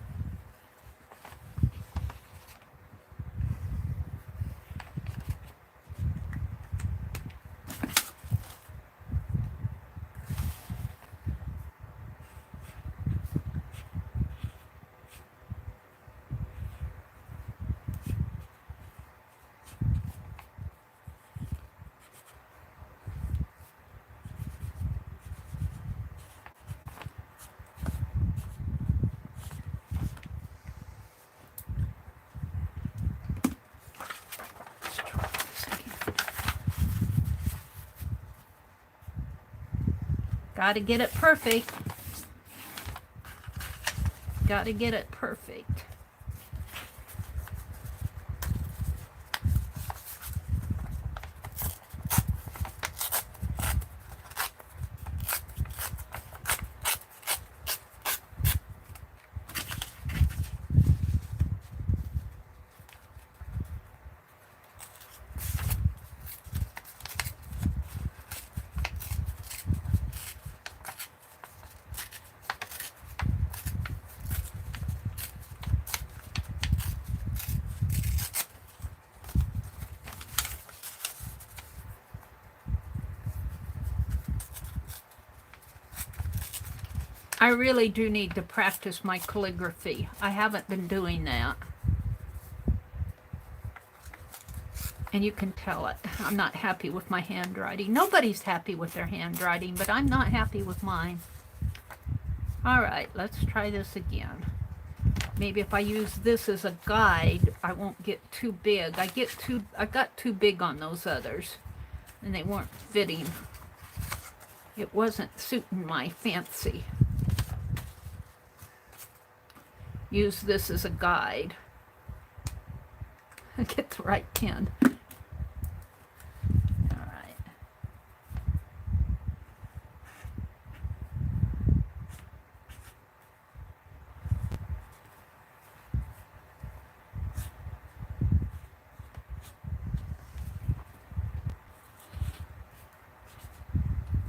S1: Got to get it perfect. Got to get it perfect. I really do need to practice my calligraphy. I haven't been doing that. And you can tell it. I'm not happy with my handwriting. Nobody's happy with their handwriting, but I'm not happy with mine. All right, let's try this again. Maybe if I use this as a guide, I won't get too big. I got too big on those others, and they weren't fitting. It wasn't suiting my fancy. Use this as a guide. Get the right pen.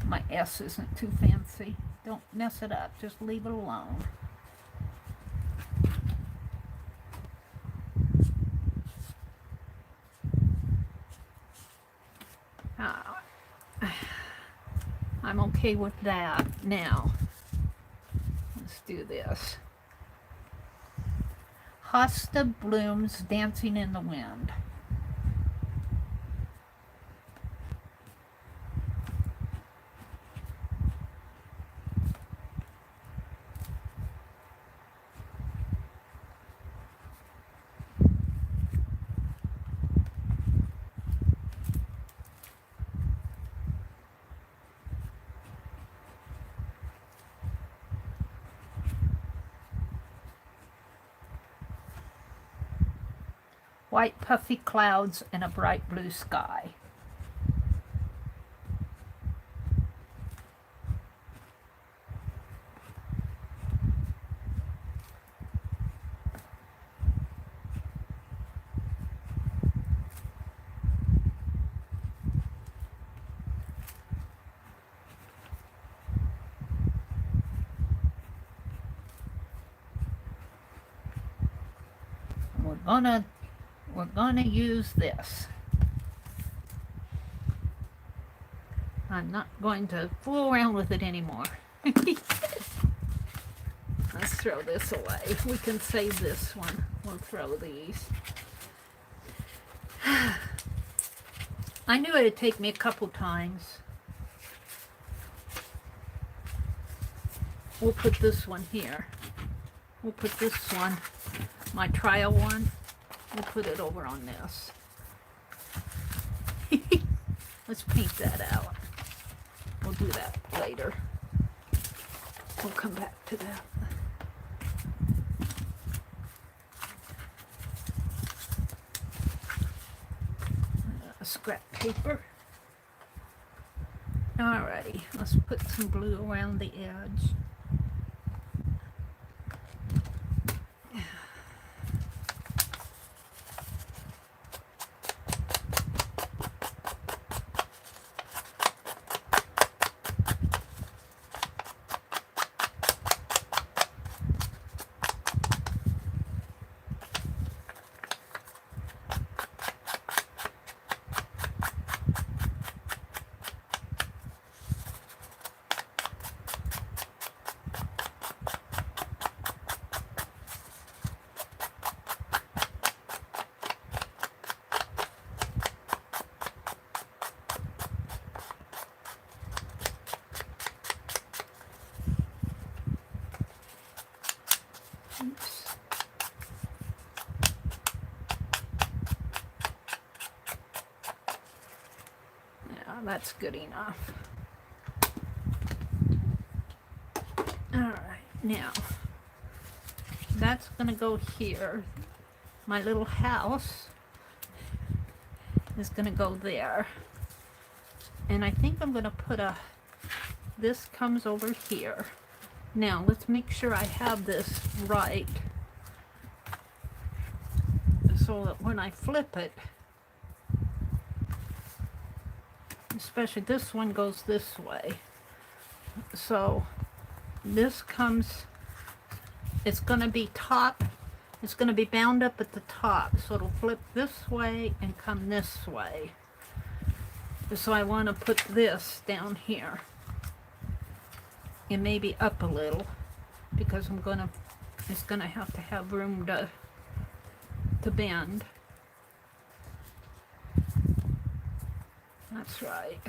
S1: My S isn't too fancy. Don't mess it up. Just leave it alone. I'm okay with that. Now, let's do this. Hosta blooms dancing in the wind. White puffy clouds and a bright blue sky. We're gonna use this. I'm not going to fool around with it anymore. Let's throw this away. We can save this one. We'll throw these. I knew it'd take me a couple times. We'll put this one here. We'll put this one, my trial one, we'll put it over on this. Let's paint that out. We'll do that later. We'll come back to that. Scrap paper. Alrighty, let's put some blue around the edge. Oops. Yeah, that's good enough. Alright, now that's gonna go here. My little house is gonna go there. And I think I'm gonna put this comes over here. Now, let's make sure I have this right so that when I flip it, especially this one goes this way. So this comes, it's going to be top, it's going to be bound up at the top. So it'll flip this way and come this way. So I want to put this down here. And maybe up a little. because it's gonna have to have room to bend. That's right.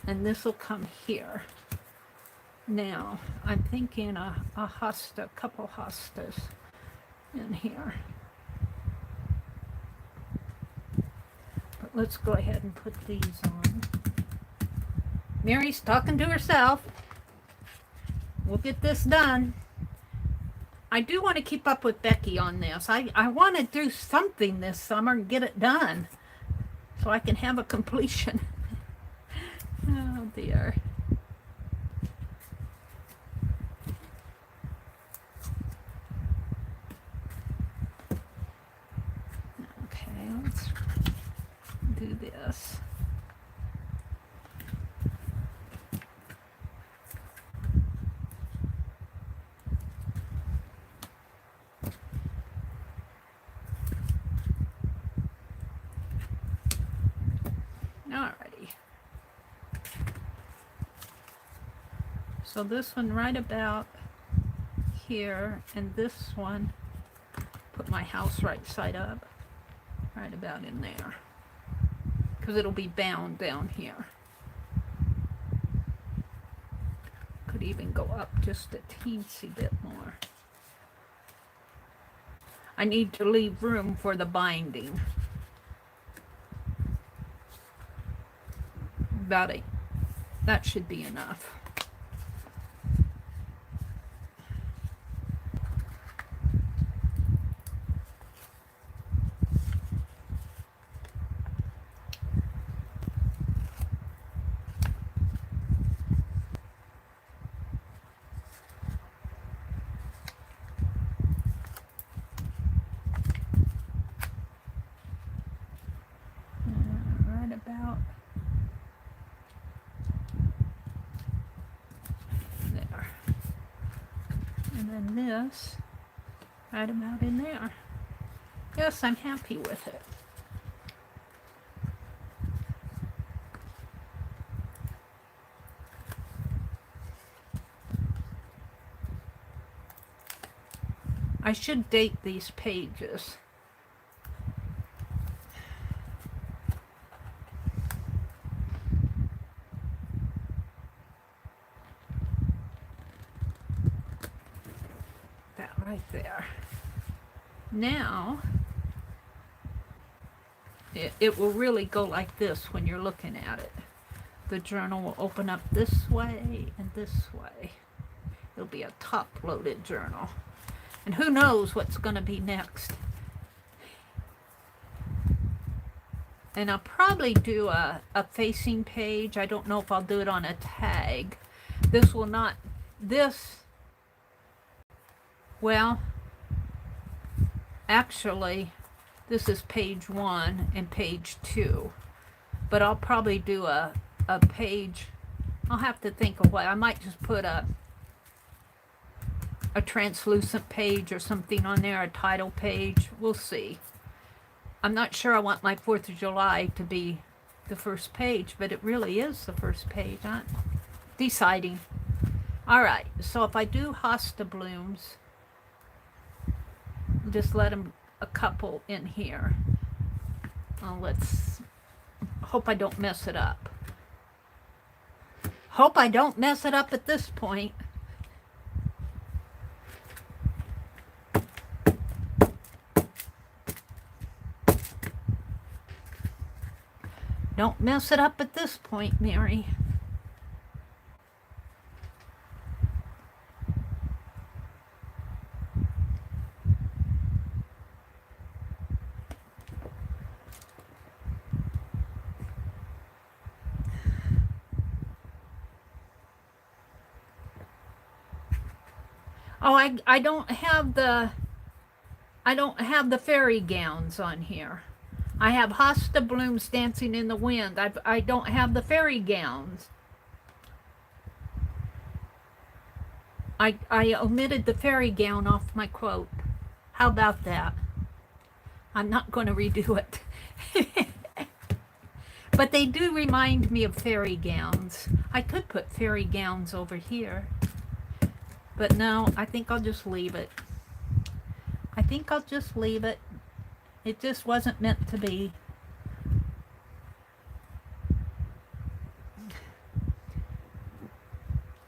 S1: And this will come here. Now, I'm thinking a hosta, couple hostas in here. But let's go ahead and put these on. Mary's talking to herself. We'll get this done. I do want to keep up with Becky on this. I want to do something this summer and get it done so I can have a completion. Oh dear. Okay, let's do this. Alrighty. So this one right about here, and this one, put my house right side up, right about in there, because it'll be bound down here. Could even go up just a teensy bit more. I need to leave room for the binding. That should be enough. Right about there. And then this, right about in there. Yes, I'm happy with it. I should date these pages. That right there. Now, it will really go like this when you're looking at it. The journal will open up this way and this way. It'll be a top-loaded journal. And who knows what's going to be next. And I'll probably do a facing page. I don't know if I'll do it on a tag. This will not, well, actually, this is page 1 and page 2. But I'll probably do a page, I'll have to think of what, I might just put a translucent page or something on there, a title page. We'll see. I'm not sure I want my 4th of July to be the first page, but it really is the first page. I'm deciding. Alright, so if I do hosta blooms, just let them a couple in here. Let's hope I don't mess it up. Hope I don't mess it up at this point. Don't mess it up at this point, Mary. Oh, I don't have the fairy gowns on here. I have hosta blooms dancing in the wind. I don't have the fairy gowns. I omitted the fairy gown off my quote. How about that? I'm not going to redo it. But they do remind me of fairy gowns. I could put fairy gowns over here. But no, I think I'll just leave it. I think I'll just leave it. It just wasn't meant to be.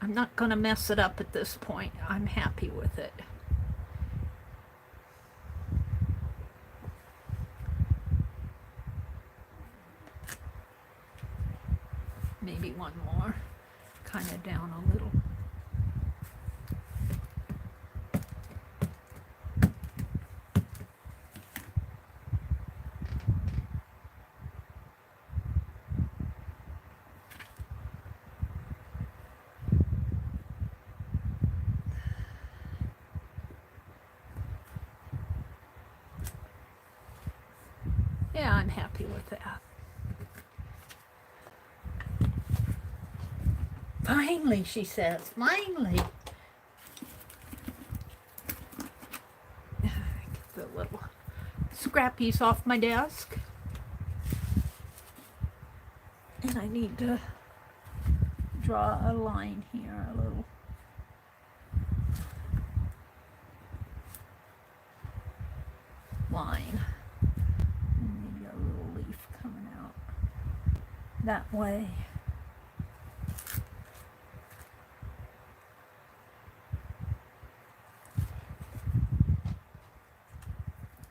S1: I'm not going to mess it up at this point. I'm happy with it. Maybe one more, kind of down a little. Yeah, I'm happy with that. Finally, she says, finally. Get the little scrappies off my desk. And I need to draw a line here, a little. Line. And maybe a little leaf coming out that way.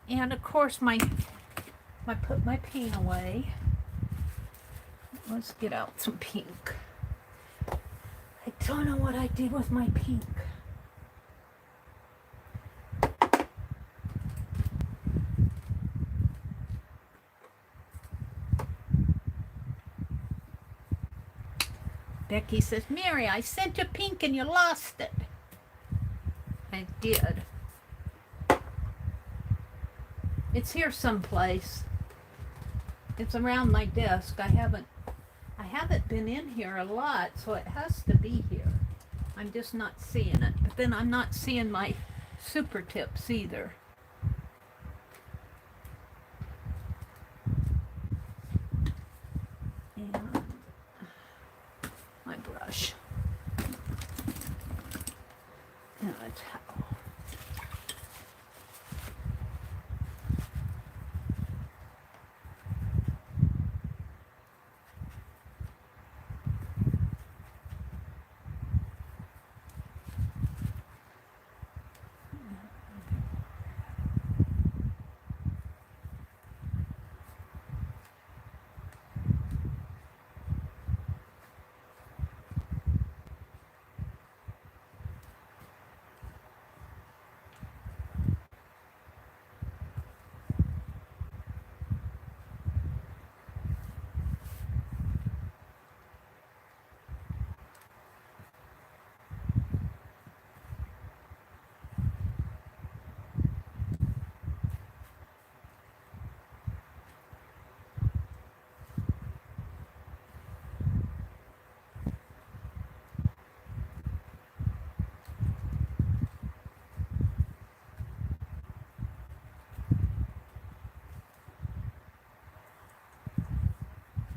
S1: And of course I put my paint away. Let's get out some pink. I don't know what I did with my pink. Becky says, Mary, I sent you pink and you lost it. I did. It's here someplace. It's around my desk. I haven't been in here a lot, so it has to be here. I'm just not seeing it. But then I'm not seeing my super tips either. And my brush. And a towel.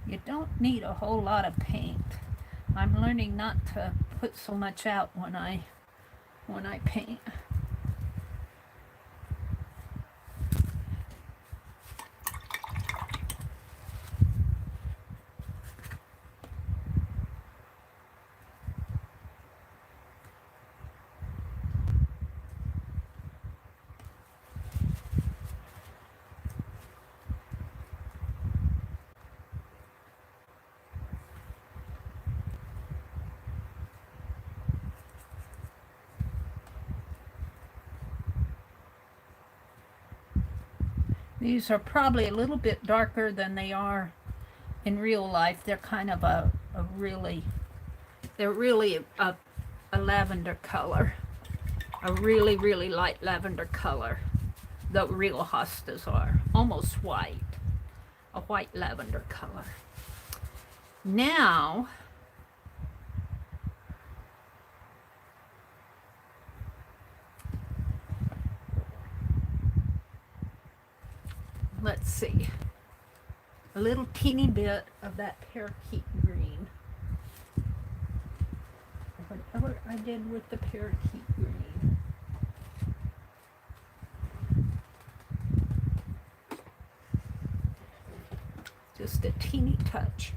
S1: You don't need a whole lot of paint. I'm learning not to put so much out when I paint. These are probably a little bit darker than they are in real life. They're kind of they're really a lavender color. A really, really light lavender color. The real hostas are almost white. A white lavender color. Now, let's see, a little teeny bit of that parakeet green. Whatever I did with the parakeet green. Just a teeny touch.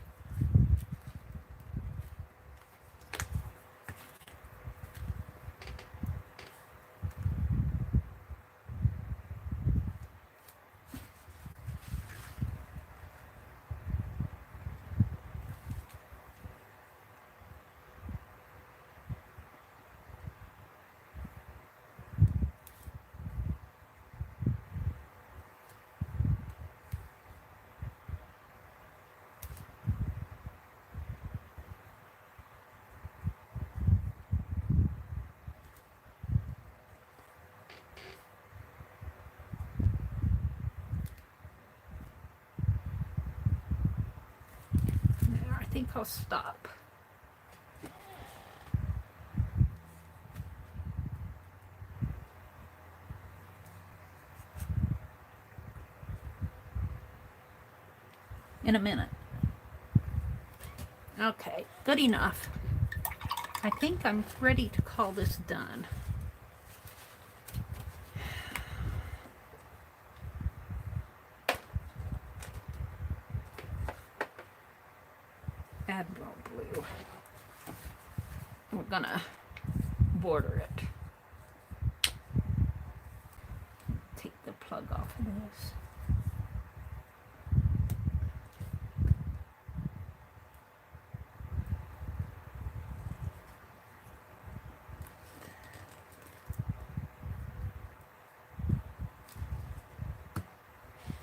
S1: There, I think I'll stop. In a minute. Okay, good enough. I think I'm ready to call this done. Admiral blue. We're gonna border it. Take the plug off of this.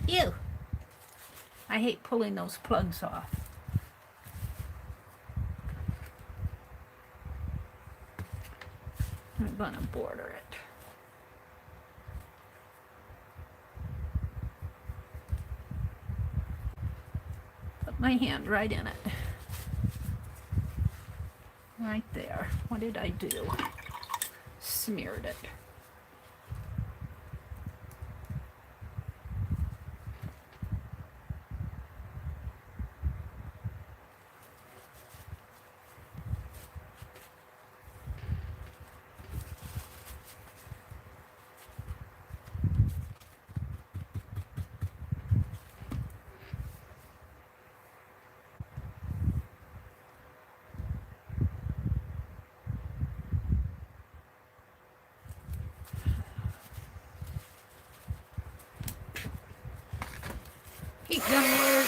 S1: Ew! I hate pulling those plugs off. I'm gonna border it. Put my hand right in it. Right there. What did I do? Smeared it. Heat gun alert.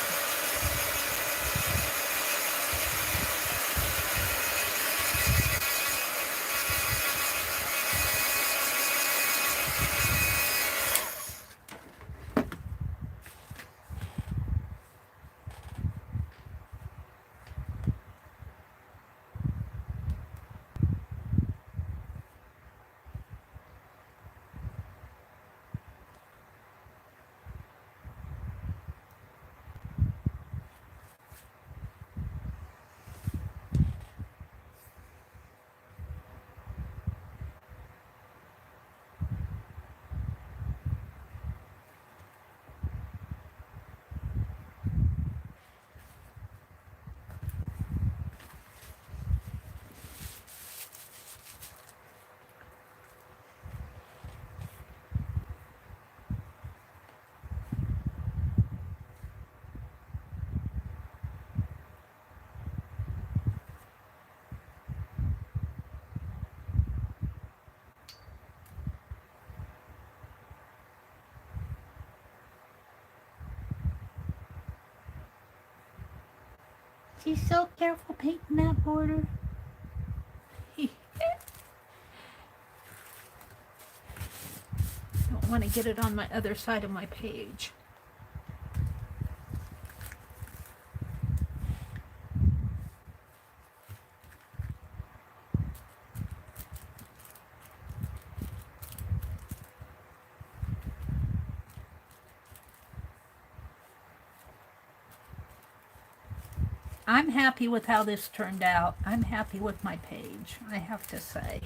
S1: She's so careful painting that border. Don't want to get it on my other side of my page. I'm happy with how this turned out. I'm happy with my page, I have to say.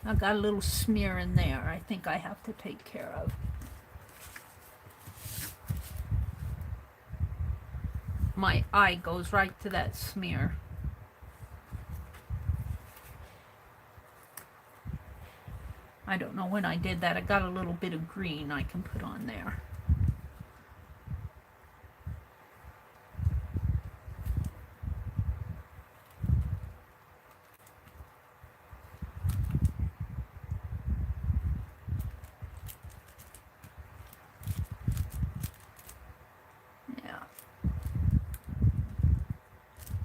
S1: I've got a little smear in there I think I have to take care of. My eye goes right to that smear. I don't know when I did that. I got a little bit of green I can put on there.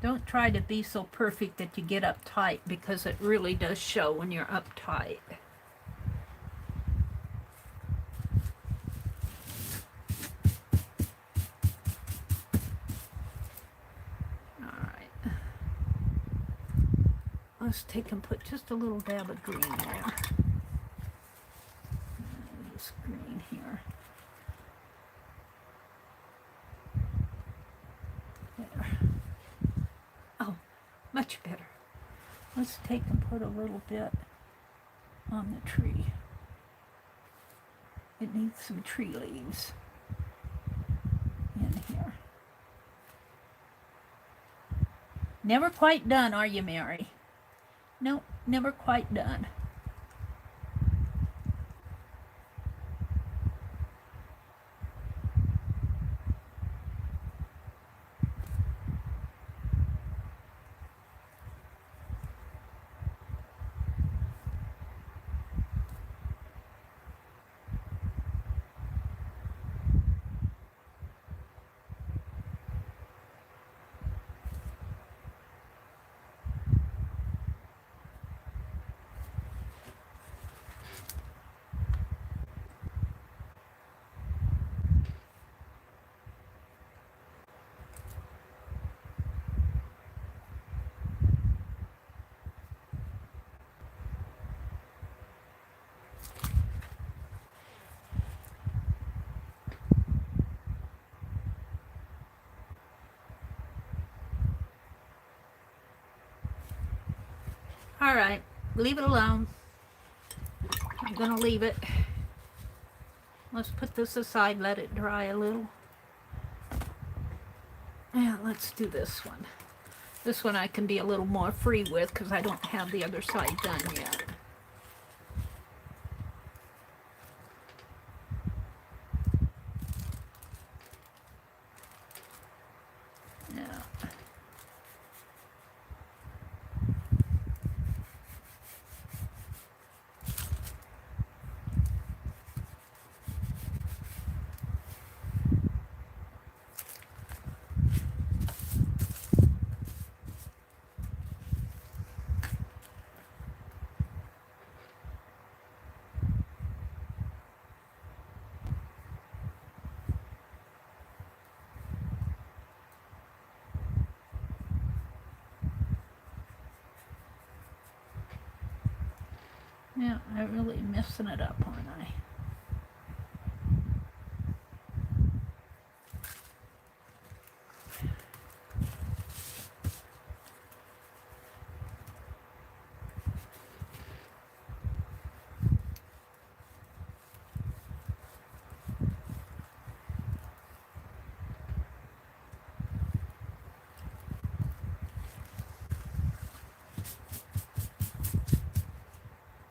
S1: Don't try to be so perfect that you get uptight, because it really does show when you're uptight. Alright. Let's take and put just a little dab of green there. This green here. There. Oh, much better. Let's take and put a little bit on the tree. It needs some tree leaves in here. Never quite done, are you, Mary? Nope, never quite done. All right, leave it alone. I'm gonna leave it. Let's put this aside, let it dry a little. Yeah, let's do this one. This one I can be a little more free with because I don't have the other side done yet. Yeah. Yeah, I'm really messing it up, aren't I?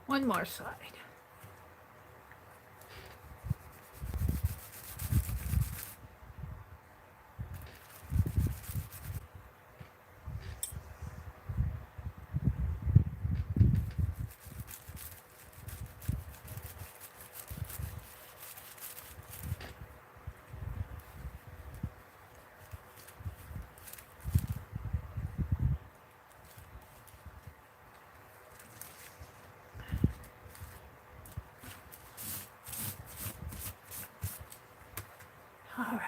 S1: One more side. All right.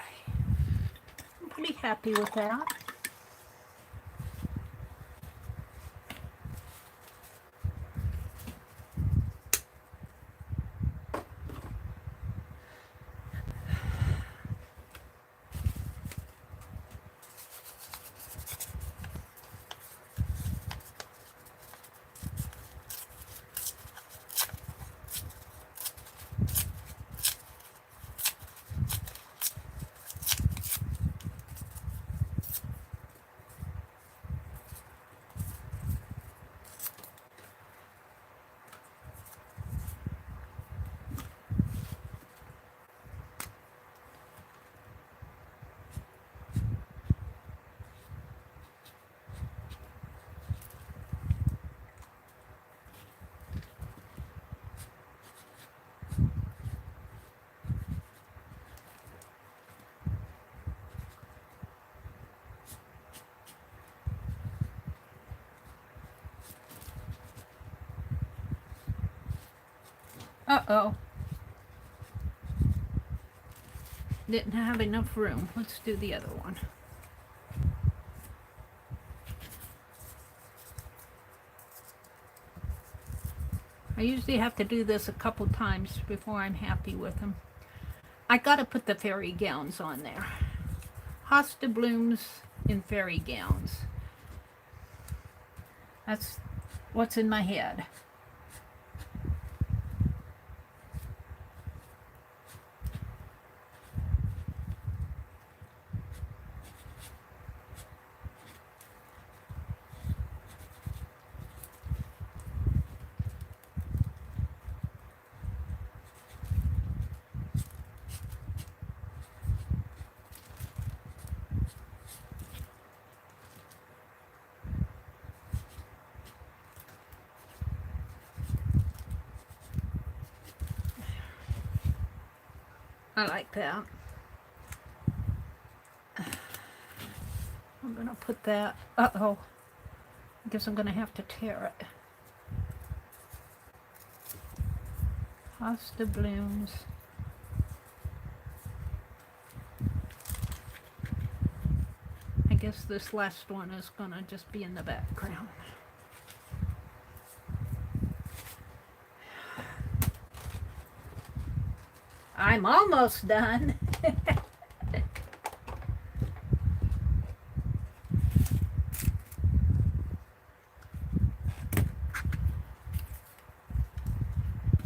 S1: I'm pretty happy with that. Uh-oh. Didn't have enough room. Let's do the other one. I usually have to do this a couple times before I'm happy with them. I gotta put the fairy gowns on there. Hosta blooms in fairy gowns. That's what's in my head. I like that. I'm gonna put that, uh-oh, I guess I'm gonna have to tear it. Hosta blooms. I guess this last one is gonna just be in the background. I'm almost done.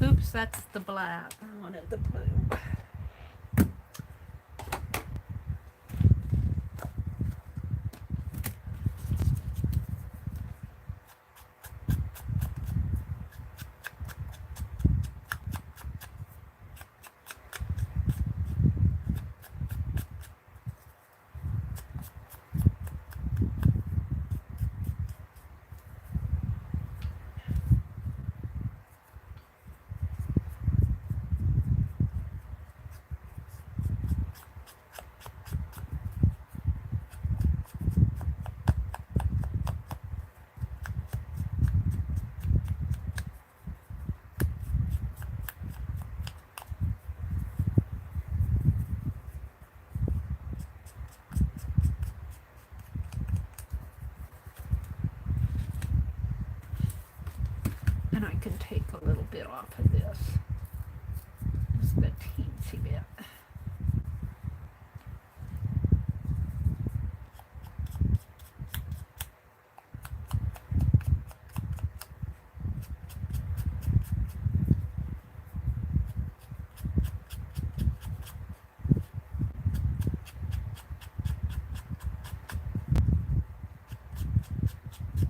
S1: Oops, that's the black. I wanted the blue. And I can take a little bit off of this. Just a teensy bit.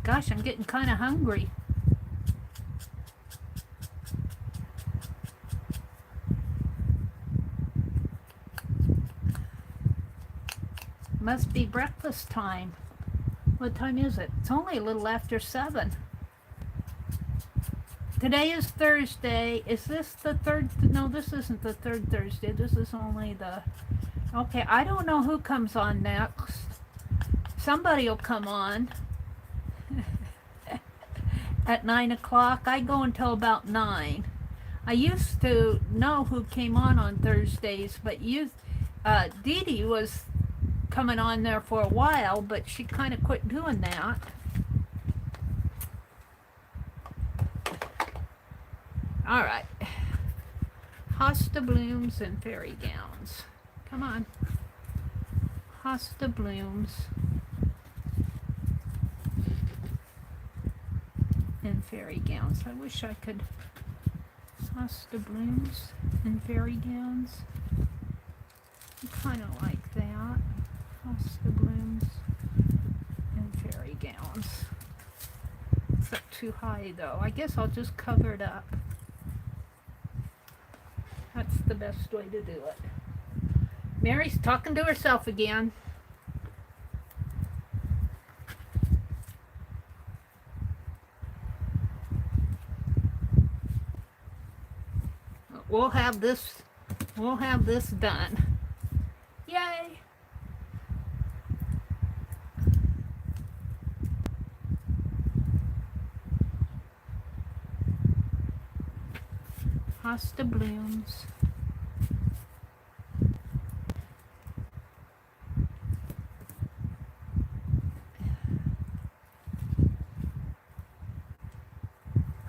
S1: Gosh, I'm getting kind of hungry. Must be breakfast time. What time is it? It's only a little after 7. Today is Thursday. Is this the third? No, this isn't the third Thursday. This is only the... Okay, I don't know who comes on next. Somebody will come on at 9 o'clock. I go until about 9. I used to know who came on Thursdays, but Dee Dee was coming on there for a while, but she kind of quit doing that. All right. Hosta blooms and fairy gowns. Come on. Hosta blooms and fairy gowns. I wish I could. Hosta blooms and fairy gowns. I kind of like that. Hosta blooms and fairy gowns. It's up too high though. I guess I'll just cover it up. That's the best way to do it. Mary's talking to herself again. We'll have this done. Yay! Hosta blooms.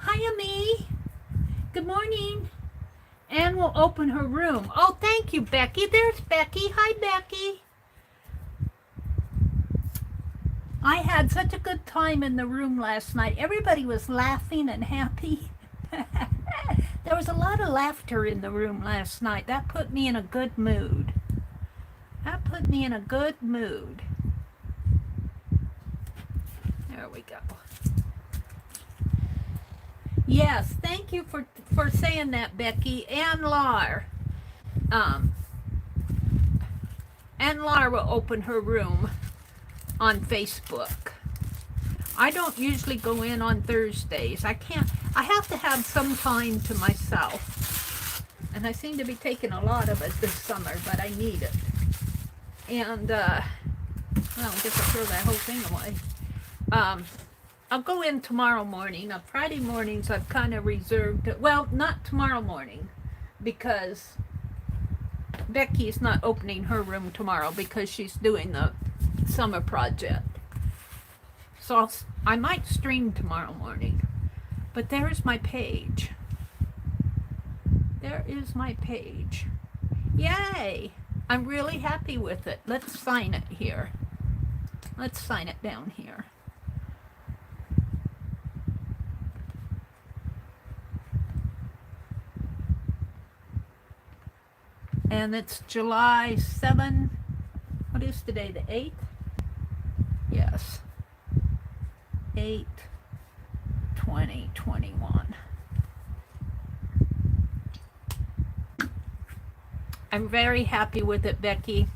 S1: Hiya, me. Good morning. Anne will open her room. Oh, thank you, Becky. There's Becky. Hi, Becky. I had such a good time in the room last night. Everybody was laughing and happy. There was a lot of laughter in the room last night. That put me in a good mood. That put me in a good mood. There we go. Yes, thank you for saying that, Becky. Ann Lar. Ann Lar will open her room on Facebook. I don't usually go in on Thursdays. I have to have some time to myself. And I seem to be taking a lot of it this summer, but I need it. And, well, I guess I'll throw that whole thing away. I'll go in tomorrow morning. On Friday mornings, I've kind of reserved, well, not tomorrow morning, because Becky's not opening her room tomorrow because she's doing the summer project. So I might stream tomorrow morning. But there's my page. There is my page. Yay! I'm really happy with it. Let's sign it here. Let's sign it down here. And it's July 7. What is today? The 8th? Yes. 8/20/21. I'm very happy with it, Becky.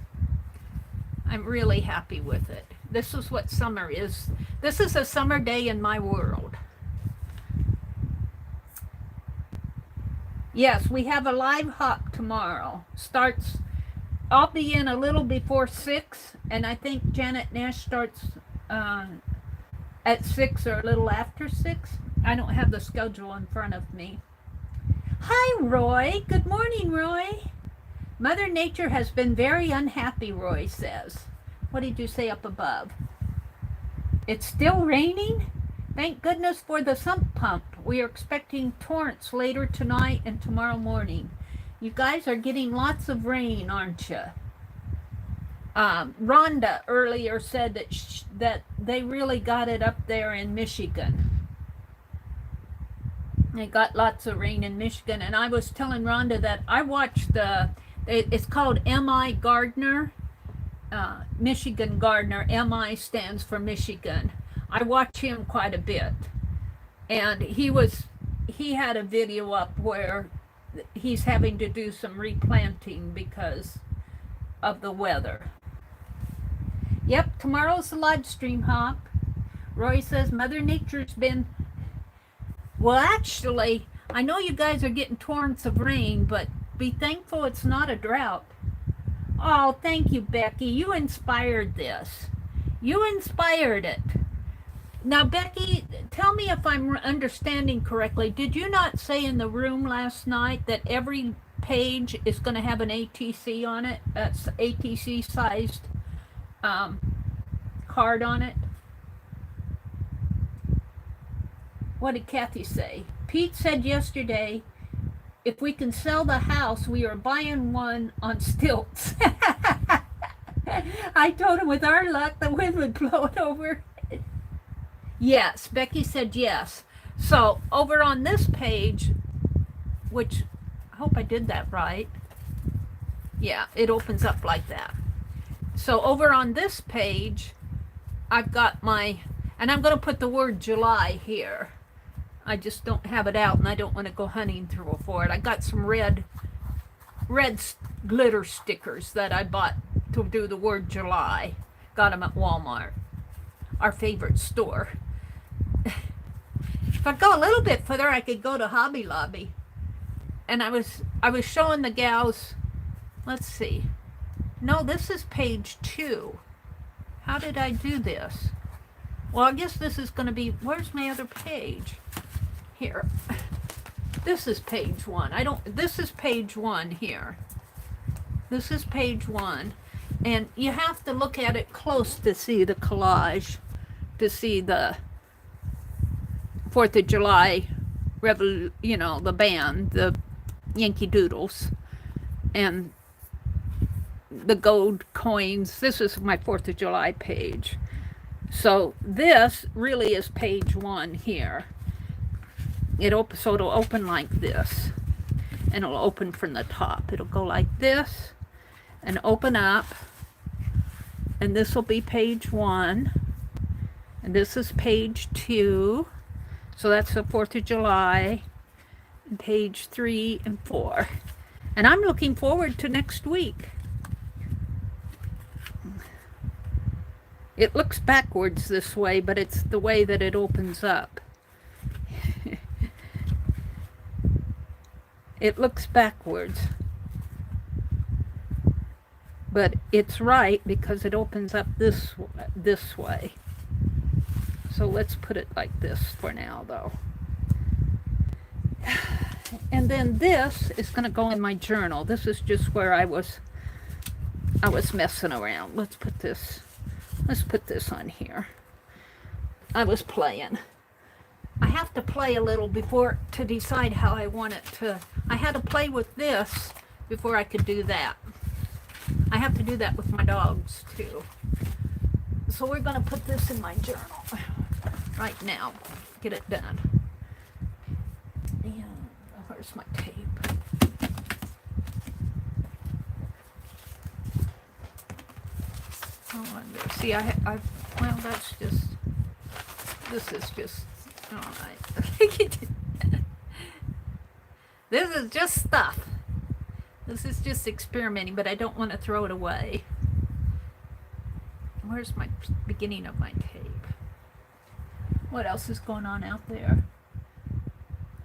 S1: I'm really happy with it. This is what summer is. This is a summer day in my world. Yes, we have a live hawk tomorrow. Starts, I'll be in a little before 6, and I think Janet Nash starts at 6 or a little after 6. I don't have the schedule in front of me. Hi, Roy. Good morning, Roy. Mother Nature has been very unhappy, Roy says. What did you say up above? It's still raining? Thank goodness for the sump pump. We are expecting torrents later tonight and tomorrow morning. You guys are getting lots of rain, aren't you? Rhonda earlier said that they really got it up there in Michigan. They got lots of rain in Michigan, and I was telling Rhonda that I watched it's called M.I. Gardner, Michigan Gardner. M.I. stands for Michigan. I watch him quite a bit, and he had a video up where he's having to do some replanting because of the weather. Yep, tomorrow's the live stream, Hawk. Roy says Mother Nature's been, well, actually, I know you guys are getting torrents of rain, but be thankful it's not a drought. Oh, thank you, Becky. You inspired this. You inspired it. Now, Becky, tell me if I'm understanding correctly. Did you not say in the room last night that every page is going to have an ATC on it? That's ATC-sized card on it? What did Kathy say? Pete said yesterday, if we can sell the house, we are buying one on stilts. I told him with our luck, the wind would blow it over. Yes, Becky said yes. So over on this page, which I hope I did that right. Yeah, it opens up like that. So over on this page, I've got my, and I'm going to put the word July here. I just don't have it out, and I don't want to go hunting through for it. I got some red glitter stickers that I bought to do the word July. Got them at Walmart, our favorite store. If I go a little bit further, I could go to Hobby Lobby. And I was showing the gals, let's see. No, this is page 2. How did I do this? Well, I guess this is going to be, where's my other page? Here. This is page 1. This is page 1 here. This is page 1. And you have to look at it close to see the collage, to see the 4th of July, you know, the band, the Yankee Doodles, and the gold coins. This is my 4th of July page. So this really is page 1 here. So it'll open like this, and it'll open from the top. It'll go like this and open up, and this will be page 1, and this is page 2. So that's the 4th of July, and page 3 and 4. And I'm looking forward to next week. It looks backwards this way, but it's the way that it opens up. It looks backwards, but it's right because it opens up this way. So let's put it like this for now, though. And then this is going to go in my journal. This is just where I was messing around. Let's put this on here. I was playing. I have to play a little to decide how I want it to. I had to play with this before I could do that. I have to do that with my dogs too. So we're going to put this in my journal right now. Get it done. And where's my tape? Oh, see, well, that's just, this is just, all right. This is just stuff. This is just experimenting, but I don't want to throw it away. Where's my beginning of my tape? What else is going on out there?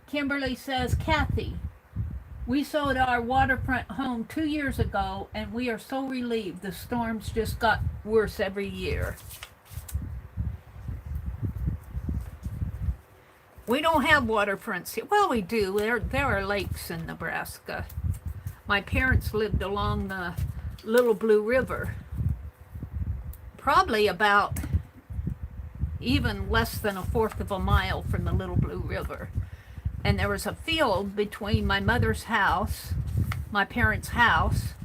S1: Kimberly says, Kathy, we sold our waterfront home 2 years ago, and we are so relieved. The storms just got worse every year. We don't have waterfronts here. Well, we do. There are lakes in Nebraska. My parents lived along the Little Blue River, probably about even less than 1/4 of a mile from the Little Blue River. And there was a field between my mother's house, my parents' house.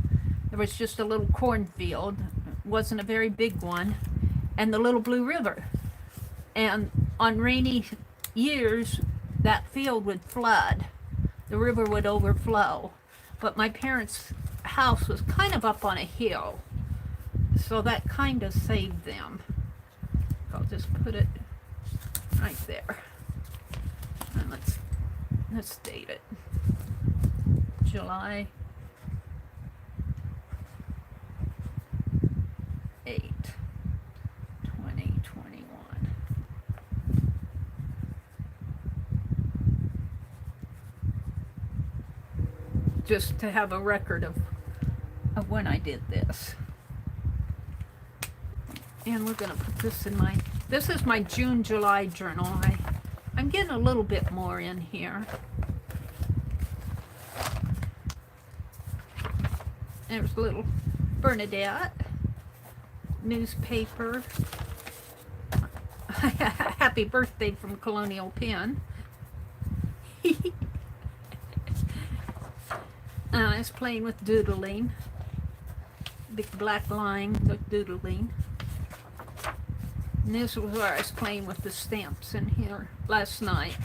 S1: There was just a little cornfield. It wasn't a very big one. And the Little Blue River. And on rainy years, that field would flood. The river would overflow. But my parents' house was kind of up on a hill. So that kind of saved them. I'll just put it right there. And let's date it. July 8, 2021. Just to have a record of when I did this. And we're going to put this in this is my June-July journal. I'm getting a little bit more in here. There's a little Bernadette newspaper. Happy birthday from Colonial Pen. I was playing with doodling. Big black line with doodling. And this was where I was playing with the stamps in here last night.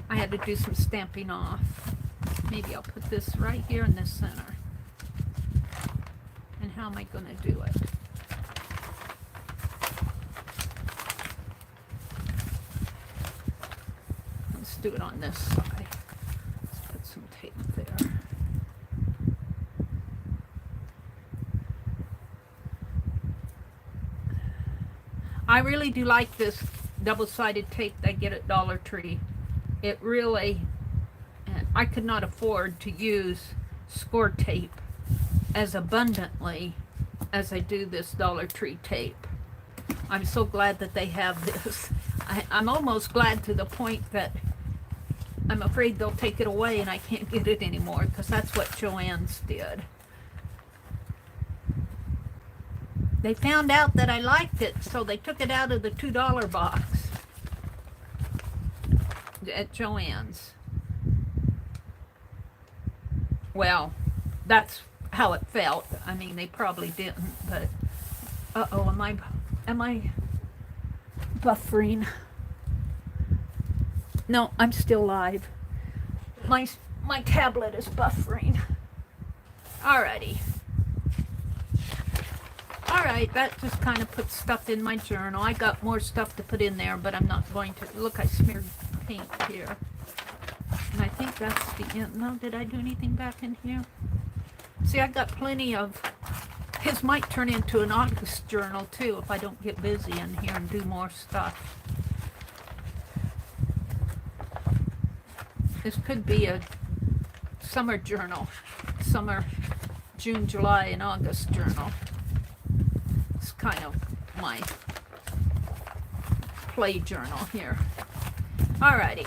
S1: I had to do some stamping off. Maybe I'll put this right here in the center. And how am I going to do it? Let's do it on this side. Let's put some tape there. I really do like this double-sided tape that I get at Dollar Tree. It really, I could not afford to use score tape as abundantly as I do this Dollar Tree tape. I'm so glad that they have this. I'm almost glad to the point that I'm afraid they'll take it away and I can't get it anymore, because that's what Joann's did. They found out that I liked it, so they took it out of the $2 box at Joann's. Well, that's how it felt. I mean, they probably didn't, but uh-oh, am I buffering? No, I'm still live. My tablet is buffering. Alrighty. Alright, that just kind of puts stuff in my journal. I got more stuff to put in there, but I'm not going to. Look, I smeared paint here. And I think that's the end. No, did I do anything back in here? See, I got plenty of... His might turn into an August journal, too, if I don't get busy in here and do more stuff. This could be a summer journal. Summer, June, July, and August journal. It's kind of my play journal here. Alrighty.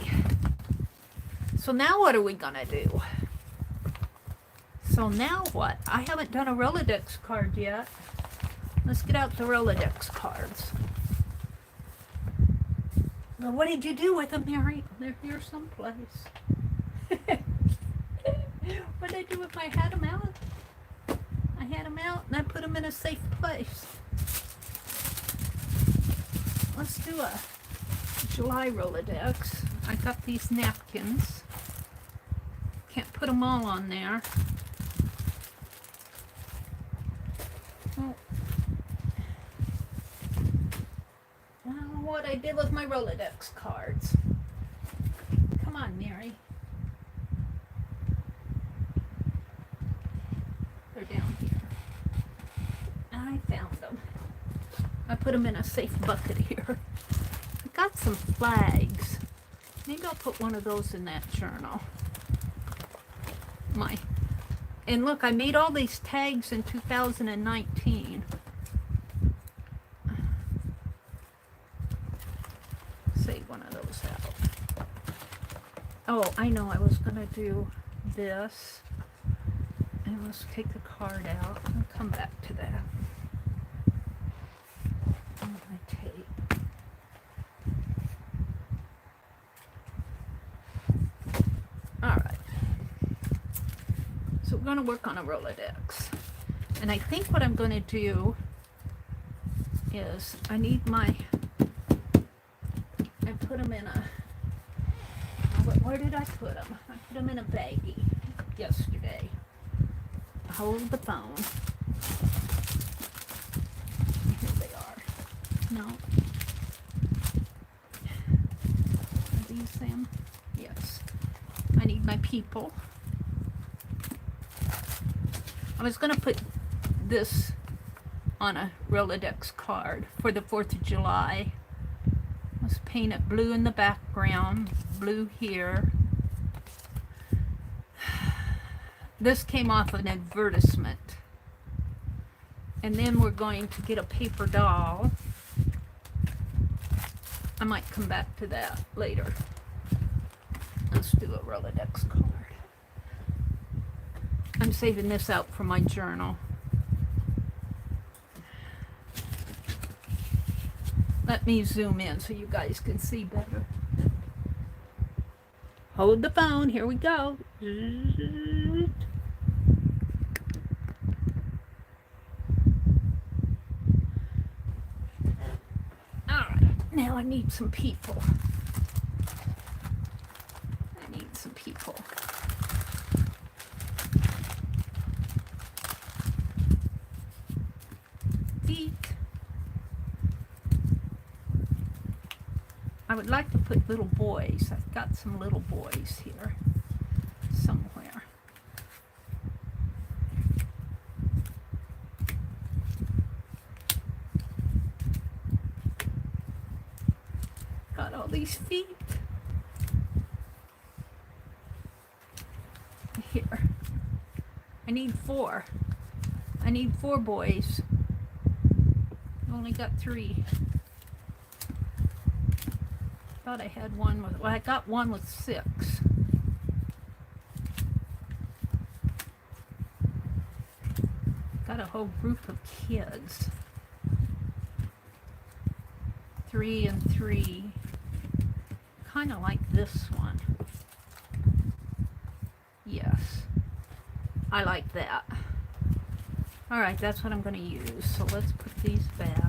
S1: So now what are we gonna do? So now what? I haven't done a Rolodex card yet. Let's get out the Rolodex cards. Now, what did you do with them, Mary? They're here someplace. What did I do if I had them out? I had them out and I put them in a safe place. Let's do a July Rolodex. I got these napkins. Can't put them all on there. Oh. What I did with my Rolodex cards. Come on, Mary. They're down here. I found them. I put them in a safe bucket here. I got some flags. Maybe I'll put one of those in that journal. And look, I made all these tags in 2019. Save one of those out. Oh, I know, I was gonna do this. And let's take the card out. I'll come back to that. And my tape. Alright. So we're going to work on a Rolodex. And I think what I'm going to do is I need I put them in a, where did I put them? I put them in a baggie yesterday. Hold the phone. Here they are. No. Are these them? Yes. I need my people. I was going to put this on a Rolodex card for the 4th of July. Let's paint it blue in the background, blue here. This came off an advertisement. And then we're going to get a paper doll. I might come back to that later. Let's do a Rolodex card. I'm saving this out for my journal. Let me zoom in so you guys can see better. Hold the phone. Here we go. Alright, now I need some people. I need some people. I would like to put little boys. I've got some little boys here somewhere. Got all these feet. Here. I need 4. I need 4 boys. I've only got 3. Thought I had one with, well, I got one with 6. got a whole group of kids. 3 and 3. Kind of like this one. Yes. I like that. Alright, that's what I'm going to use. So let's put these back.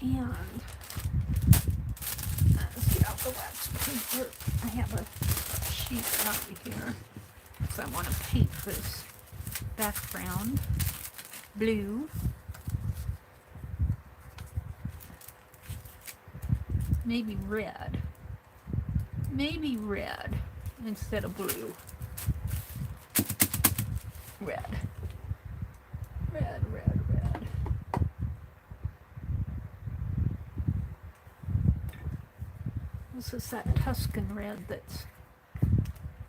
S1: And let's get out the wax paper. I have a sheet out here because I want to paint this background blue. Maybe red. Maybe red instead of blue. Red. Red, red, red. This is that Tuscan red that's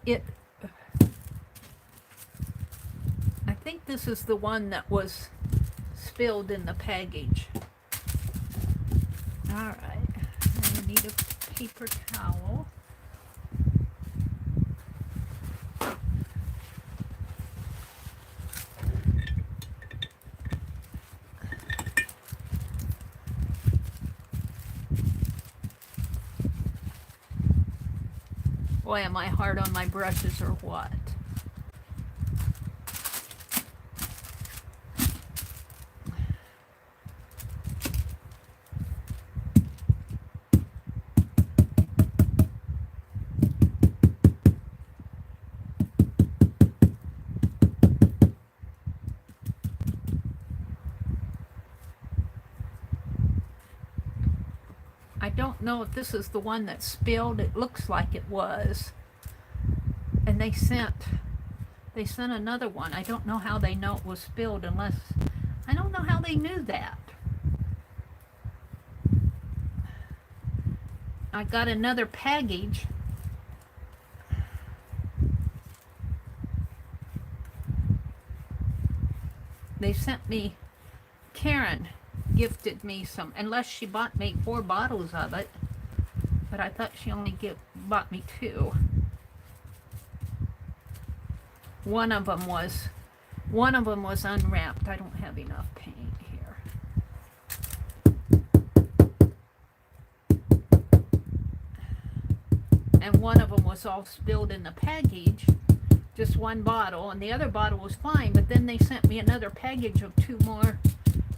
S1: it. I think this is the one that was spilled in the package. Alright, I need a paper towel. Boy, am I hard on my brushes or what? I don't know if this is the one that spilled. It looks like it was. And they sent another one. I don't know how they know it was spilled unless... I don't know how they knew that. I got another package. They sent me... Karen gifted me some, unless she bought me 4 bottles of it, but I thought she only bought me 2. One of them was unwrapped. I don't have enough paint here. And one of them was all spilled in the package, just one bottle, and the other bottle was fine, but then they sent me another package of 2 more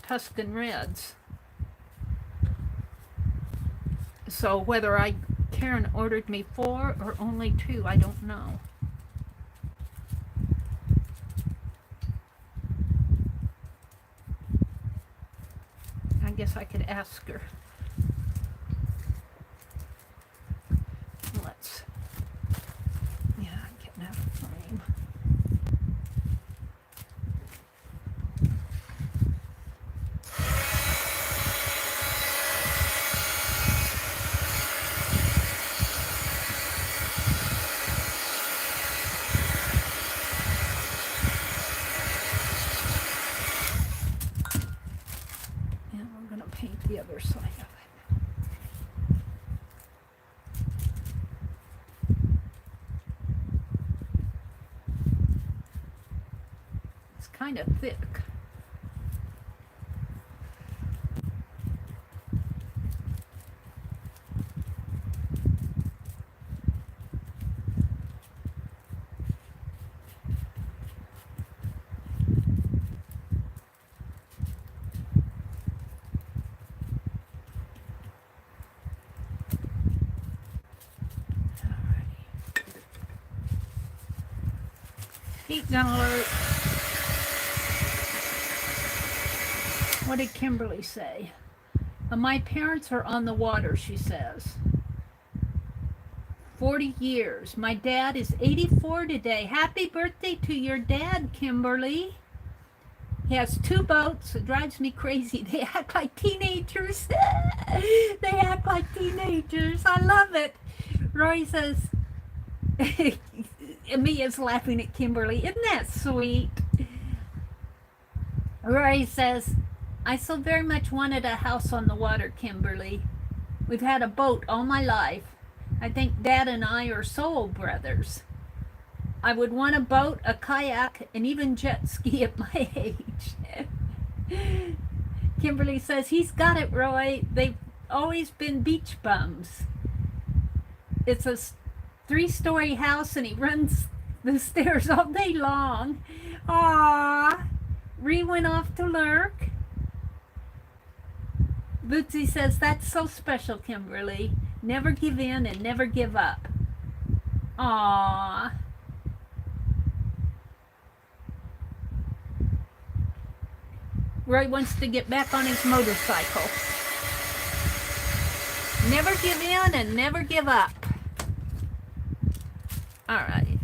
S1: Tuscan reds. So whether Karen ordered me 4 or only 2, I don't know. I guess I could ask her. Yeah, I'm getting out of frame. The other side of it. It's kind of thick. Heat gun alert. What did Kimberly say? My parents are on the water, she says. 40 years. My dad is 84 today. Happy birthday to your dad, Kimberly. He has 2 boats. It drives me crazy. They act like teenagers. They act like teenagers. I love it. Roy says, Mia's laughing at Kimberly. Isn't that sweet? Roy says, I so very much wanted a house on the water, Kimberly. We've had a boat all my life. I think Dad and I are soul brothers. I would want a boat, a kayak, and even jet ski at my age. Kimberly says, he's got it, Roy. They've always been beach bums. It's a 3-story house, and he runs the stairs all day long. Aww. Ree went off to lurk. Bootsy says, that's so special, Kimberly. Never give in and never give up. Aww. Roy wants to get back on his motorcycle. Never give in and never give up. All right.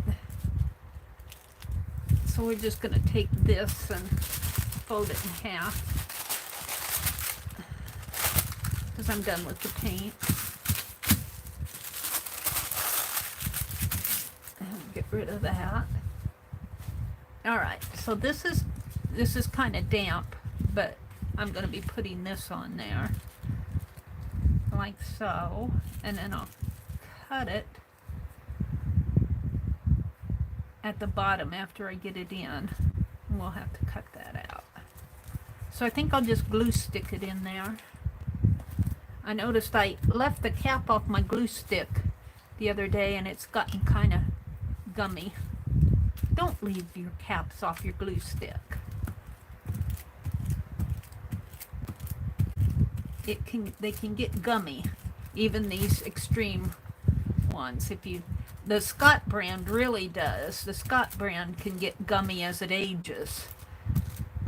S1: So we're just going to take this and fold it in half. Because I'm done with the paint. And get rid of that. All right. So this is kind of damp, but I'm going to be putting this on there. Like so. And then I'll cut it at the bottom after I get it in. And we'll have to cut that out. So I think I'll just glue stick it in there. I noticed I left the cap off my glue stick the other day and it's gotten kind of gummy. Don't leave your caps off your glue stick. They can get gummy, even these extreme ones. The Scott brand really does. The Scott brand can get gummy as it ages,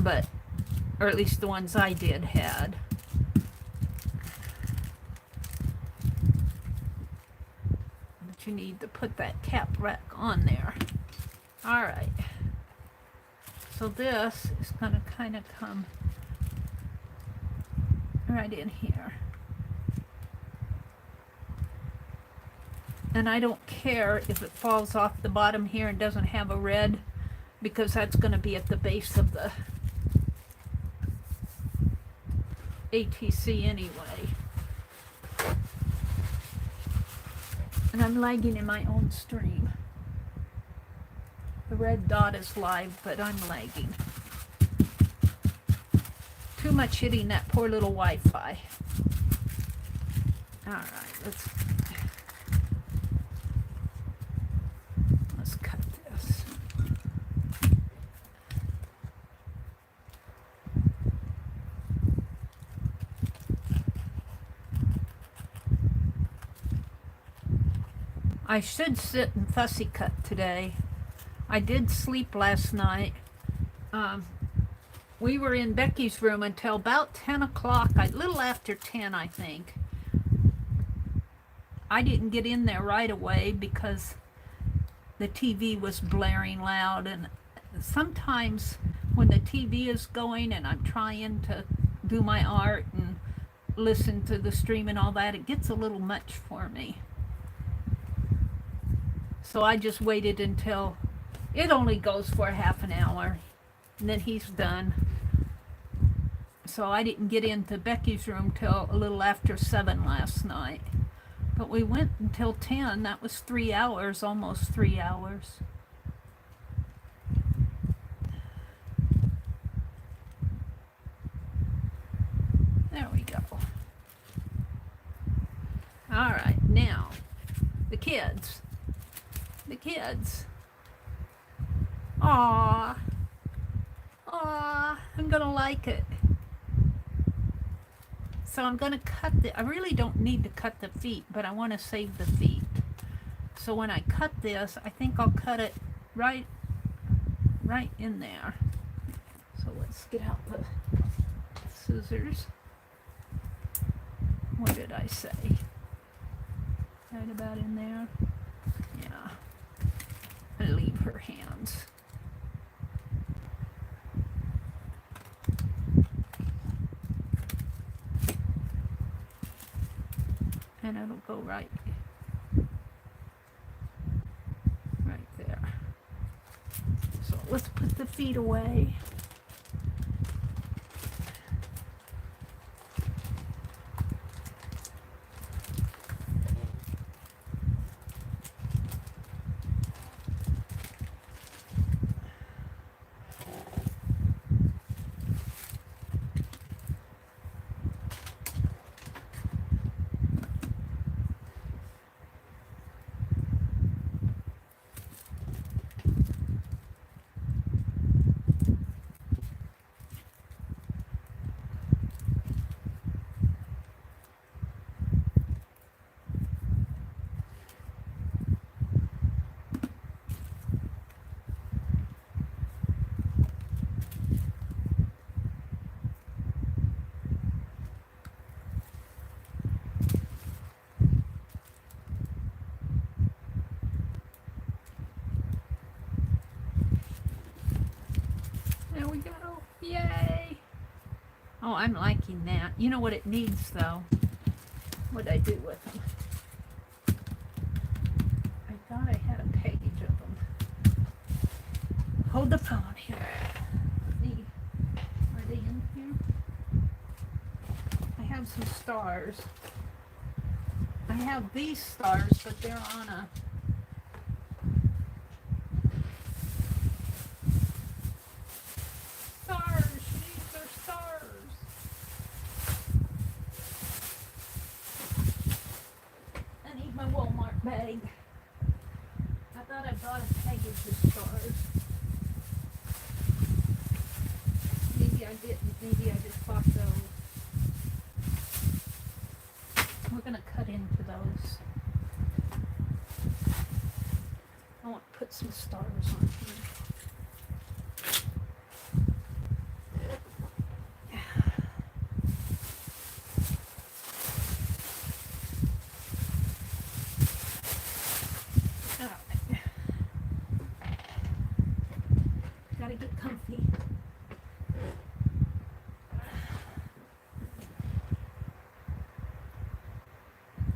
S1: or at least the ones I did had. But you need to put that cap back on there. All right. So this is going to kind of come right in here. And I don't care if it falls off the bottom here and doesn't have a red, because that's going to be at the base of the ATC anyway. And I'm lagging in my own stream. The red dot is live, but I'm lagging. Too much hitting that poor little Wi-Fi. All right, let's cut this. I should sit and fussy cut today. I did sleep last night. We were in Becky's room until about 10 o'clock, a little after 10, I think. I didn't get in there right away because the TV was blaring loud, and sometimes when the TV is going and I'm trying to do my art and listen to the stream and all that, it gets a little much for me. So I just waited until it only goes for half an hour, and then he's done. So I didn't get into Becky's room till a little after 7 last night. But we went until 10. That was 3 hours, almost 3 hours. There we go. All right, now, the kids. The kids. Aww. Aww, I'm gonna like it. So I'm going to cut I really don't need to cut the feet, but I want to save the feet. So when I cut this, I think I'll cut it right in there. So let's get out the scissors. What did I say? Right about in there? Yeah. And leave her hands. and it'll go right there. So let's put the feet away. There we go. Yay! Oh, I'm liking that. You know what it needs, though? What'd I do with them? I thought I had a page of them. Hold the phone here. Are they in here? I have some stars. I have these stars, but they're on a... bag. I thought I brought a package of stars. Maybe I didn't. Maybe I just bought those. We're going to cut into those. I want to put some stars on here.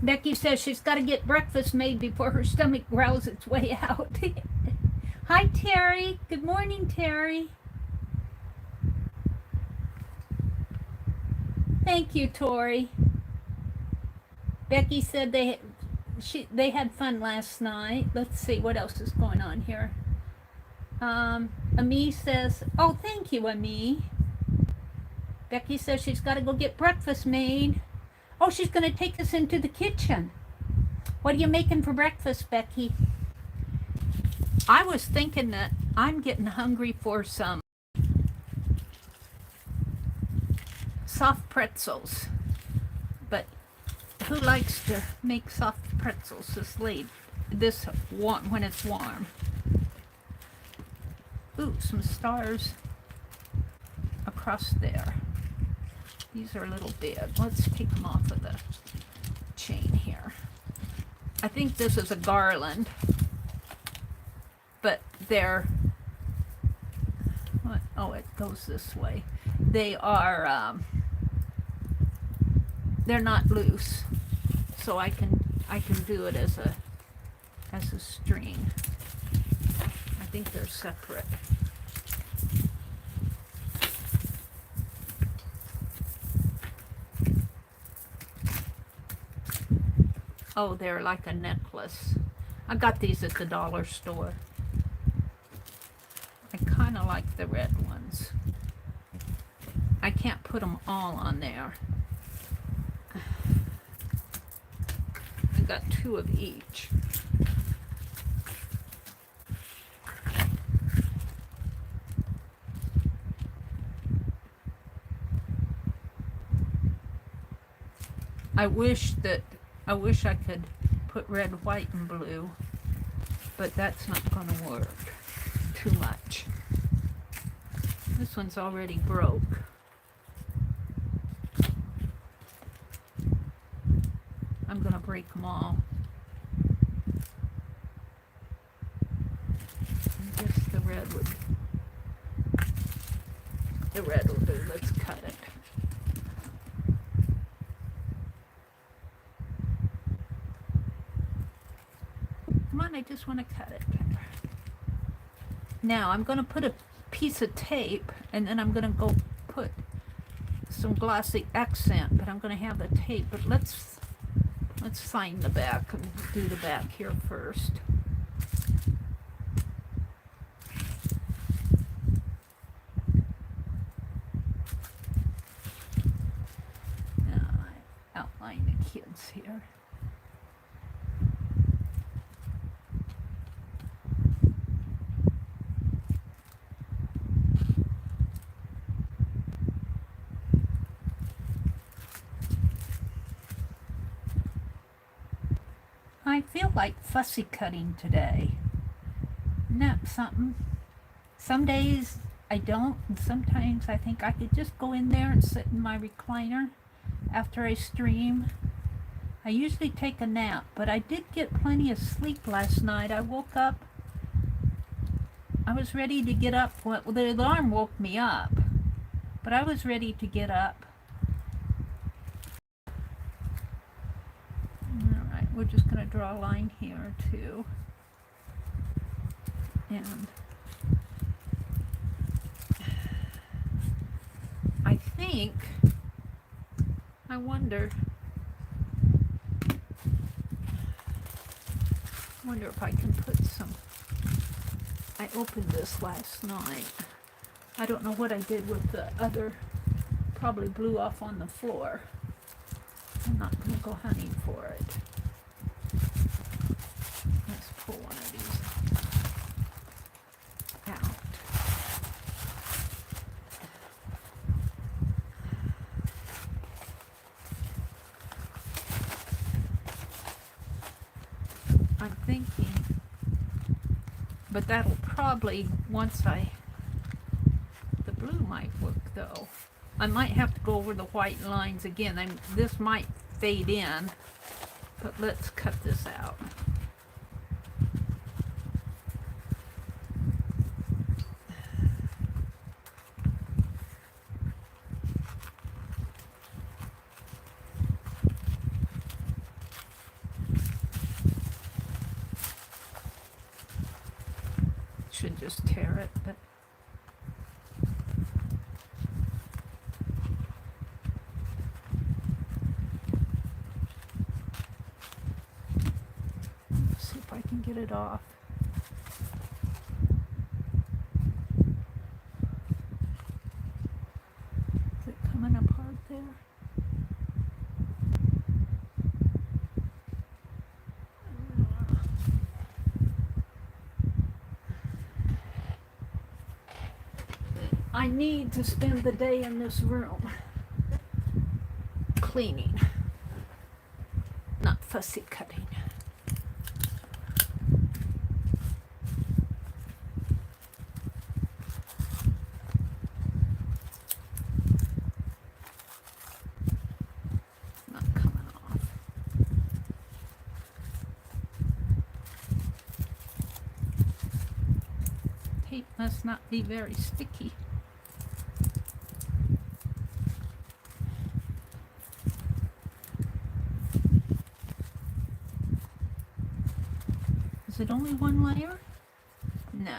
S1: Becky says she's got to get breakfast made before her stomach growls its way out. Hi, Terry. Good morning, Terry. Thank you, Tori. Becky said they had fun last night. Let's see what else is going on here. Ami says, oh, thank you, Ami. Becky says she's got to go get breakfast made. Oh, she's going to take us into the kitchen. What are you making for breakfast, Becky? I was thinking that I'm getting hungry for some soft pretzels. But who likes to make soft pretzels this late, when it's warm? Ooh, some stars across there. These are a little big. Let's take them off of the chain here. I think this is a garland, but they're, oh, it goes this way. They are, they're not loose, so I can do it as a string. I think they're separate. Oh, they're like a necklace. I got these at the dollar store. I kind of like the red ones. I can't put them all on there. I got 2 of each. I wish I could put red, white, and blue, but that's not going to work too much. This one's already broke. I'm going to break them all. I guess the red will do. Let's cut it. on, I just want to cut it there. Now I'm going to put a piece of tape, and then I'm going to go put some glossy accent, but I'm going to have the tape. But let's sign the back and do the back here first. Now I outline the kids here. I feel like fussy cutting today. Isn't that something? Some days I don't, and sometimes I think I could just go in there and sit in my recliner after I stream. I usually take a nap, but I did get plenty of sleep last night. I woke up, I was ready to get up. Well, the alarm woke me up, but I was ready to get up. Alright, we're just going to draw a line here too. And I think, I wonder if I can put some, I opened this last night. I don't know what I did with the other, probably blew off on the floor. I'm not going to go hunting for it. Let's pull one of these out. I'm thinking, but that'll probably, the blue might work though. I might have to go over the white lines again. This might fade in, but let's cut this out. Should just tear it, but let's see if I can get it off. Is it coming apart there? I need to spend the day in this room cleaning, not fussy cutting. Not coming off. Tape must not be very sticky. Is it only one layer? Nah.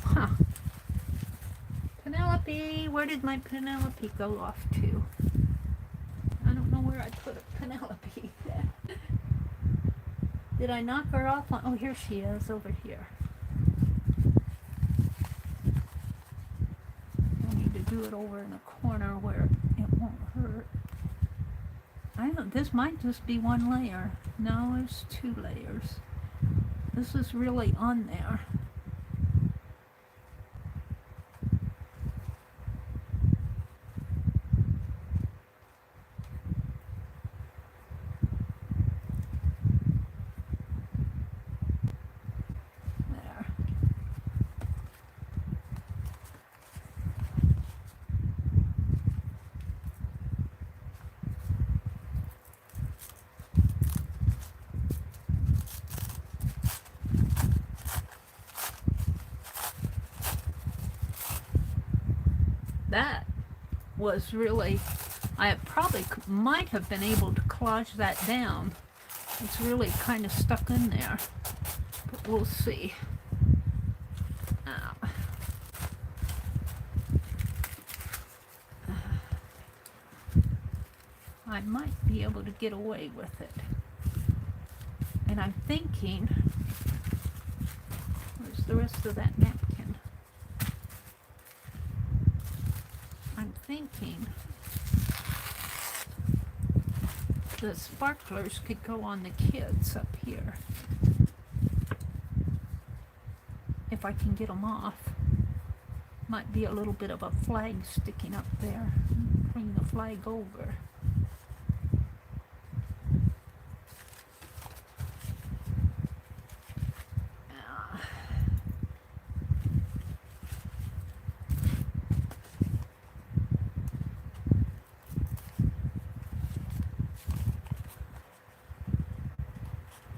S1: Huh. Penelope, where did my Penelope go off to? I don't know where I put a Penelope. Did I knock her off? Oh, here she is, over here. Do it over in the corner where it won't hurt. This might just be one layer. No, it's two layers. This is really on there. was really, I probably might have been able to collage that down. It's really kind of stuck in there, but we'll see. I might be able to get away with it. And I'm thinking, where's the rest of that napkin? I'm thinking the sparklers could go on the kids up here. If I can get them off. Might be a little bit of a flag sticking up there. Bring the flag over.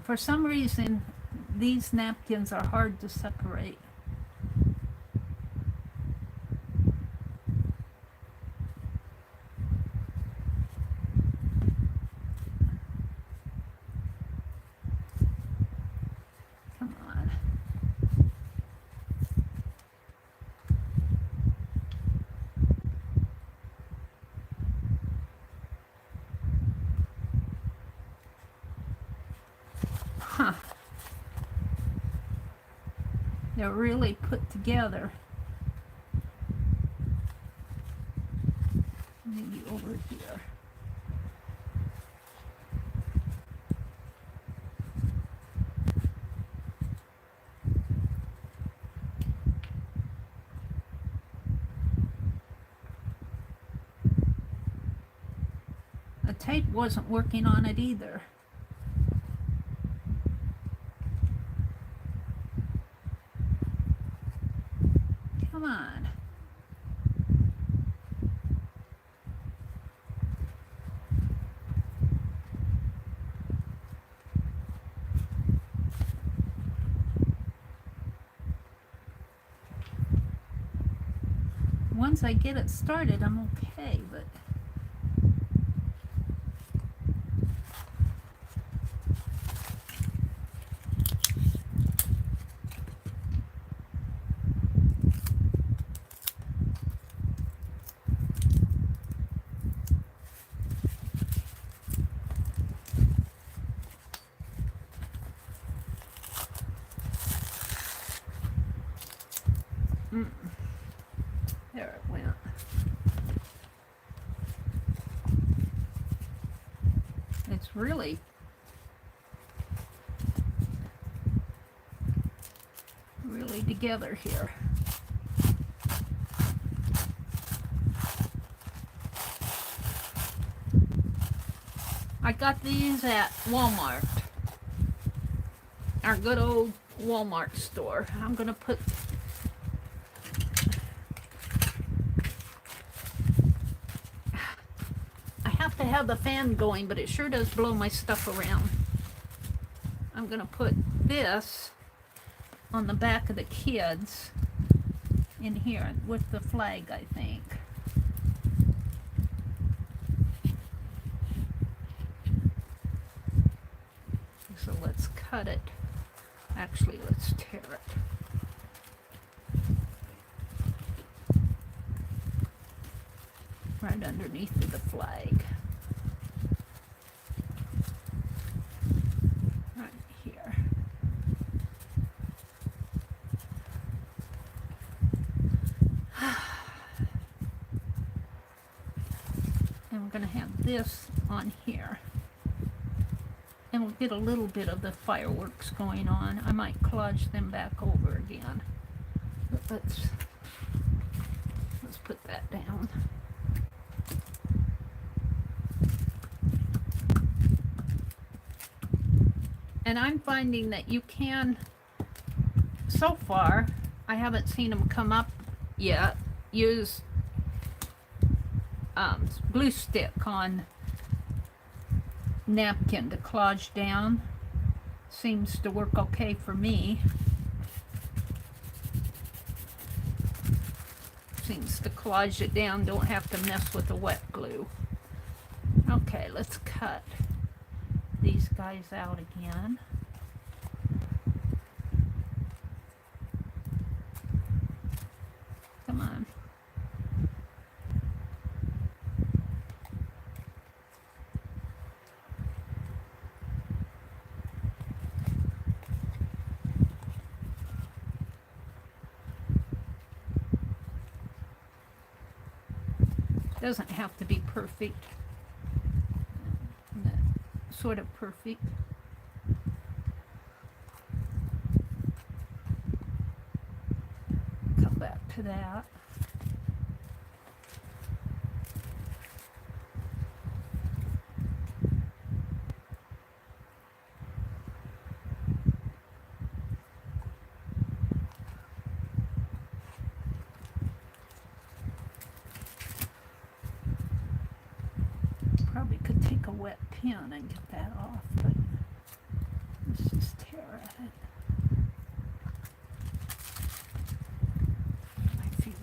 S1: For some reason, these napkins are hard to separate. Come on. Huh. They're really put together. Maybe over here. The tape wasn't working on it either. Come on. Once I get it started, I'm okay, but there it went. It's really together here. I got these at Walmart, our good old Walmart store. I'm gonna put to have the fan going, but it sure does blow my stuff around. I'm gonna put this on the back of the kids in here with the flag, I think. So let's cut it. Actually, let's tear it. Right underneath the flag. Right here. And we're going to have this on here. And we'll get a little bit of the fireworks going on. I might collage them back over again. But let's put that down. And I'm finding that you can, so far, I haven't seen them come up yet, use glue stick on napkin to collage down. Seems to work okay for me. seems to collage it down, don't have to mess with the wet glue. Okay, let's cut these guys out again. Come on. Doesn't have to be perfect. Sort of perfect. Come back to that. Probably could take a wet pen and get that off, but let's just tear at it. My finger.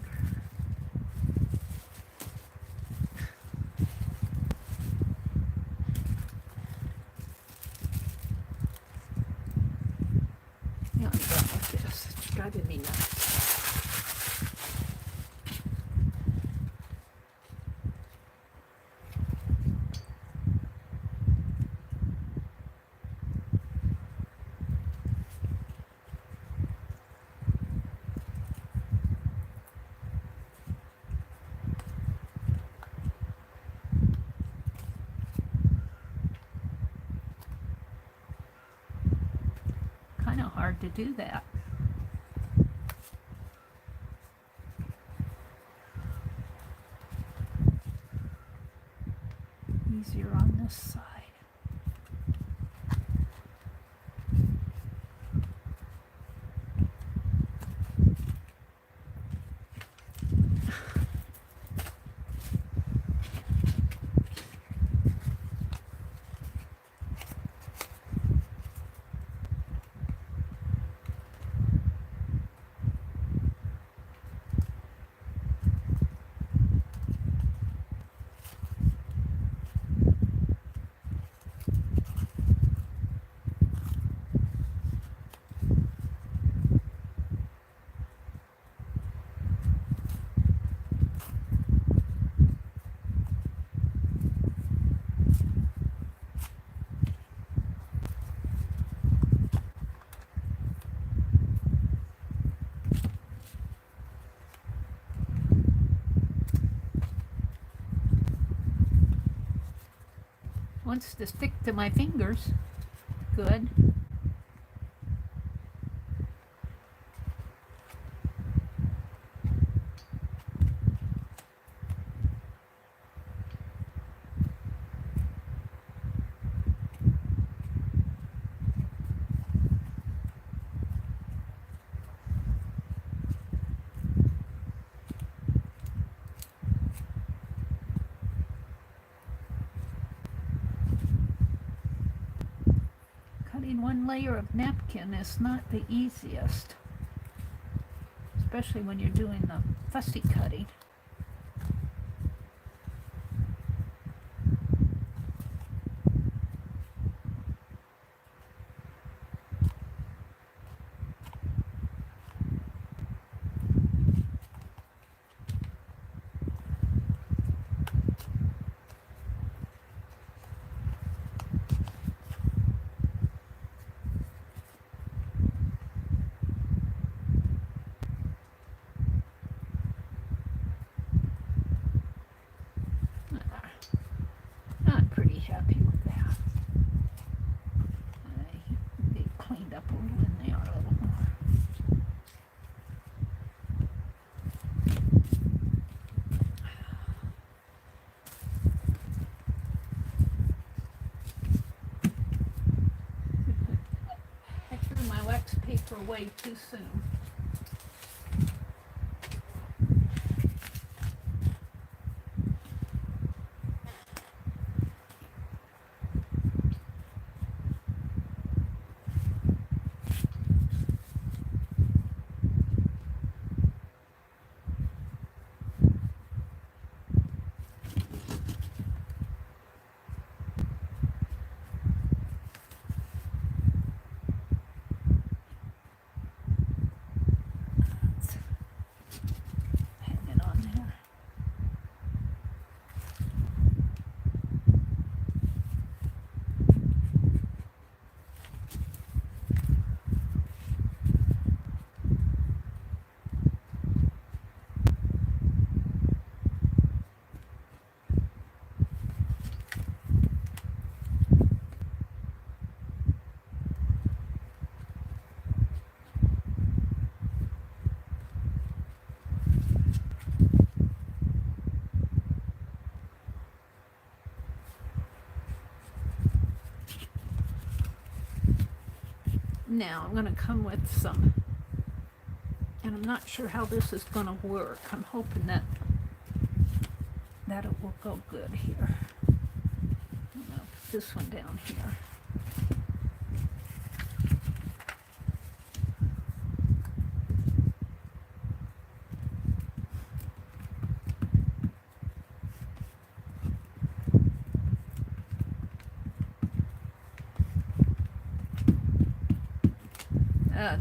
S1: Yeah, I'm done with this. It's driving me nuts. Kind of hard to do that. Easier on this side. Wants to stick to my fingers. Good. Cutting one layer of napkin is not the easiest, especially when you're doing the fussy cutting. I'm pretty happy with that. They cleaned up a little in there a little more. I threw my wax paper away too soon. Now I'm going to come with some, and I'm not sure how this is going to work. I'm hoping that it will go good here. I'm going to put this one down here.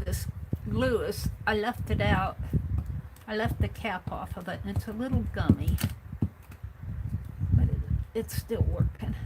S1: This glue is, I left it out. I left the cap off of it, and it's a little gummy, but it's still working.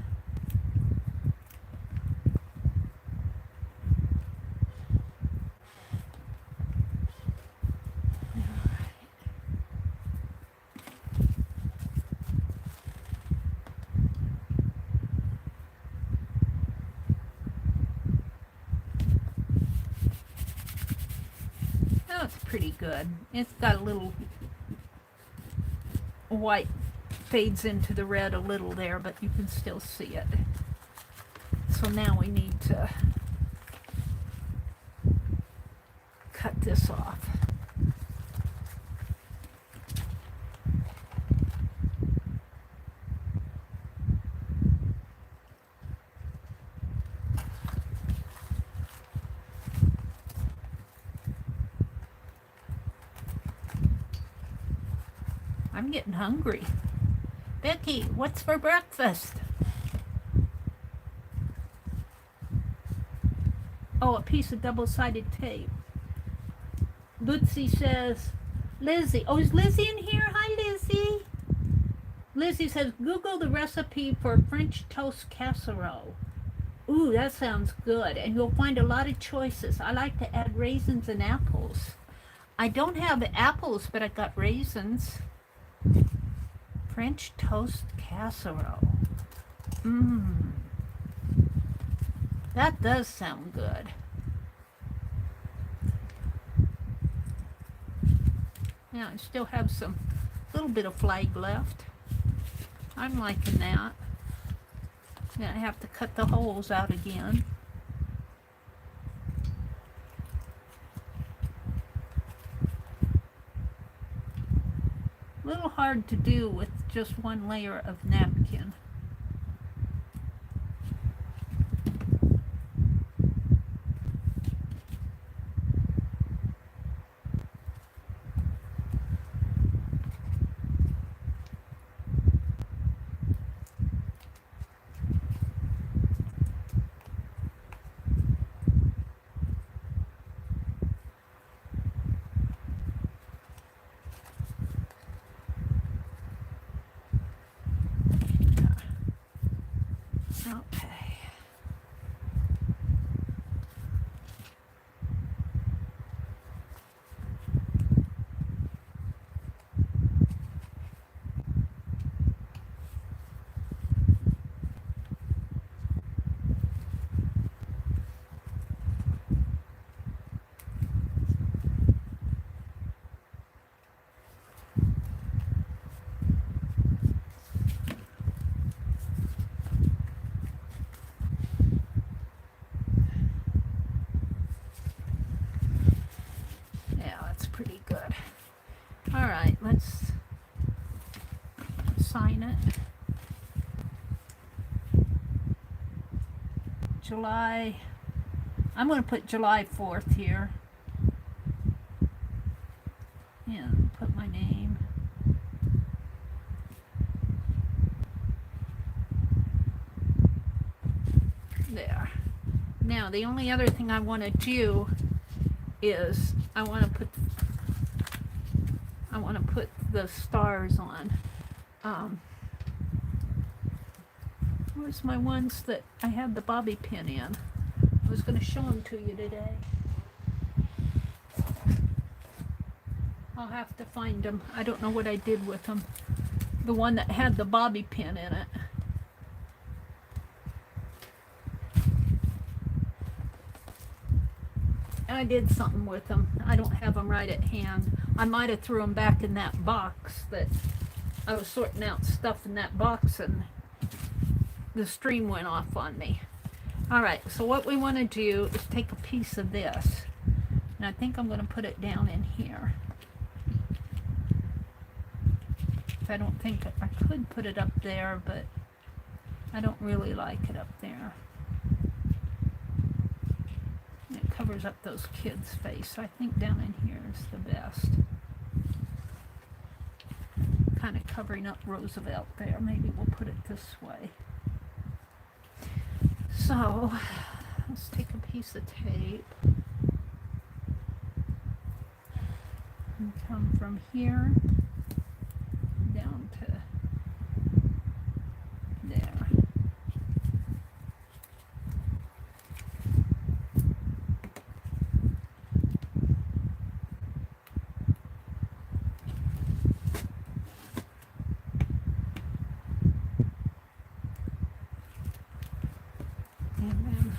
S1: Oh, it's pretty good. It's got a little white fades into the red a little there, but you can still see it. So now we need to cut this off. I'm getting hungry. Becky, what's for breakfast? Oh, a piece of double-sided tape. Lutzi says, Lizzie. Oh, is Lizzie in here? Hi, Lizzie. Lizzie says, Google the recipe for French toast casserole. Ooh, that sounds good. And you'll find a lot of choices. I like to add raisins and apples. I don't have apples, but I got raisins. French toast casserole. Mmm. That does sound good. Now I still have some little bit of flag left. I'm liking that. Then I have to cut the holes out again. A little hard to do with just one layer of napkin. Okay. Pretty good. All right, let's sign it. July, I'm going to put July 4th here. Yeah, put my name. There. Now, the only other thing I want to do is I want to put the stars on. Where's my ones that I had the bobby pin in? I was going to show them to you today. I'll have to find them. I don't know what I did with them. The one that had the bobby pin in it. I did something with them. I don't have them right at hand. I might have threw them back in that box that I was sorting out stuff in that box and the stream went off on me. All right, so what we want to do is take a piece of this, and I think I'm going to put it down in here. I don't think I could put it up there, but I don't really like it up there. It covers up those kids' face. So I think down in here is the best. Kind of covering up Roosevelt there. Maybe we'll put it this way. So let's take a piece of tape and come from here down to there. And then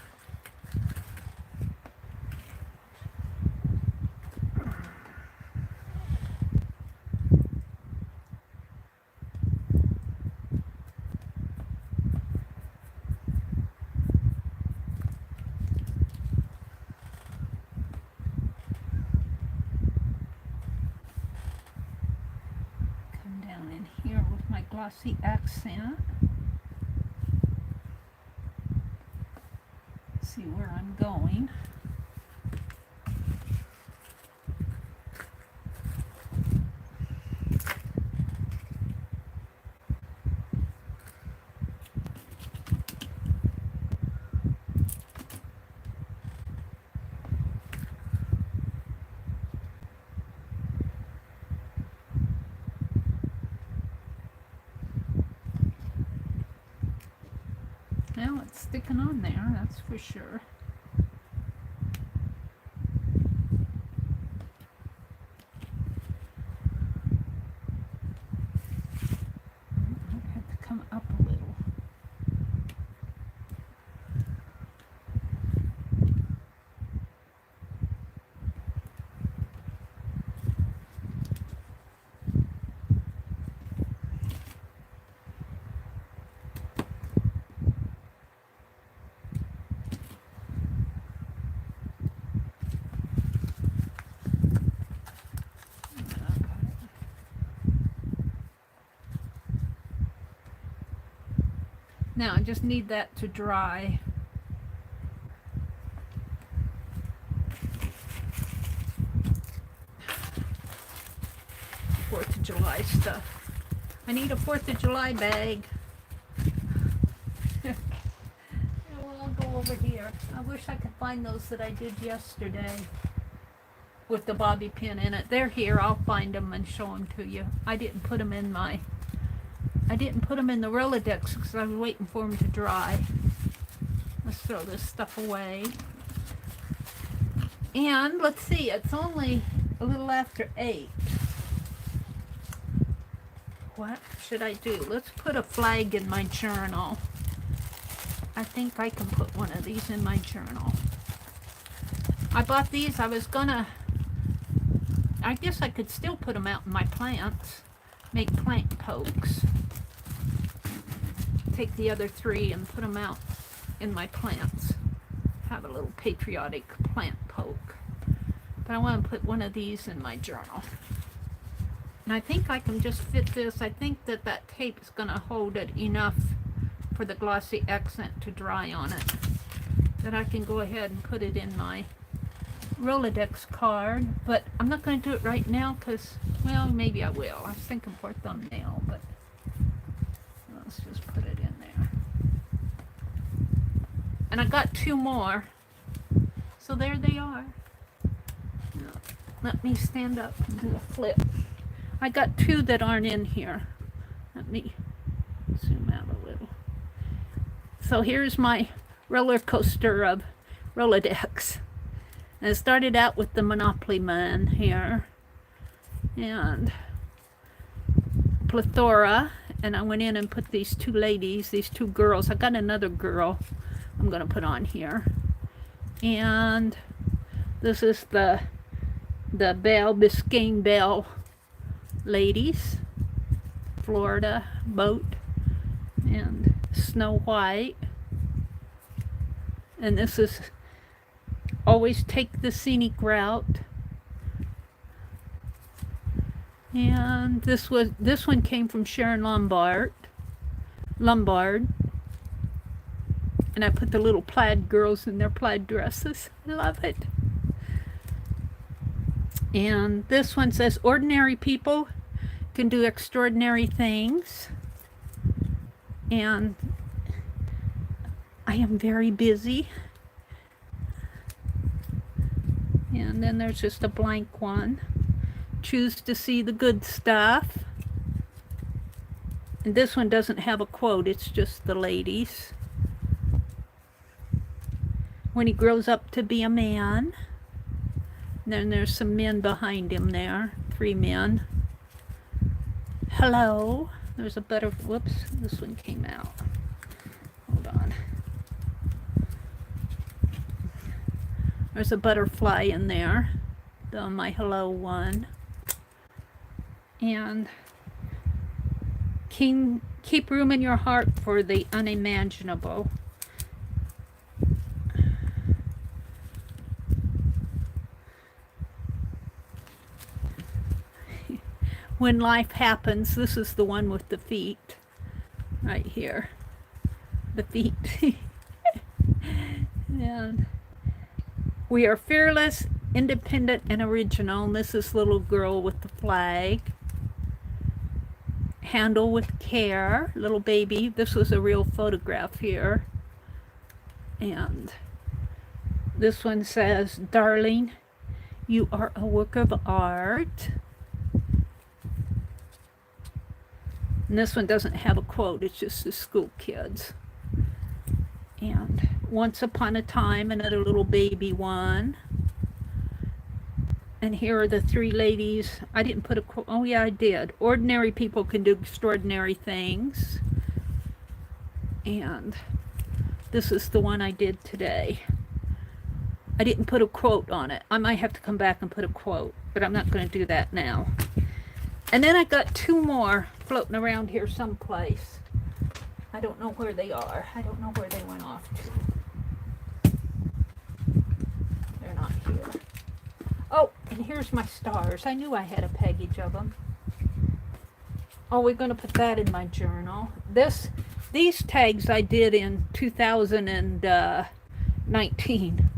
S1: come down in here with my glossy accent. See where I'm going. Well, it's sticking on there, that's for sure. I have to come up a little. Now I just need that to dry. Fourth of July stuff. I need a 4th of July bag. Well, I'll go over here. I wish I could find those that I did yesterday with the bobby pin in it. They're here. I'll find them and show them to you. I didn't put them in the Rolodex because I was waiting for them to dry. Let's throw this stuff away. And let's see, it's only a little after 8. What should I do? Let's put a flag in my journal. I think I can put one of these in my journal. I bought these. I guess I could still put them out in my plants. Make plant pokes. Take the other 3 and put them out in my plants. Have a little patriotic plant poke. But I want to put one of these in my journal. And I think I can just fit this. I think that tape is going to hold it enough for the glossy accent to dry on it. That I can go ahead and put it in my Rolodex card. But I'm not going to do it right now because, well, maybe I will. I was thinking for a thumbnail, but let's just put it in there. And I got 2 more. So there they are. Now, let me stand up and do a flip. I got 2 that aren't in here. Let me zoom out a little. So here's my roller coaster of Rolodex. And it started out with the Monopoly Man here. And plethora. And I went in and put these 2 ladies, these 2 girls. I got another girl I'm going to put on here. And this is the Biscayne Belle ladies. Florida boat. And Snow White. And this is always take the scenic route. And this one came from Sharon Lombard. And I put the little plaid girls in their plaid dresses. I love it. And this one says, ordinary people can do extraordinary things. And I am very busy. And then there's just a blank one. Choose to see the good stuff. And this one doesn't have a quote, it's just the ladies. When he grows up to be a man. And then there's some men behind him there, 3 men. Hello. There's a whoops, this one came out. Hold on. There's a butterfly in there, my hello one. And keep room in your heart for the unimaginable. When life happens, this is the one with the feet, right here. The feet. And we are fearless, independent, and original. And this is little girl with the flag. Handle with care, little baby. This was a real photograph here. And this one says, darling, you are a work of art. And this one doesn't have a quote, it's just the school kids. And once upon a time, another little baby one. And here are the 3 ladies. I didn't put a quote. Oh yeah, I did. Ordinary people can do extraordinary things. And this is the one I did today. I didn't put a quote on it. I might have to come back and put a quote, but I'm not going to do that now. And then I got 2 more floating around here someplace. I don't know where they are. I don't know where they went off to. They're not here. Oh, and here's my stars. I knew I had a package of them. Oh, we're going to put that in my journal. These tags I did in 2019.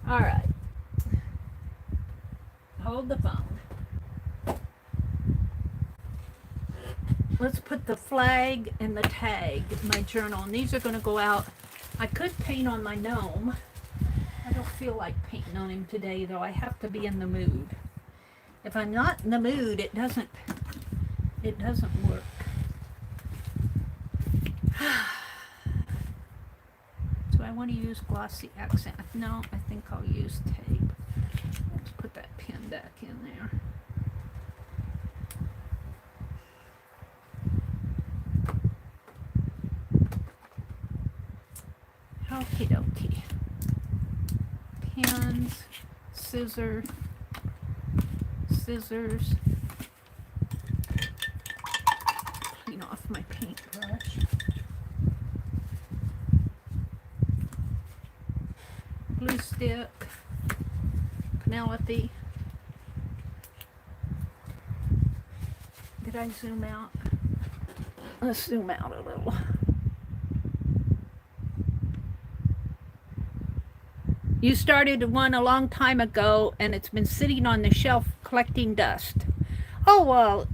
S1: All right. Hold the phone. Let's put the flag and the tag in my journal. And these are going to go out. I could paint on my gnome. I don't feel like painting on him today, though. I have to be in the mood. If I'm not in the mood, it doesn't work. Do I want to use glossy accent? No, I think I'll use tape. Let's put that pen back in there. Okie dokie. Pens, scissors. Clean off my paintbrush. Glue stick. Penelope. Did I zoom out? Let's zoom out a little. You started one a long time ago, and it's been sitting on the shelf collecting dust. Oh, well,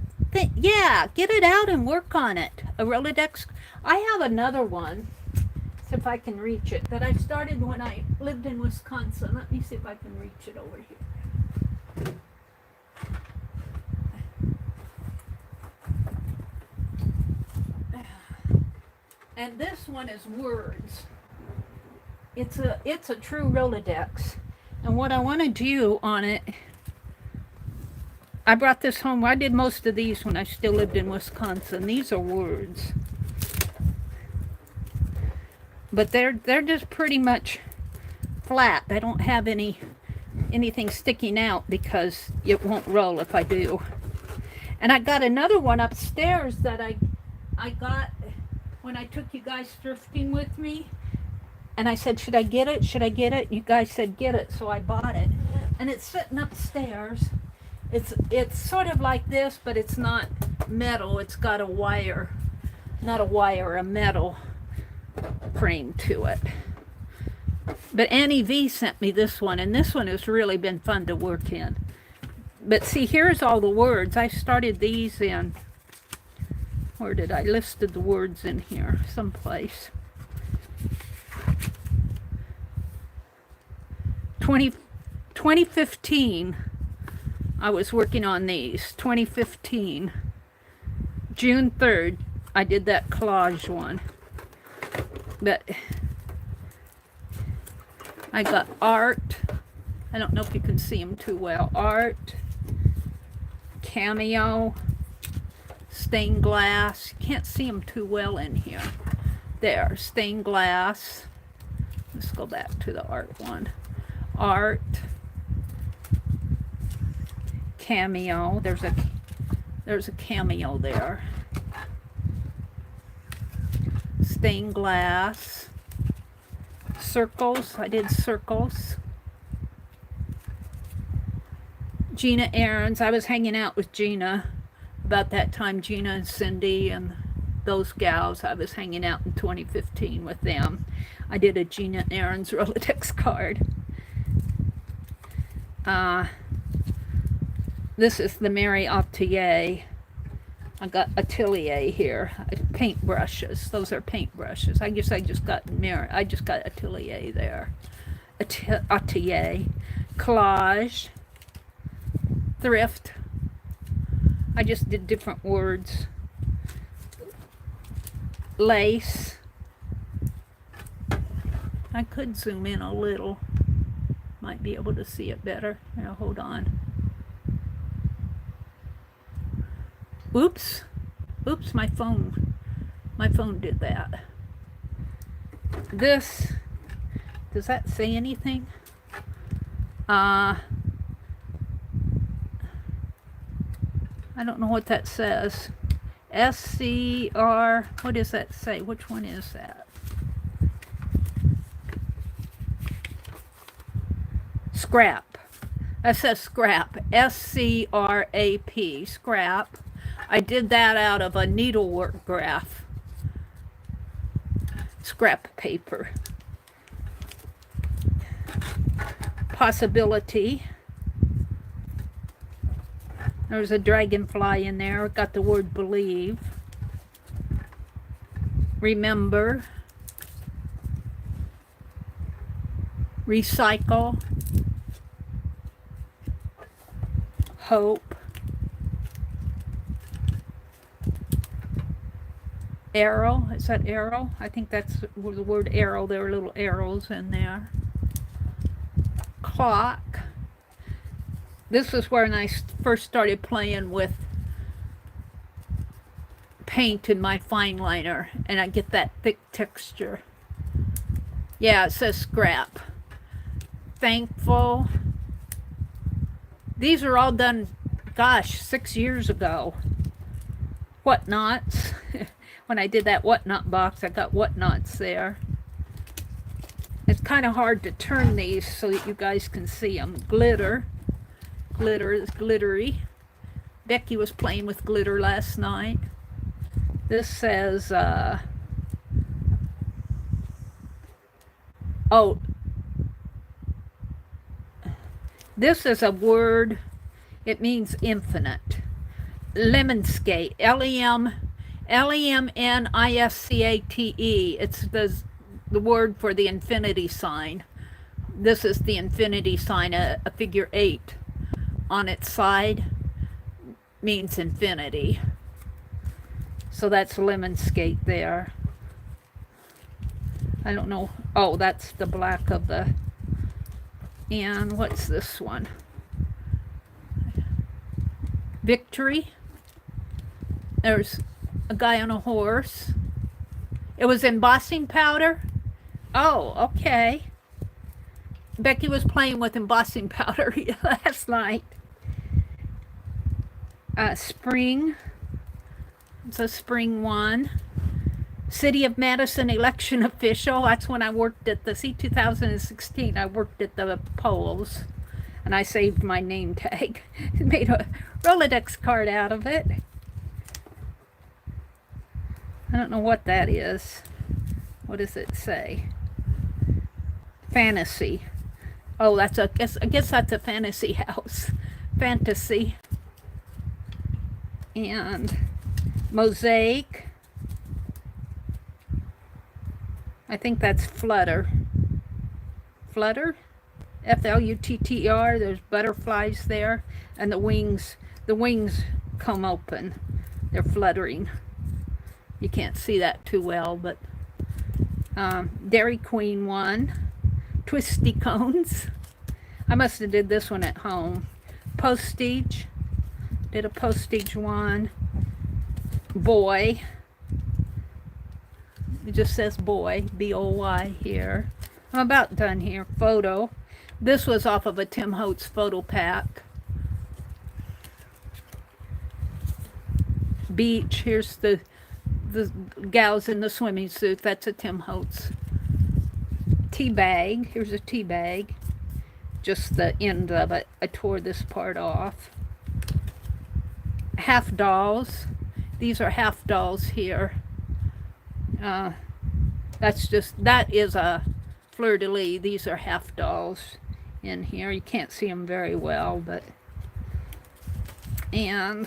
S1: yeah, get it out and work on it. A Rolodex. I have another one, see if I can reach it, that I started when I lived in Wisconsin. Let me see if I can reach it over here. And this one is words. It's a true Rolodex. And what I want to do on it, I brought this home. I did most of these when I still lived in Wisconsin. These are words. But they're just pretty much flat. I don't have anything sticking out because it won't roll if I do. And I got another one upstairs that I got when I took you guys thrifting with me, and I said, should I get it? Should I get it? You guys said get it, so I bought it. And it's sitting upstairs. It's sort of like this, but it's not metal. It's got a wire, not a wire, a metal frame to it. But Annie V sent me this one, and this one has really been fun to work in. But see, here's all the words. I started these in, where did I listed the words in here someplace. 2015, I was working on these. 2015, June 3rd, I did that collage one. But I got art. I don't know if you can see them too well. Art, cameo, stained glass. Can't see them too well in here. There, stained glass. Let's go back to the art one. Art, cameo. There's a cameo there. Stained glass. Circles. I did circles. Gina Ahrens. I was hanging out with Gina about that time. Gina and Cindy and those gals. I was hanging out in 2015 with them. I did a Gina Ahrens Rolodex card. This is the TheMeriAtelier. I got atelier here. Paint brushes. Those are paint brushes. I guess I just got atelier there. Atelier. Collage. Thrift. I just did different words. Lace. I could zoom in a little. Might be able to see it better. Now hold on. Oops. Oops, my phone did that. This, does that say anything? I don't know what that says. SCR, what does that say? Which one is that? Scrap. That says scrap. S-C-R-A-P. Scrap. I did that out of a needlework graph. Scrap paper. Possibility. There's a dragonfly in there. Got the word believe. Remember. Recycle. Hope. Arrow. Is that arrow? I think that's the word arrow. There are little arrows in there. Clock. This is when I first started playing with paint in my fine liner, and I get that thick texture. Yeah, it says scrap. Thankful. These are all done, gosh, 6 years ago. Whatnots. When I did that whatnot box, I got whatnots there. It's kind of hard to turn these so that you guys can see them. Glitter. Glitter is glittery. Becky was playing with glitter last night. This says, oh, this is a word. It means infinite. Lemniscate. L-E-M-N-I-S-C-A-T-E. It's the word for the infinity sign. This is the infinity sign, a figure 8 on its side means infinity. So that's lemniscate there. I don't know. Oh, that's the black of the... And what's this one? Victory. There's a guy on a horse. It was embossing powder. Oh, okay. Becky was playing with embossing powder last night. Spring. It's a spring one. City of Madison election official. That's when I worked at the 2016. I worked at the polls, and I saved my name tag. Made a Rolodex card out of it. I don't know what that is. What does it say? Fantasy. Oh, that's a I guess that's a fantasy house. Fantasy. And mosaic. I think that's flutter. Flutter? F-L-U-T-T-E-R. There's butterflies there. And the wings come open. They're fluttering. You can't see that too well, but Dairy Queen one. Twisty cones. I must have did this one at home. Postage. Did a postage one. Boy. It just says boy, B-O-Y here. I'm about done here. Photo. This was off of a Tim Holtz photo pack. Beach. Here's the gals in the swimming suit. That's a Tim Holtz. Tea bag. Here's a tea bag. Just the end of it. I tore this part off. Half dolls. These are half dolls here. That is a fleur-de-lis. These are half dolls in here. You can't see them very well, but, and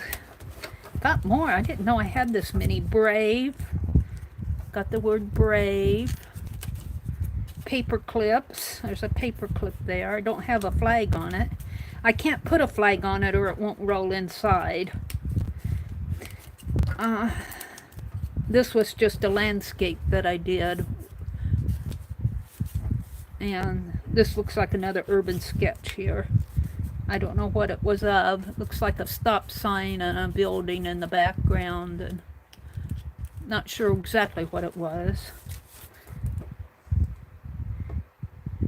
S1: got more. I didn't know I had this many. Brave. Got the word brave. Paper clips. There's a paper clip there. I don't have a flag on it. I can't put a flag on it or it won't roll inside. This was just a landscape that I did. And this looks like another urban sketch here. I don't know what it was of. It looks like a stop sign and a building in the background. And not sure exactly what it was.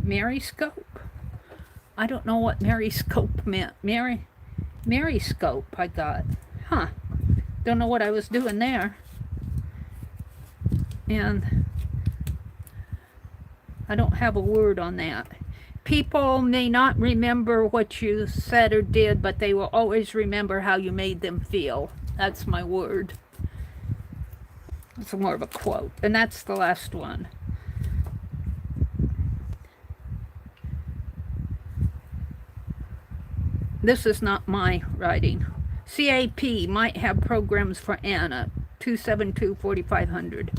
S1: Meriscope? I don't know what Meriscope meant. Meriscope I got. Huh. Don't know what I was doing there. And I don't have a word on that. People may not remember what you said or did, but they will always remember how you made them feel. That's my word. It's more of a quote. And that's the last one. This is not my writing. CAP might have programs for Anna. 272-4500.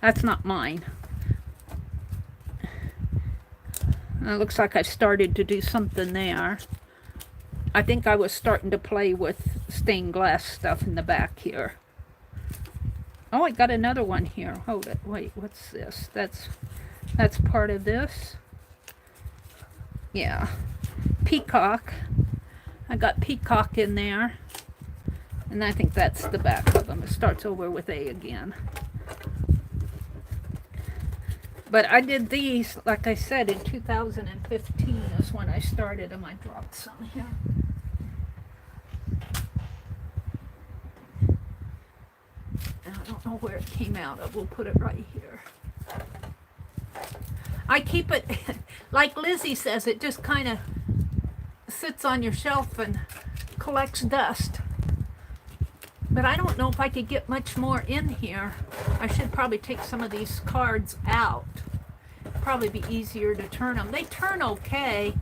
S1: That's not mine. It looks like I started to do something there. I think I was starting to play with stained glass stuff in the back here. Oh, I got another one here. Hold it. Wait, what's this? That's part of this. Yeah. Peacock. I got peacock in there. And I think that's the back of them. It starts over with A again. But I did these, like I said, in 2015 is when I started them. I dropped some here. And I don't know where it came out of. We'll put it right here. I keep it, like Lizzie says, it just kind of sits on your shelf and collects dust. But I don't know if I could get much more in here. I should probably take some of these cards out. Probably be easier to turn them. They turn okay,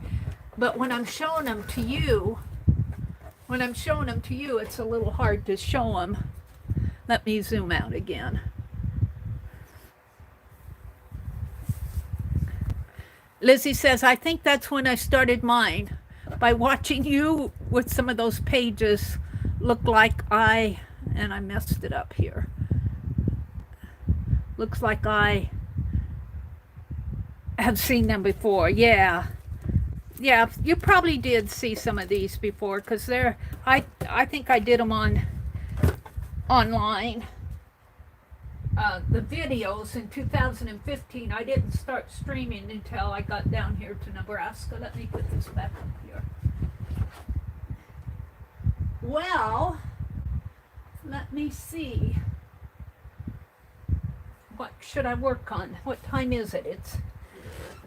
S1: but when I'm showing them to you, it's a little hard to show them. Let me zoom out again. Lizzie says, I think that's when I started mine. By watching you with some of those pages look like and I messed it up here. Looks like I have seen them before. Yeah, you probably did see some of these before, because I think I did them online. The videos in 2015. I didn't start streaming until I got down here to Nebraska. Let me put this back up here. Well, let me see. what should I work on? What time is it? It's,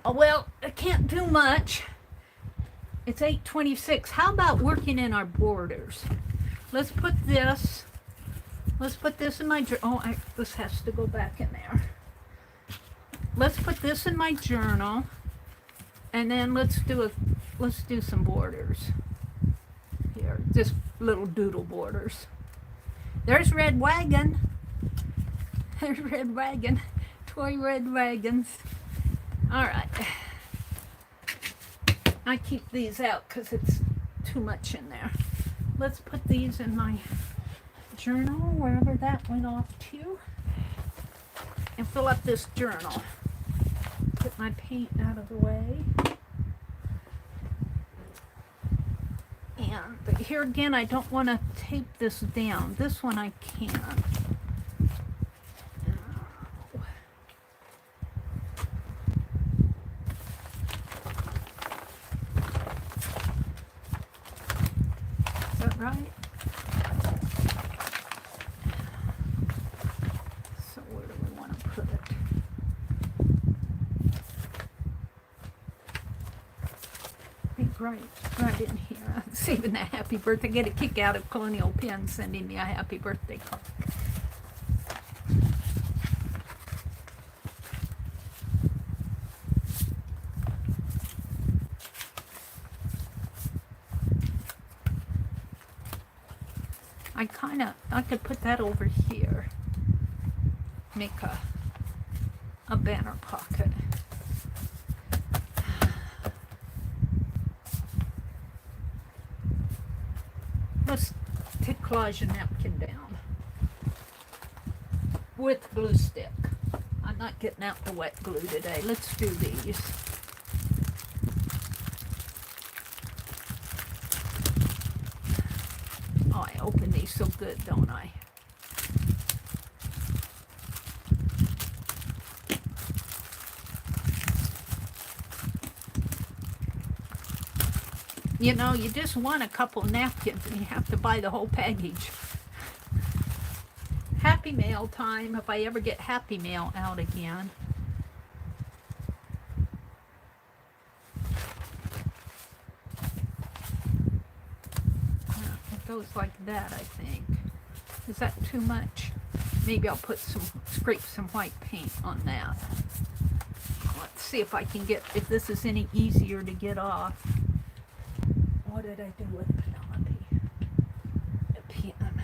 S1: oh, well, I can't do much. It's 8:26. How about working in our borders? Let's put this in my, this has to go back in there. Let's put this in my journal, and then let's do some borders. Here, just little doodle borders. There's Red Wagon. There's Red Wagon. Toy Red Wagons. All right. I keep these out because it's too much in there. Let's put these in my journal, wherever that went off to, and fill up this journal. Put my paint out of the way. And here again, I don't want to tape this down. This one I can. Is that right? So where do we want to put it? Right in here. I'm saving that happy birthday. Get a kick out of Colonial Pen sending me a happy birthday card. I could put that over here. Make a banner pocket. Let's take collage a napkin down with glue stick. I'm not getting out the wet glue today. Let's do these. Oh, I open these so good, don't I? You know, you just want a couple napkins and you have to buy the whole package. Happy Mail time, if I ever get Happy Mail out again. It goes like that, I think. Is that too much? Maybe I'll scrape some white paint on that. Let's see if I can if this is any easier to get off. What did I do with Penelope? A pen.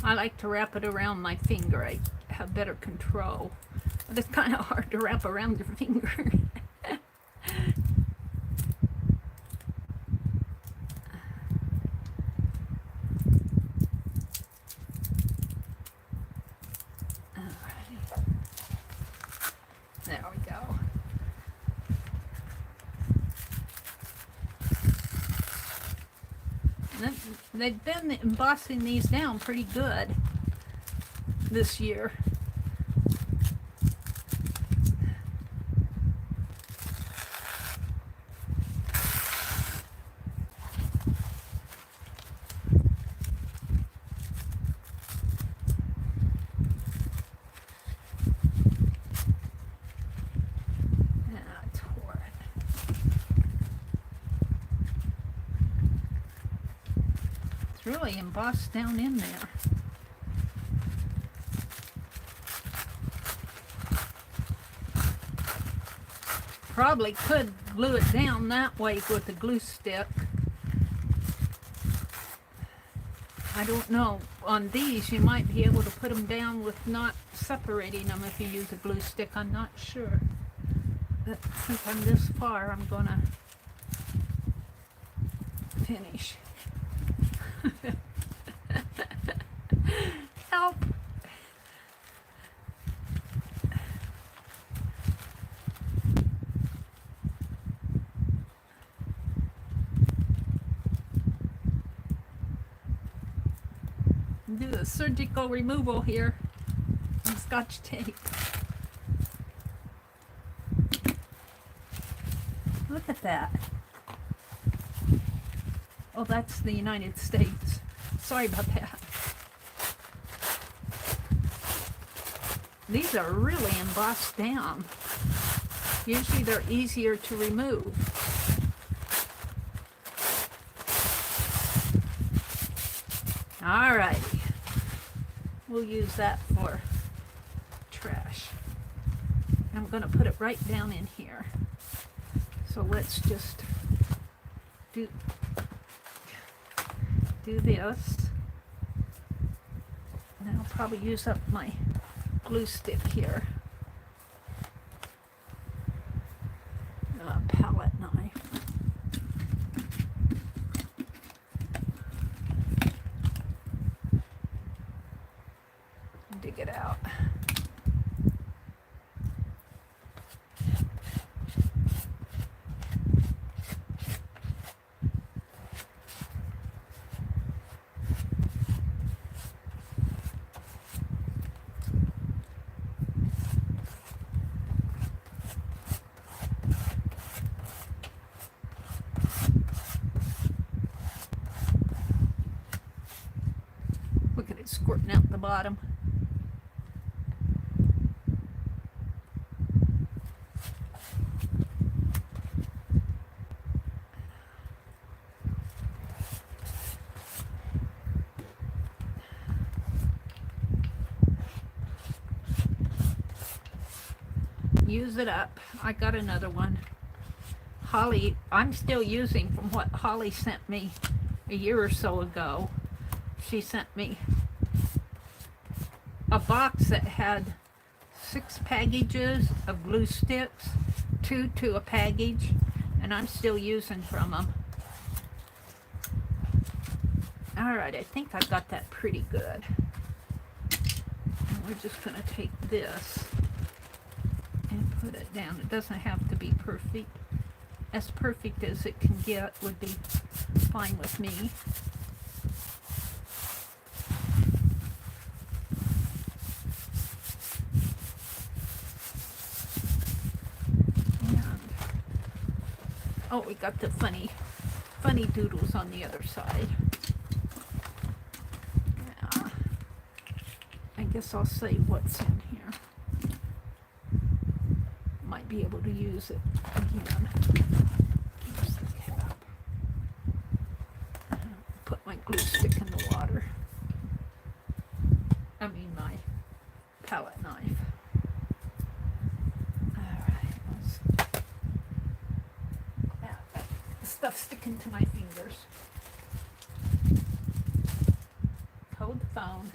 S1: I like to wrap it around my finger. I have better control. But it's kind of hard to wrap around your finger. Alrighty. There we go. They've been embossing these down pretty good this year. Really embossed down in there. Probably could glue it down that way with a glue stick. I don't know. On these, you might be able to put them down with not separating them if you use a glue stick. I'm not sure. But since I'm this far, I'm gonna finish. Help! do the surgical removal here on Scotch tape. Look at that. Oh, that's the United States. Sorry about that. These are really embossed down. Usually they're easier to remove. Alrighty. We'll use that for trash. I'm going to put it right down in here. So let's just do this. And I'll probably use up my glue stick here. Palette knife. Dig it out. Look at it squirting out the bottom. Use it up. I got another one. Holly, I'm still using from what Holly sent me a year or so ago. She sent me a box that had 6 packages of glue sticks, 2 to a package, and I'm still using from them. Alright, I think I've got that pretty good. And we're just going to take this and put it down. It doesn't have to be perfect. As perfect as it can get would be fine with me. And, oh, we got the funny doodles on the other side. Yeah. I guess I'll say what's in here. Might be able to use it again. Use the cap. Put my glue stick in the water. I mean my palette knife. Alright, that stuff sticking to my fingers. Hold the phone.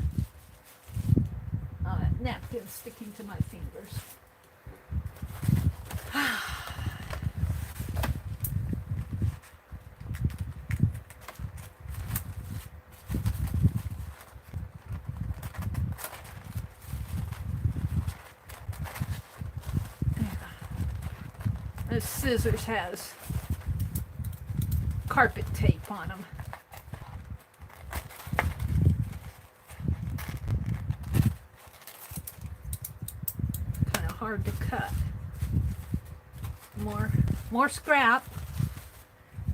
S1: Napkin sticking to my fingers. This scissors has carpet tape on them. Kind of hard to cut. More scrap.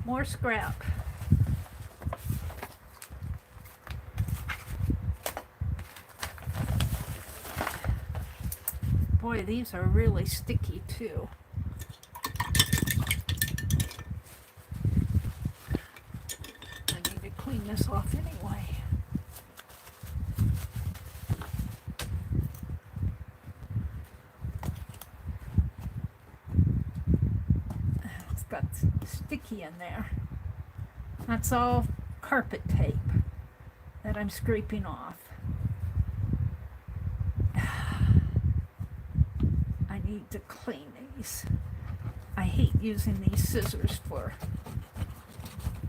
S1: More scrap. Boy, these are really sticky too. I need to clean this off anyway. It's got sticky in there. That's all carpet tape that I'm scraping off. I need to clean these. I hate using these scissors for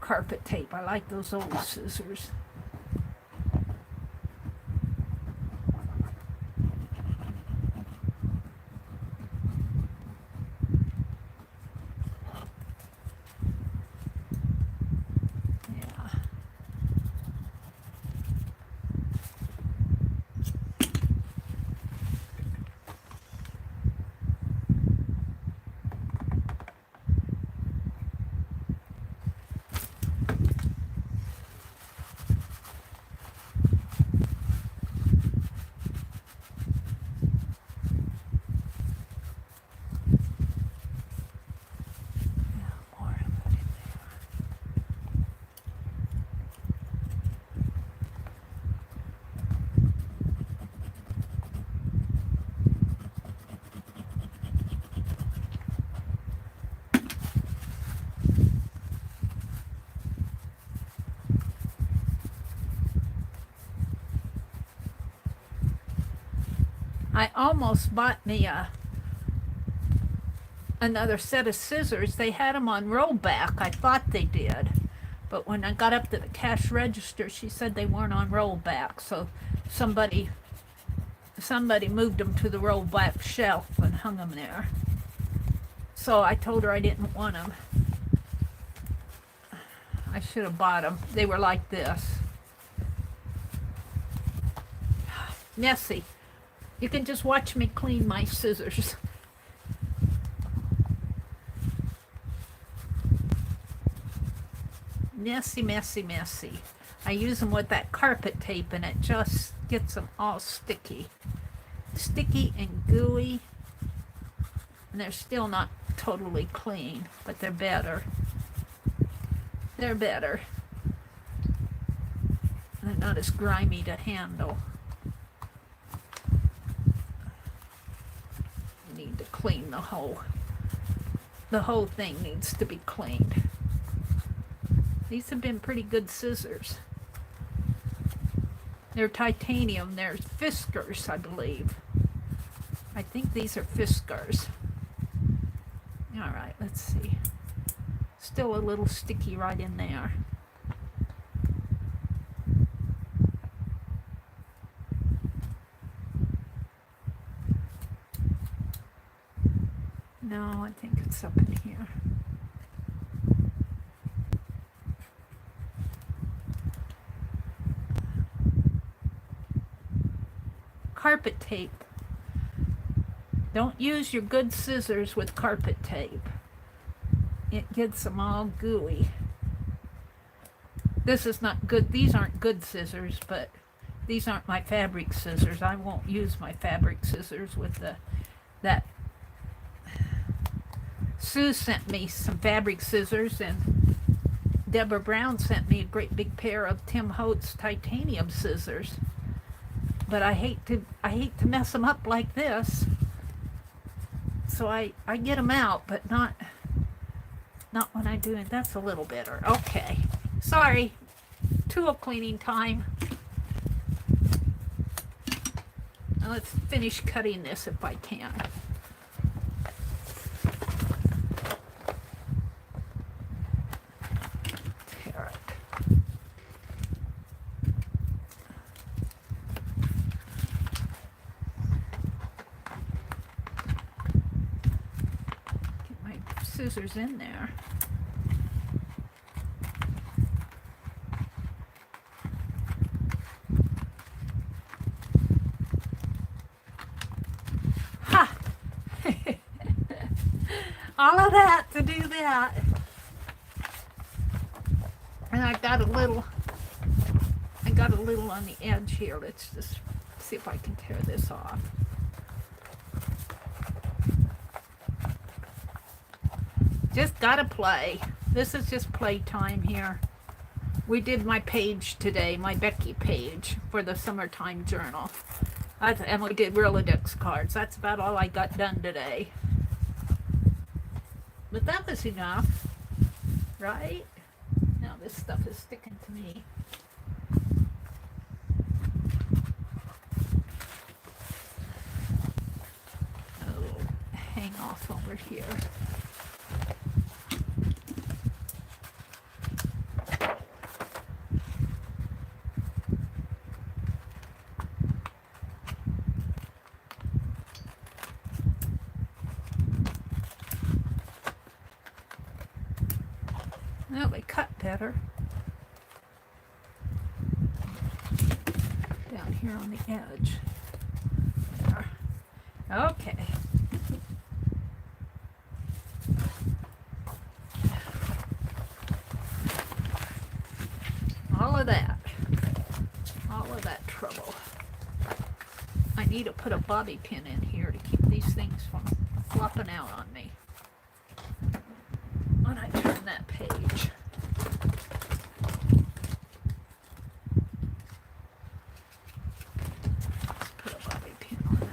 S1: carpet tape. I like those old scissors. I almost bought me another set of scissors. They had them on rollback. I thought they did. But when I got up to the cash register, she said they weren't on rollback. So somebody moved them to the rollback shelf and hung them there. So I told her I didn't want them. I should have bought them. They were like this. Messy. You can just watch me clean my scissors. Messy, messy, messy. I use them with that carpet tape and it just gets them all sticky. Sticky and gooey. And they're still not totally clean, but they're better. They're better. They're not as grimy to handle. You need to clean the whole thing needs to be cleaned. These have been pretty good scissors. They're titanium. They're Fiskars, I believe. I think these are Fiskars. All right, let's see. Still a little sticky right in there. No, I think it's up in here. Carpet tape. Don't use your good scissors with carpet tape. It gets them all gooey. This is not good. These aren't good scissors, but these aren't my fabric scissors. I won't use my fabric scissors with that. Sue sent me some fabric scissors, and Deborah Brown sent me a great big pair of Tim Holtz titanium scissors. But I hate to mess them up like this. So I get them out, but not when I do it. That's a little better. Okay. Sorry. Tool cleaning time. Now let's finish cutting this if I can. Scissors in there. Ha! All of that to do that. And I got a little on the edge here. Let's just see if I can tear this off. Just gotta play. This is just playtime here. We did my page today, my Becky page for the summertime journal. And we did Rolodex cards. That's about all I got done today. But that was enough, right? Now this stuff is sticking to me. Oh, hang off over here. Well, they cut better. Down here on the edge. There. Okay. All of that trouble. I need to put a bobby pin in here to keep these things from flopping out on me when I turn that page. Let's put a bobby pin on it.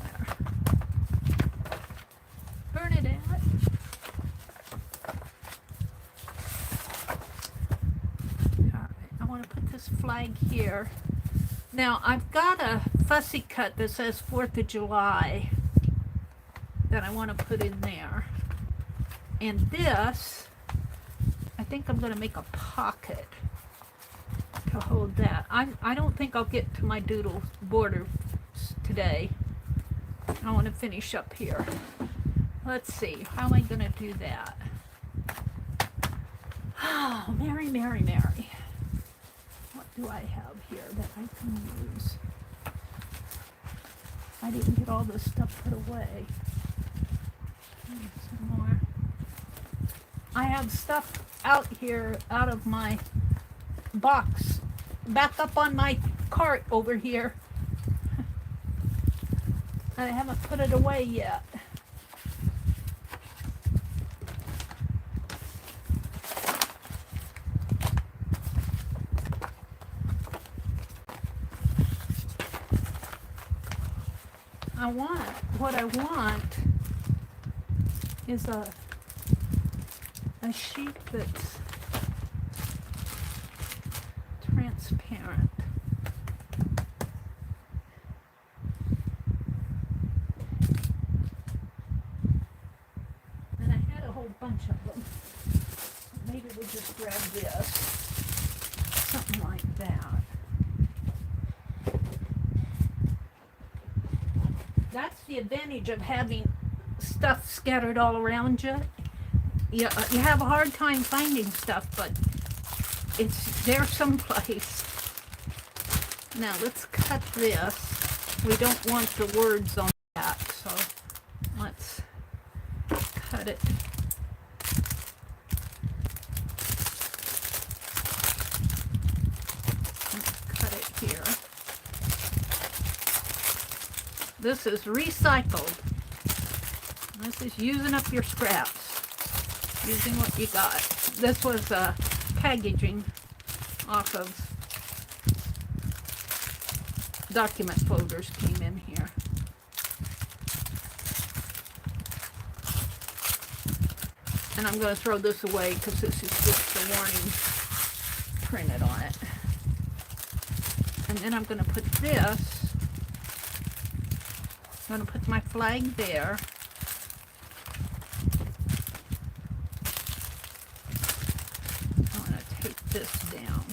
S1: There. Bernadette. put this flag here. Now, I've got a fussy cut that says 4th of July that I want to put in there. And this, I think I'm going to make a pocket to hold that. I don't think I'll get to my doodle border today. I want to finish up here. Let's see, how am I going to do that? Oh, Mary, Mary, Mary. What do I have here that I can use? I didn't get all this stuff put away. Some more. I have stuff out here, out of my box, back up on my cart over here. I haven't put it away yet. What I want is a sheet that's transparent. And I had a whole bunch of them. Maybe we'll just grab this. Something like that. That's the advantage of having stuff scattered all around you. You have a hard time finding stuff, but it's there someplace. Now let's cut this. We don't want the words on that, so let's cut it. Let's cut it here. This is recycled. This is using up your scraps, using what you got. This was packaging off of document folders came in here. And I'm going to throw this away because this is just the warning printed on it. And then I'm going to put this. I'm going to put my flag there. I'm going to take this down.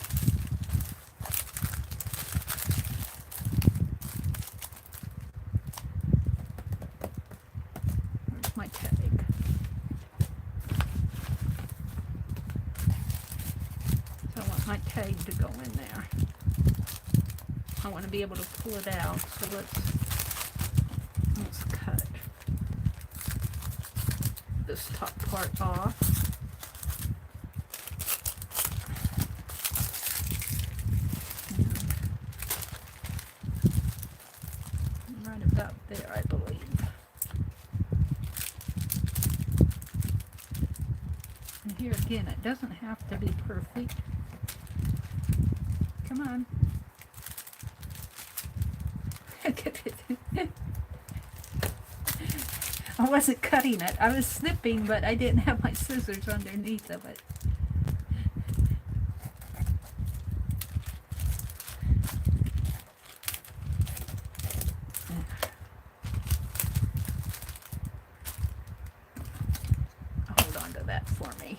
S1: Where's my tag? So I want my tag to go in there. I want to be able to pull it out, so let's cut this top part off. And right about there, I believe. And here again, it doesn't have to be perfect. Come on. I wasn't cutting it. I was snipping, but I didn't have my scissors underneath of it. Hold on to that for me.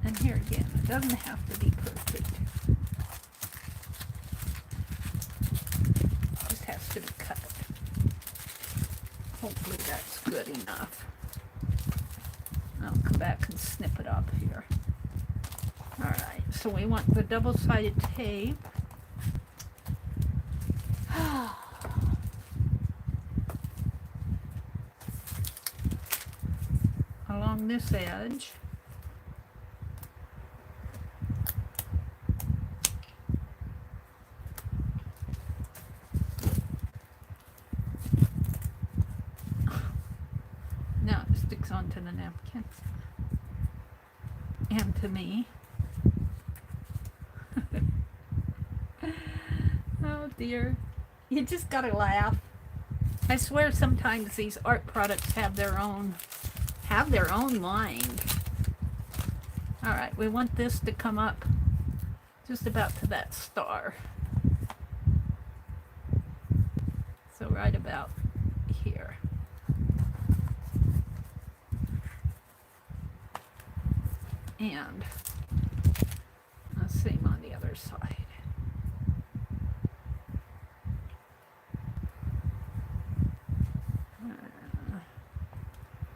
S1: And here again, it doesn't have to be perfect. It just has to be cut. Hopefully that's good enough. I'll come back and snip it up here. Alright, so we want the double-sided tape. Along this edge. Now it sticks onto the napkin. And to me. Oh dear. You just gotta laugh. I swear sometimes these art products have their own line. All right, we want this to come up just about to that star. So right about here. And the same on the other side.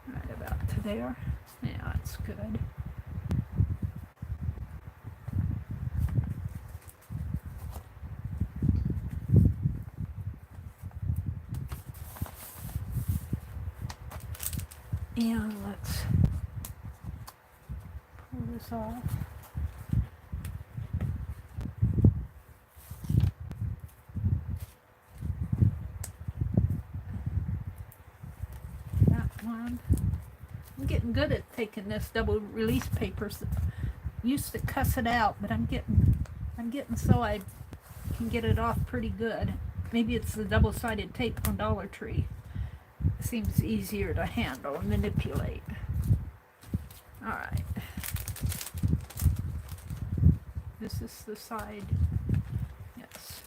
S1: Right about to there. Yeah, that's good. And let's pull this off. That one. I'm getting good at taking this double release paper. Used to cuss it out, but I'm getting so I can get it off pretty good. Maybe it's the double-sided tape from Dollar Tree. It seems easier to handle and manipulate. All right. This is the side. Yes.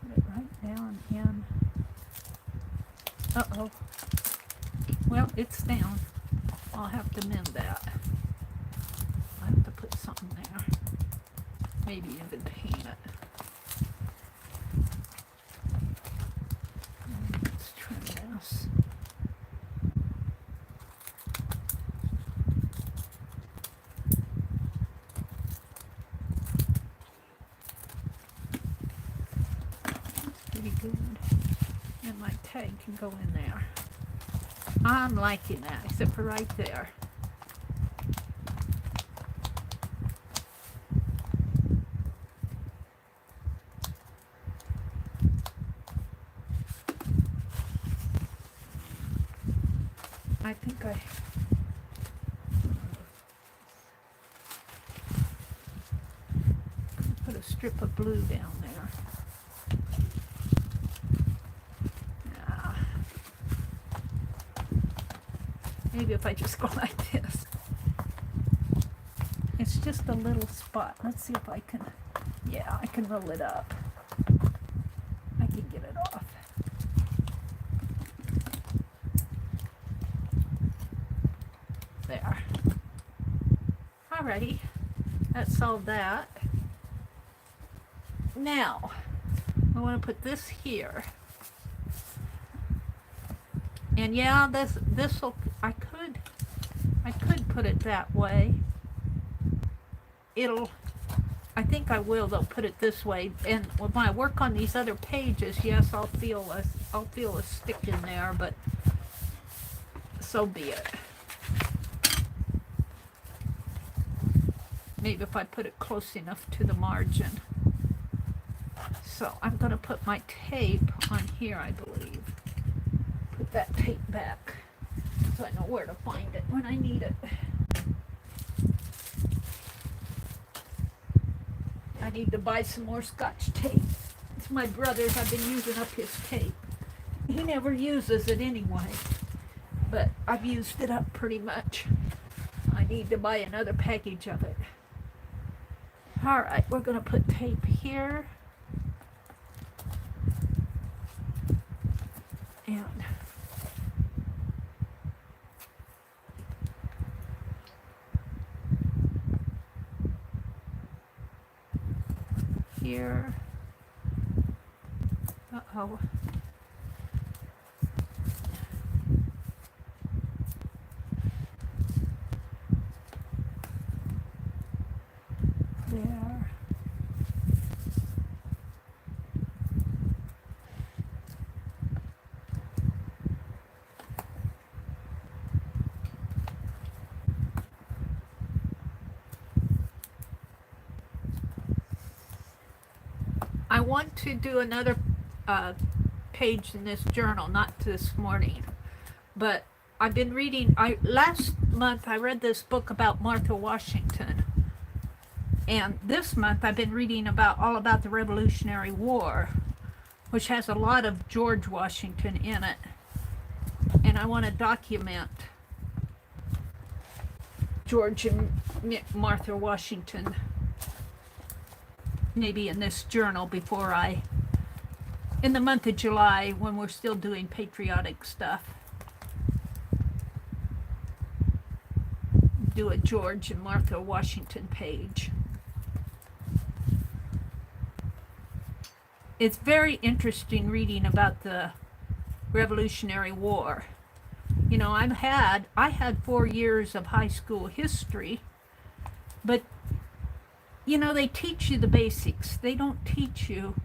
S1: Put it right down in. Uh-oh. Well, it's down. I'll have to mend that. I'll have to put something there. Maybe even paint it. Let's trim this. Pretty good. And my tag can go in there. I'm liking that, except for right there. I think I put a strip of blue down there. Yeah. Maybe if I just go like this. It's just a little spot. Let's see if I can, yeah, I can roll it up. I can get it off. There. Alrighty, that solved that. Now, I want to put this here. And yeah, this'll, I could put it that way. I think I will though, put it this way. And when I work on these other pages, yes, I'll feel a stick in there, but so be it. Maybe if I put it close enough to the margin. So I'm going to put my tape on here, I believe. Put that tape back so I know where to find it when I need it. I need to buy some more Scotch tape. It's my brother's. I've been using up his tape. He never uses it anyway, but I've used it up pretty much. I need to buy another package of it. All right, we're going to put tape here. And here. Uh-oh. There. I want to do another page in this journal, not this morning, but I've been reading, last month I read this book about Martha Washington, And this month I've been reading all about the Revolutionary War, which has a lot of George Washington in it. And I want to document George and Martha Washington, maybe in this journal before in the month of July, when we're still doing patriotic stuff, do a George and Martha Washington page. It's very interesting reading about the Revolutionary War. You know, I had 4 years of high school history, but you know, they teach you the basics. They don't teach you,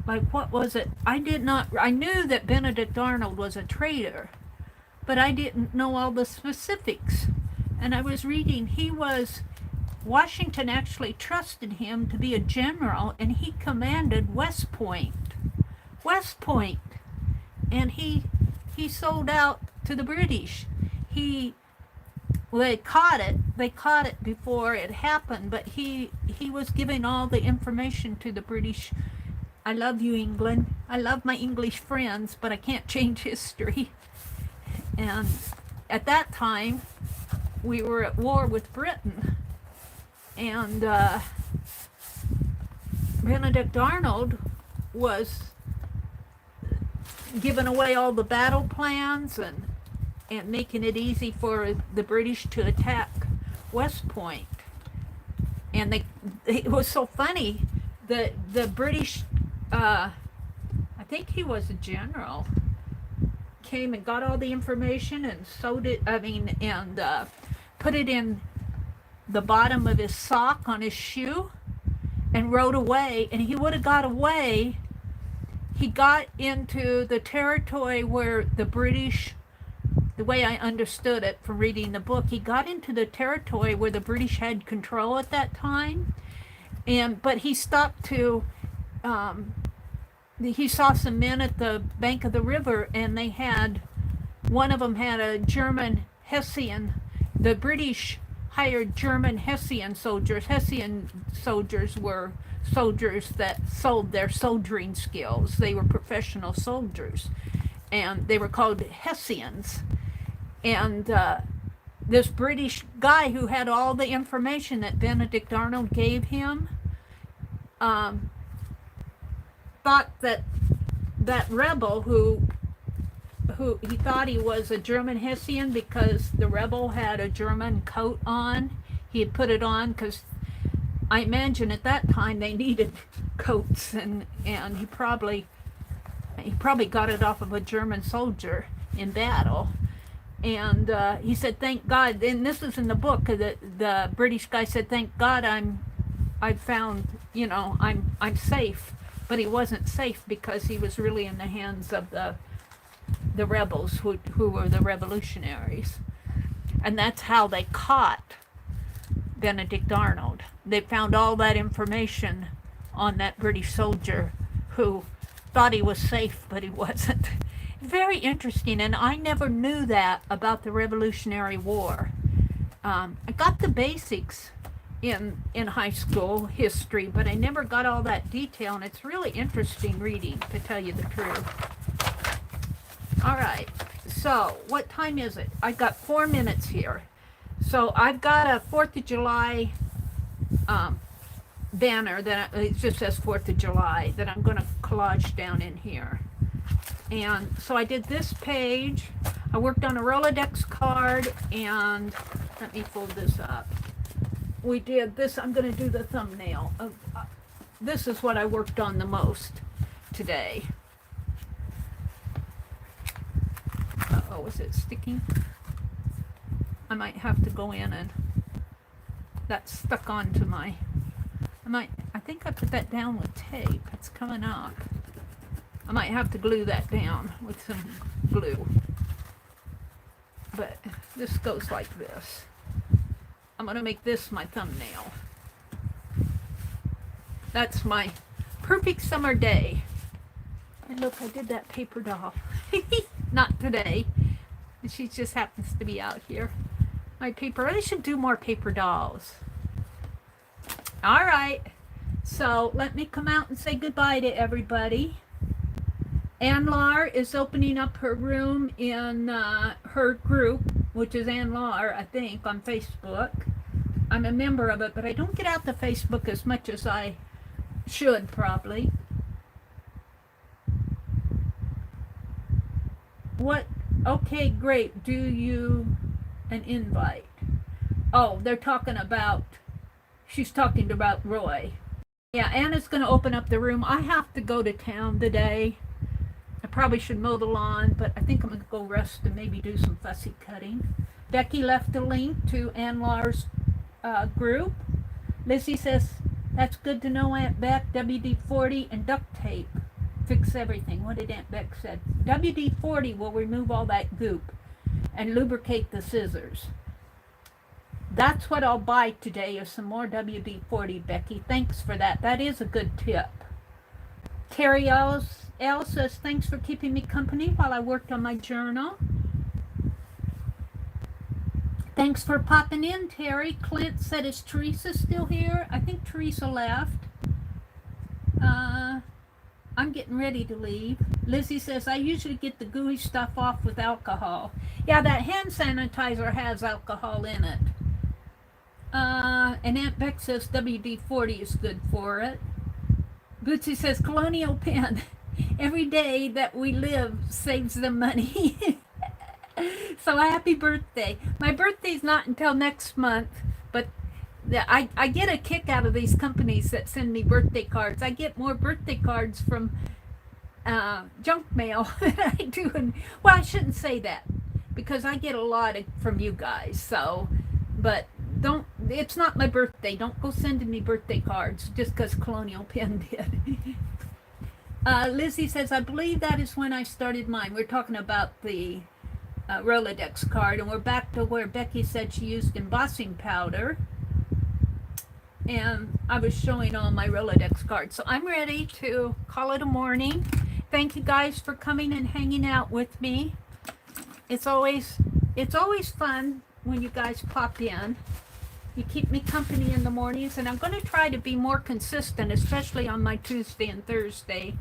S1: like, what was it? I knew that Benedict Arnold was a traitor, but I didn't know all the specifics. And I was reading, Washington actually trusted him to be a general, and he commanded West Point. And he sold out to the British. They caught it before it happened, but he was giving all the information to the British. I love you, England. I love my English friends, but I can't change history. And at that time, we were at war with Britain. And Benedict Arnold was giving away all the battle plans and making it easy for the British to attack West Point. And it was so funny that the British, I think he was a general, came and got all the information and put it in the bottom of his sock on his shoe and rode away. And he would have got away. He got into the territory where the British, the way I understood it from reading the book, he got into the territory where the British had control at that time. But he stopped to, he saw some men at the bank of the river, and one of them had a German Hessian. The British hired German Hessian soldiers. Hessian soldiers were soldiers that sold their soldiering skills. They were professional soldiers, and they were called Hessians. And this British guy who had all the information that Benedict Arnold gave him thought that rebel who he thought he was a German Hessian because the rebel had a German coat on. He had put it on because I imagine at that time they needed coats, and he probably got it off of a German soldier in battle. And he said, "Thank God." And this is in the book. The British guy said, "Thank God I found, you know, I'm safe." But he wasn't safe because he was really in the hands of the rebels who were the revolutionaries. And that's how they caught Benedict Arnold. They found all that information on that British soldier who thought he was safe, but he wasn't. Very interesting, and I never knew that about the Revolutionary War. I got the basics in high school history, but I never got all that detail, and it's really interesting reading, to tell you the truth. All right, so what time is it? I've got 4 minutes here. So I've got a 4th of July banner that it just says 4th of July that I'm going to collage down in here. And so I did this page. I worked on a Rolodex card, and let me fold this up. We did this. I'm going to do the thumbnail. This is what I worked on the most today. Uh-oh, is it sticking? I might have to go in and that's stuck onto my, I think I put that down with tape. It's coming up. I might have to glue that down with some glue. But this goes like this. I'm going to make this my thumbnail. That's my perfect summer day. And look, I did that paper doll. Not today. She just happens to be out here. My paper, I should do more paper dolls. All right. So let me come out and say goodbye to everybody. Ann-Lar is opening up her room in her group, which is Ann-Lar, I think, on Facebook. I'm a member of it, but I don't get out to Facebook as much as I should, probably. What? Okay, great. Do you an invite? Oh, they're talking about, she's talking about Roy. Yeah, Anna's going to open up the room. I have to go to town today. I probably should mow the lawn, but I think I'm going to go rest and maybe do some fussy cutting. Becky left a link to Ann-Lar's group. Lizzie says, that's good to know, Aunt Beck. WD-40 and duct tape fix everything. What did Aunt Beck said? WD-40 will remove all that goop and lubricate the scissors. That's what I'll buy today, is some more WD-40, Becky. Thanks for that. That is a good tip. Terry L says, thanks for keeping me company while I worked on my journal. Thanks for popping in, Terry. Clint said, is Teresa still here? I think Teresa left. I'm getting ready to leave. Lizzie says, I usually get the gooey stuff off with alcohol. Yeah, that hand sanitizer has alcohol in it. And Aunt Beck says WD-40 is good for it. Bootsy says, Colonial Pen. Every day that we live saves them money. So happy birthday. My birthday's not until next month, but I get a kick out of these companies that send me birthday cards. I get more birthday cards from junk mail than I do. Well, I shouldn't say that, because I get a lot from you guys. So, but it's not my birthday. Don't go sending me birthday cards just because Colonial Pen did. Lizzie says, I believe that is when I started mine. We're talking about the Rolodex card, and we're back to where Becky said she used embossing powder. And I was showing all my Rolodex cards. So I'm ready to call it a morning. Thank you guys for coming and hanging out with me. It's always fun when you guys pop in. You keep me company in the mornings, and I'm going to try to be more consistent, especially on my Tuesday and Thursday,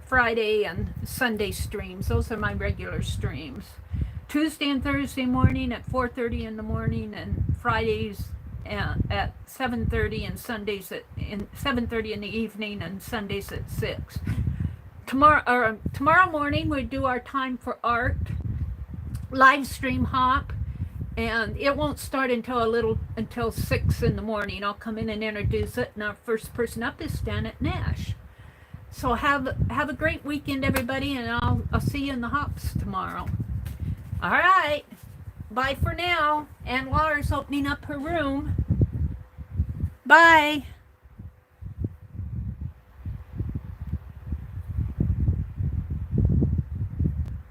S1: Friday and Sunday streams. Those are my regular streams. Tuesday and Thursday morning at 4:30 in the morning, and Fridays at 7:30, and Sundays at 7:30 in the evening, and Sundays at 6. Tomorrow morning we do our time for art live stream hop, and it won't start until 6 in the morning. I'll come in and introduce it, and our first person up is Janet Nash. So have a great weekend, everybody, and I'll see you in the hops tomorrow. All right, bye for now. And Laura's opening up her room. Bye.